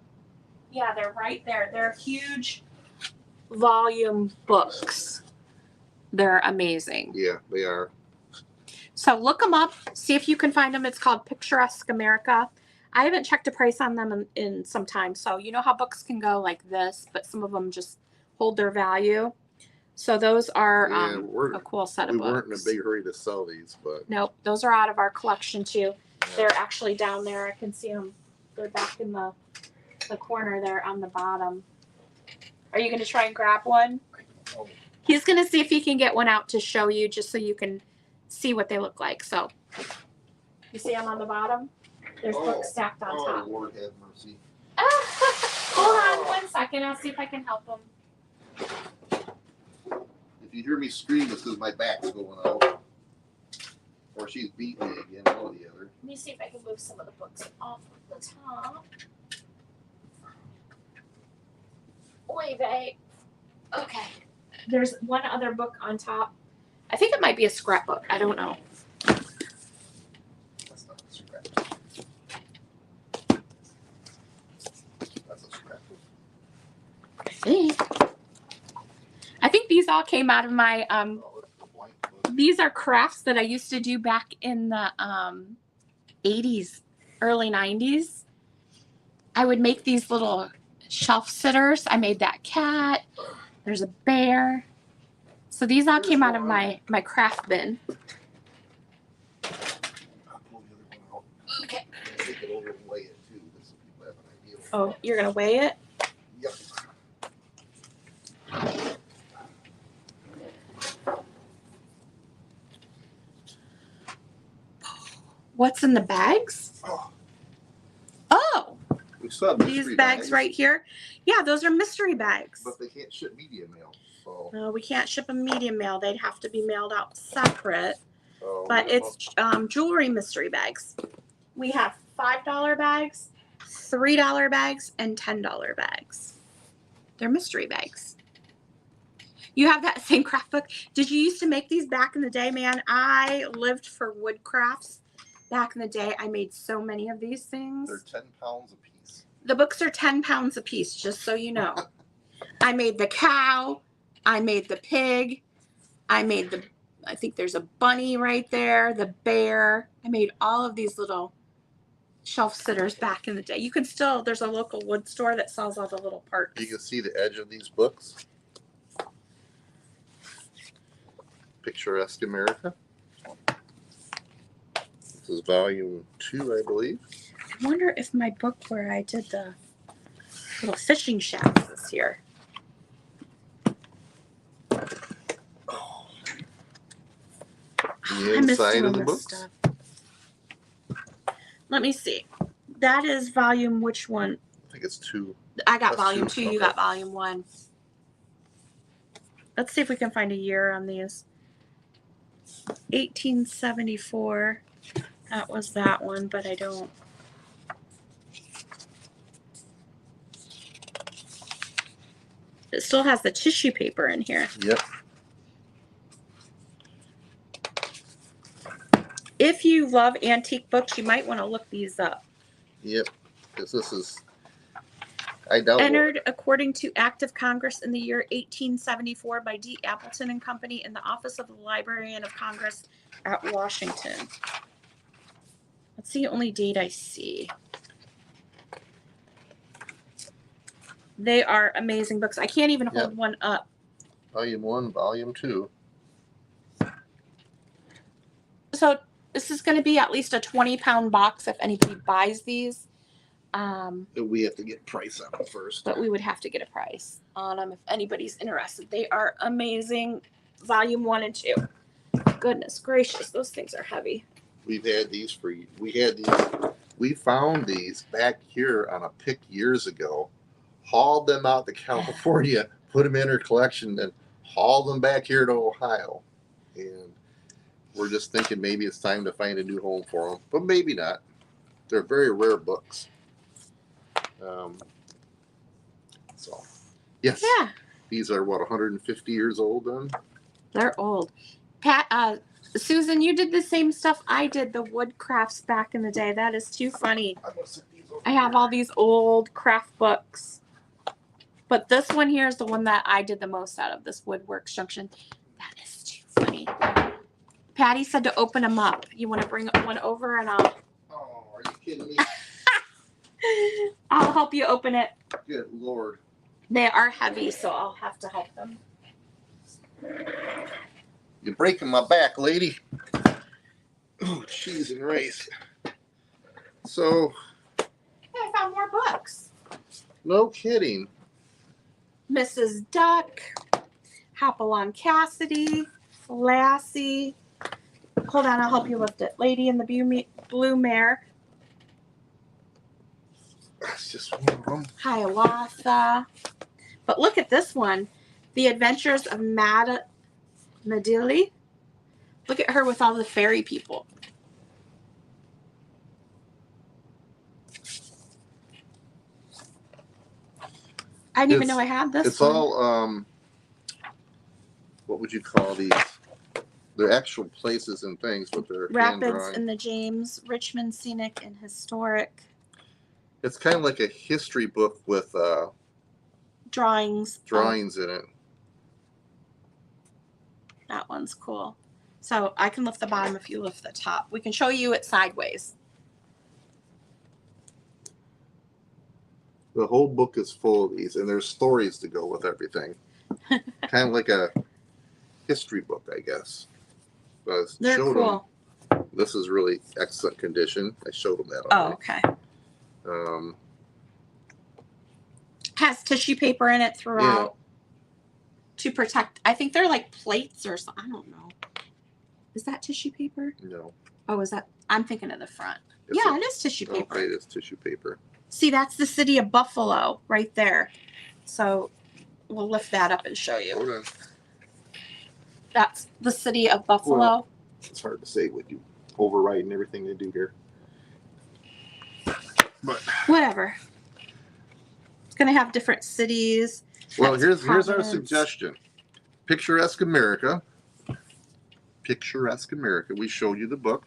Yeah, they're right there. They're huge volume books. They're amazing. Yeah, they are. So look them up, see if you can find them. It's called Picturesque America. I haven't checked a price on them in some time. So you know how books can go like this, but some of them just hold their value. So those are a cool set of We books. weren't in a big hurry to sell these, but Nope, those are out of our collection too. They're actually down there. I can see them. They're back in the corner there on the bottom. Are you going to try and grab one? He's going to see if he can get one out to show you just so you can see what they look like. So you see them on the bottom? There's books stacked on top. Lord have mercy. Hold on 1 second. I'll see if I can help him. If you hear me scream, it's because my back's going out. Or she's beating me again, one or the other. Let me see if I can move some of the books off of the top. Oy vey. Okay. There's one other book on top. I think it might be a scrapbook. I don't know. That's not a scrap. That's a scrapbook. I think these all came out of my Oh, it's a blank book. these are crafts that I used to do back in the 80s, early 90s. I would make these little shelf sitters. I made that cat. There's a bear. So these all came out of my craft bin. I'll pull the other one out. Okay. Take it over and weigh it too, just so people have an idea. Oh, you're gonna weigh it? Yep. What's in the bags? Oh, Oh, we saw mystery these bags right here. Yeah, those are mystery bags. But they can't ship media mail, so. No, we can't ship them medium mail. They'd have to be mailed out separate. so But yeah, it's jewelry mystery bags. We have $5 bags, $3 bags, and $10 bags. They're mystery bags. You have that same craft book. Did you used to make these back in the day, man? I lived for wood crafts. Back in the day, I made so many of these things. they're 10 pounds a piece. The books are 10 pounds a piece, just so you know. I made the cow. I made the pig. I think there's a bunny right there, the bear. I made all of these little shelf sitters back in the day. You can still, there's a local wood store that sells all the little parts. You can see the edge of these books. Picturesque America. This is volume 2, I believe. I wonder if my book where I did the little fishing shacks is here. The I miss inside doing of the this books. stuff. Let me see. That is volume which one? I think it's 2. I got That's volume 2, 2, you okay. got volume 1. Let's see if we can find a year on these. 1874. That was that one, but I don't. It still has the tissue paper in here. Yep. If you love antique books, you might want to look these up. Yep, because this is, I doubt. Entered according to Act of Congress in the year 1874 by D. Appleton and Company in the office of the Librarian of Congress at Washington. That's the only date I see. They are amazing books. I can't even hold one up. Volume 1, Volume 2. So this is going to be at least a 20-pound box if anybody buys these. We have to get price on them first. But we would have to get a price on them if anybody's interested. They are amazing. Volume 1 and 2. Goodness gracious, those things are heavy. We've had these we found these back here on a pick years ago, hauled them out to California, put them in our collection, and hauled them back here to Ohio. And we're just thinking maybe it's time to find a new home for them, but maybe not. They're very rare books. So, yes. Yeah. These are, what, 150 years old then? They're old. Susan, you did the same stuff I did, the wood crafts back in the day. That is too funny. I have all these old craft books. But this one here is the one that I did the most out of, this Woodworks Junction. That is too funny. Patty said to open them up. You want to bring one over and I'll... Oh, are you kidding me? I'll help you open it. Good Lord. They are heavy, so I'll have to help them. You're breaking my back, lady. Oh, cheese and rice. So. Hey, I found more books. No kidding. Mrs. Duck, Hopalong Cassidy, Lassie. Hold on, I'll help you lift it. Lady in the Blue Mare. That's just one of them. Hiawatha. But look at this one. The Adventures of Maddilly. Look at her with all the fairy people. I didn't even know I had this. It's one. all what would you call these? They're actual places and things, but they're Rapids in the James, Richmond Scenic and Historic. It's kind of like a history book with drawings in it. That one's cool. So I can lift the bottom if you lift the top. We can show you it sideways. The whole book is full of these, and there's stories to go with everything. Kind of like a history book, I guess. But They're cool. This is really excellent condition. I showed them that Oh, already. okay. Has tissue paper in it throughout to protect. I think they're like plates or something. I don't know. Is that tissue paper? No. Oh, is that? I'm thinking of the front. It is tissue paper. Okay, it is tissue paper. See, that's the city of Buffalo right there. So we'll lift that up and show you. Hold on. That's the city of Buffalo. Well, it's hard to say with you overriding everything they do here. But whatever. It's going to have different cities. Well, here's our suggestion. Picturesque America. Picturesque America. We showed you the book.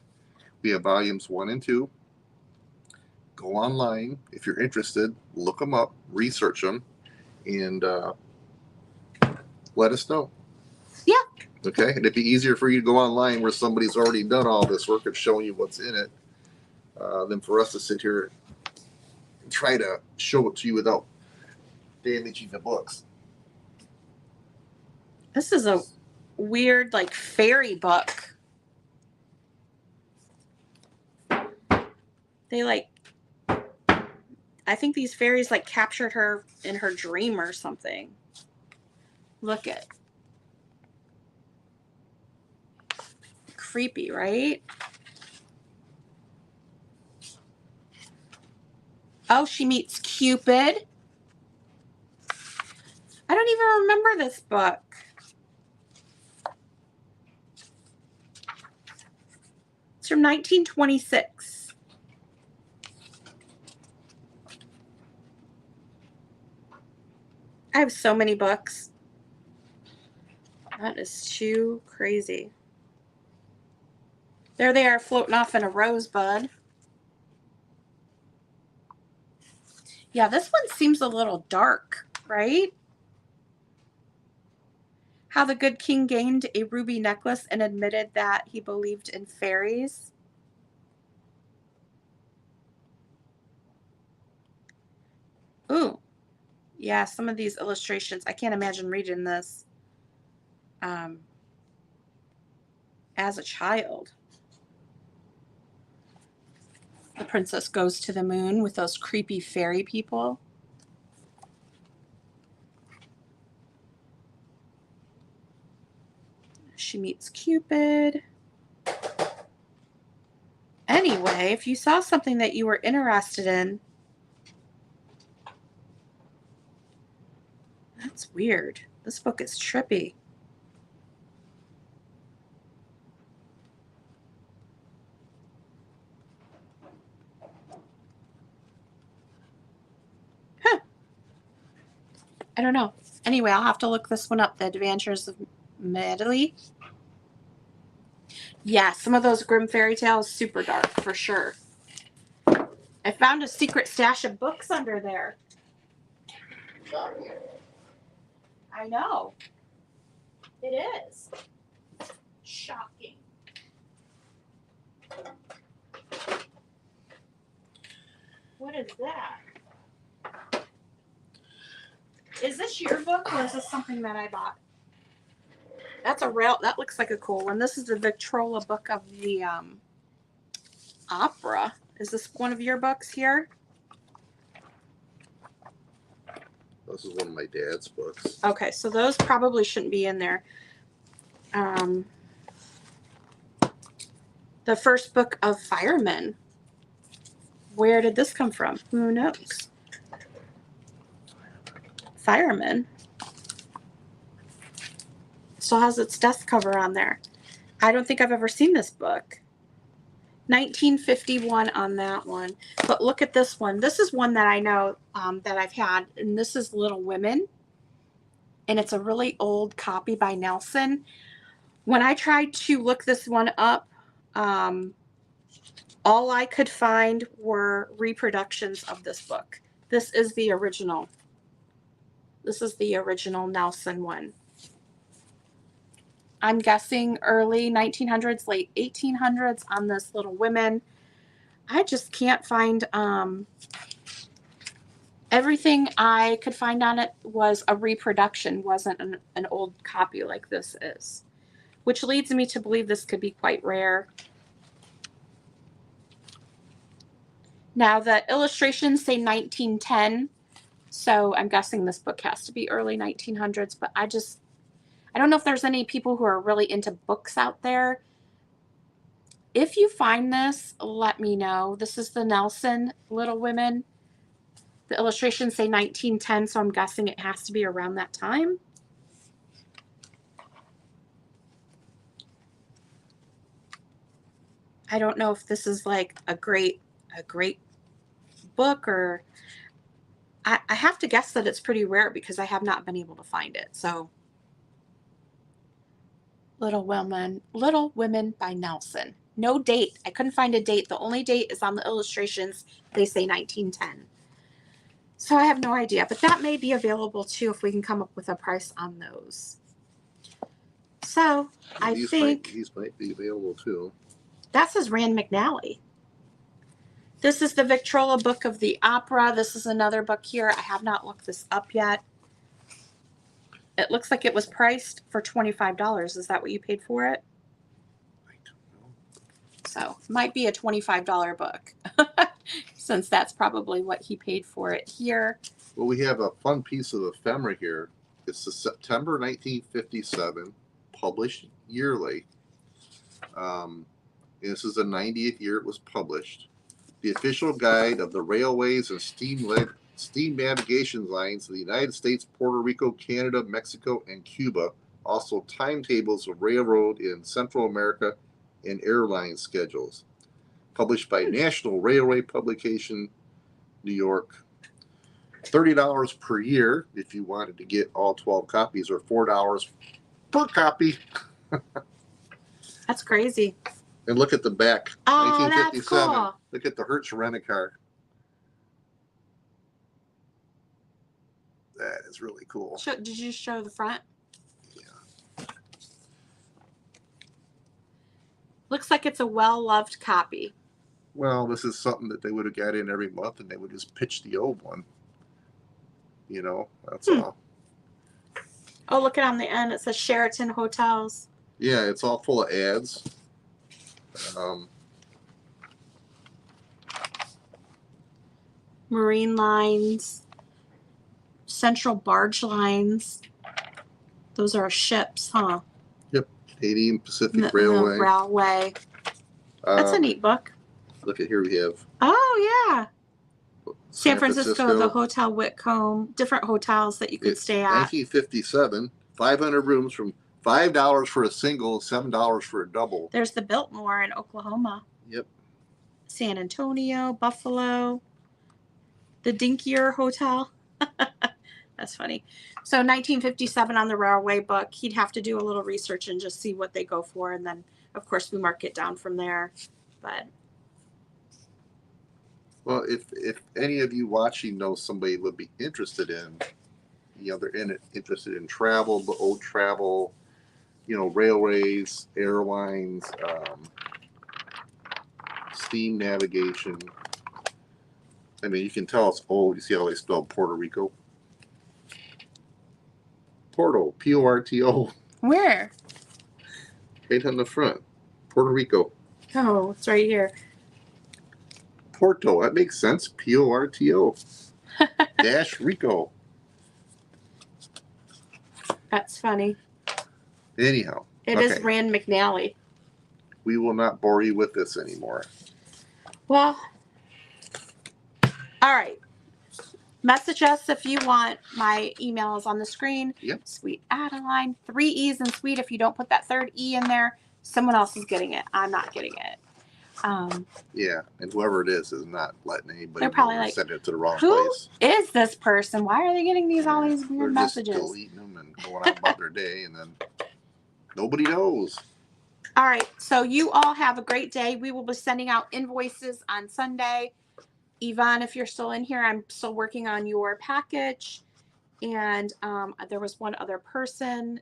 We have volumes 1 and 2. Go online. If you're interested, look them up, research them, and let us know. Yeah. Okay? And it'd be easier for you to go online where somebody's already done all this work and showing you what's in it than for us to sit here and try to show it to you without damaging the books. This is a weird, like, fairy book. They, like, I think these fairies, like, captured her in her dream or something. Look at. Creepy, right? Oh, she meets Cupid. I don't even remember this book. It's from 1926. I have so many books. That is too crazy. There they are floating off in a rosebud. Yeah, this one seems a little dark, right? How the good king gained a ruby necklace and admitted that he believed in fairies. Ooh, yeah, some of these illustrations, I can't imagine reading this as a child. The princess goes to the moon with those creepy fairy people. She meets Cupid. Anyway, if you saw something that you were interested in, that's weird. This book is trippy. Huh. I don't know. Anyway, I'll have to look this one up. The Adventures of Medley. Yeah, some of those Grimm fairy tales, super dark for sure. I found a secret stash of books under there. I know. It is. Shocking. What is that? Is this your book or is this something that I bought? That's a rail. That looks like a cool one. This is the Victrola book of the opera. Is this one of your books here? This is one of my dad's books. Okay, so those probably shouldn't be in there. The first book of Firemen. Where did this come from? Who knows? Firemen. Still has its death cover on there. I don't think I've ever seen this book. 1951 on that one. But look at this one. This is one that I know that I've had, and this is Little Women. And it's a really old copy by Nelson. When I tried to look this one up, all I could find were reproductions of this book. This is the original. This is the original Nelson one. I'm guessing early 1900s, late 1800s on this Little Women. I just can't find everything I could find on it was a reproduction, wasn't an old copy like this is, which leads me to believe this could be quite rare. Now the illustrations say 1910, so I'm guessing this book has to be early 1900s, but I don't know if there's any people who are really into books out there. If you find this, let me know. This is the Nelson Little Women. The illustrations say 1910, so I'm guessing it has to be around that time. I don't know if this is like a great book, or I have to guess that it's pretty rare because I have not been able to find it. So Little Women by Nelson. No date. I couldn't find a date. The only date is on the illustrations. They say 1910. So I have no idea, but that may be available too if we can come up with a price on those. So I think these might be available too. That says Rand McNally. This is the Victrola book of the opera. This is another book here. I have not looked this up yet. It looks like it was priced for $25. Is that what you paid for it? I don't know. So might be a $25 book since that's probably what he paid for it here. Well, we have a fun piece of ephemera here. It's the September 1957, published yearly. This is the 90th year it was published. The official guide of the railways and steam navigation lines of the United States, Puerto Rico, Canada, Mexico, and Cuba. Also timetables of railroad in Central America and airline schedules. Published by National Railway Publication, New York. $30 per year if you wanted to get all 12 copies, or $4 per copy. That's crazy. And look at the back. Oh, that's 1957. cool. Look at the Hertz rent-a-car. That is really cool. Did you show the front? Yeah. Looks like it's a well-loved copy. Well, this is something that they would have got in every month, and they would just pitch the old one. You know, that's all. Oh, look at on the end. It says Sheraton Hotels. Yeah, it's all full of ads. Marine Lines. Central Barge Lines. Those are ships, huh? Yep, Canadian Pacific The Railway. Railway. That's a neat book. Look at here we have Oh, yeah. San Francisco, the Hotel Whitcomb, different hotels that you could stay at. 1957, 500 rooms from $5 for a single, $7 for a double. There's the Biltmore in Oklahoma. Yep. San Antonio, Buffalo, the Dinkier Hotel. That's funny. So 1957 on the railway book, he'd have to do a little research and just see what they go for. And then, of course, we mark it down from there. But well, if any of you watching know somebody would be interested in, you know, they're interested in travel, but old travel, you know, railways, airlines, steam navigation. I mean, you can tell it's old. You see how they spell Puerto Rico? Porto, P-O-R-T-O. where? Right on the front. Puerto Rico. Oh, it's right here. Porto, that makes sense. P-O-R-T-O. Dash Rico. That's funny. Anyhow. It is Rand McNally. We will not bore you with this anymore. Well, all right. Message us if you want. My email is on the screen. Yep. Sweet Adeline. 3 E's in sweet. If you don't put that third E in there, someone else is getting it. I'm not getting it. Yeah, and whoever it is not letting anybody They're probably know like, send it to the wrong who place. is this person? Why are they getting all these weird They're messages? just deleting them and going on about their day, and then nobody knows. All right. So you all have a great day. We will be sending out invoices on Sunday. Yvonne, if you're still in here, I'm still working on your package. And there was one other person.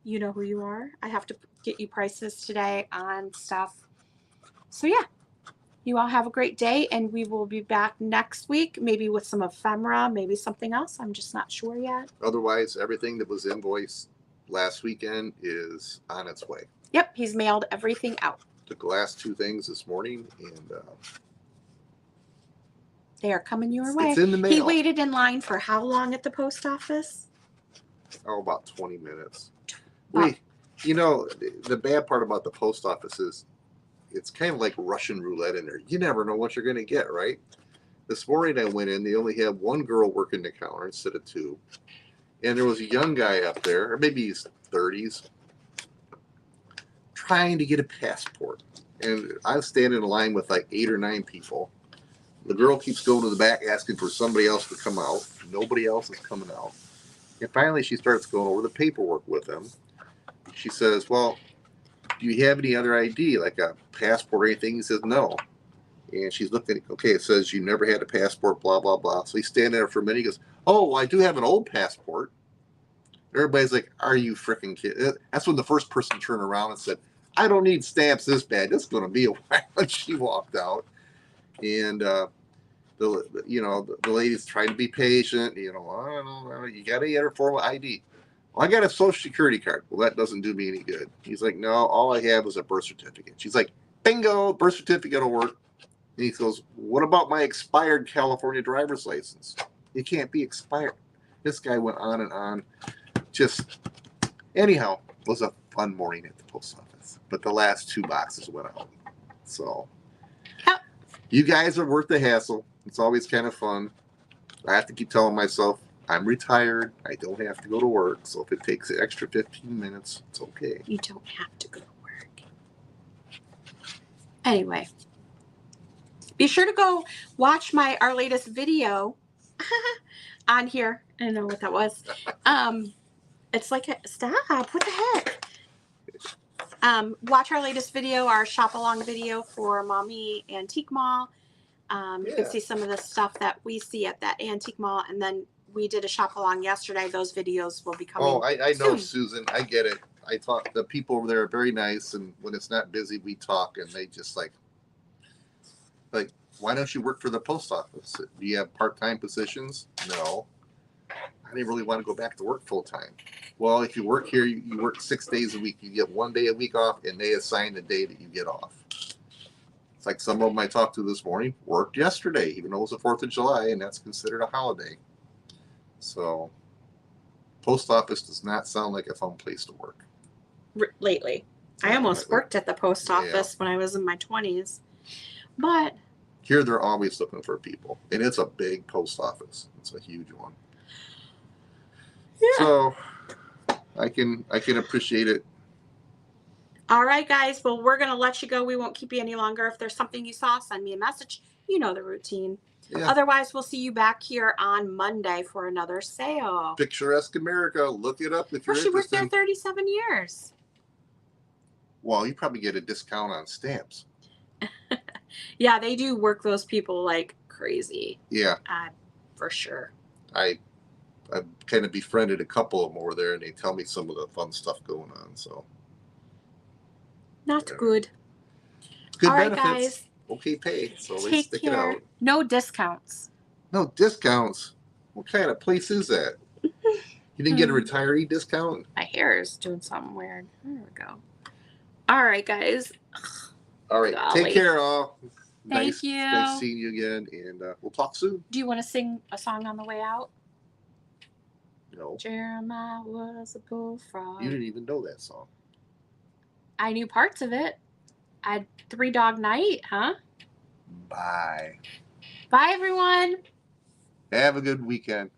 You know who you are. I have to get you prices today on stuff. So yeah, you all have a great day, and we will be back next week, maybe with some ephemera, maybe something else. I'm just not sure yet. Otherwise, everything that was invoiced last weekend is on its way. Yep, he's mailed everything out. Took the last 2 things this morning, and they are coming your way. It's in the mail. He waited in line for how long at the post office? Oh, about 20 minutes. Wait, you know, the bad part about the post office is it's kind of like Russian roulette in there. You never know what you're going to get, right? This morning I went in, they only had 1 girl working the counter instead of 2. And there was a young guy up there, or maybe he's 30s, trying to get a passport. And I'm standing in line with like 8 or 9 people. The girl keeps going to the back asking for somebody else to come out. Nobody else is coming out. And finally she starts going over the paperwork with him. She says, well, do you have any other ID, like a passport or anything? He says, no. And she's looking, okay, it says you never had a passport, blah, blah, blah. So he's standing there for a minute. He goes, oh, well, I do have an old passport. Everybody's like, are you freaking kidding? That's when the first person turned around and said, I don't need stamps this bad. It's going to be a while. And she walked out. And, the lady's trying to be patient. You know, I don't know, you got to get her formal ID. Well, I got a social security card. Well, that doesn't do me any good. He's like, no, all I have is a birth certificate. She's like, bingo, birth certificate will work. And he goes, what about my expired California driver's license? It can't be expired. This guy went on and on. Just, anyhow, it was a fun morning at the post office. But the last 2 boxes went out. So, you guys are worth the hassle. It's always kind of fun. I have to keep telling myself, I'm retired. I don't have to go to work. So if it takes an extra 15 minutes, it's okay. You don't have to go to work. Anyway, be sure to go watch our latest video on here. I don't know what that was. It's like stop. What the heck? Watch our latest video, our shop along video for Mommy Antique Mall. You can Yeah. see some of the stuff that we see at that antique mall, and then we did a shop along yesterday. Those videos will be coming. Oh, I know, soon. Susan. I get it. I thought the people over there are very nice, and when it's not busy, we talk, and they just like, why don't you work for the post office? Do you have part-time positions? No. I didn't really want to go back to work full-time. Well, if you work here, you work 6 days a week. You get 1 day a week off, and they assign the day that you get off. It's like some of them I talked to this morning worked yesterday, even though it was the 4th of July, and that's considered a holiday. So, post office does not sound like a fun place to work. Lately, I almost worked at the post office when I was in my 20s, but here they're always looking for people, and it's a big post office. It's a huge one. yeah. So, I can appreciate it. All right, guys. Well, we're going to let you go. We won't keep you any longer. If there's something you saw, send me a message. You know the routine. Yeah. Otherwise, we'll see you back here on Monday for another sale. Picturesque America. Look it up if you're She worked interested. there 37 years. Well, you probably get a discount on stamps. Yeah, they do work those people like crazy. Yeah. For sure. I've kind of befriended a couple of them over there, and they tell me some of the fun stuff going on. So. Not good. Good All right, benefits. guys. Okay pay. So let's Take stick care. it out. No discounts. No discounts. What kind of place is that? You didn't get a retiree discount? My hair is doing something weird. There we go. All right, guys. All right. Golly. Take care, all. Thank you. Nice seeing you again, and we'll talk soon. Do you want to sing a song on the way out? No. Jeremiah was a bullfrog. You didn't even know that song. I knew parts of it. I had 3 Dog Night, huh? Bye. Bye, everyone. Have a good weekend.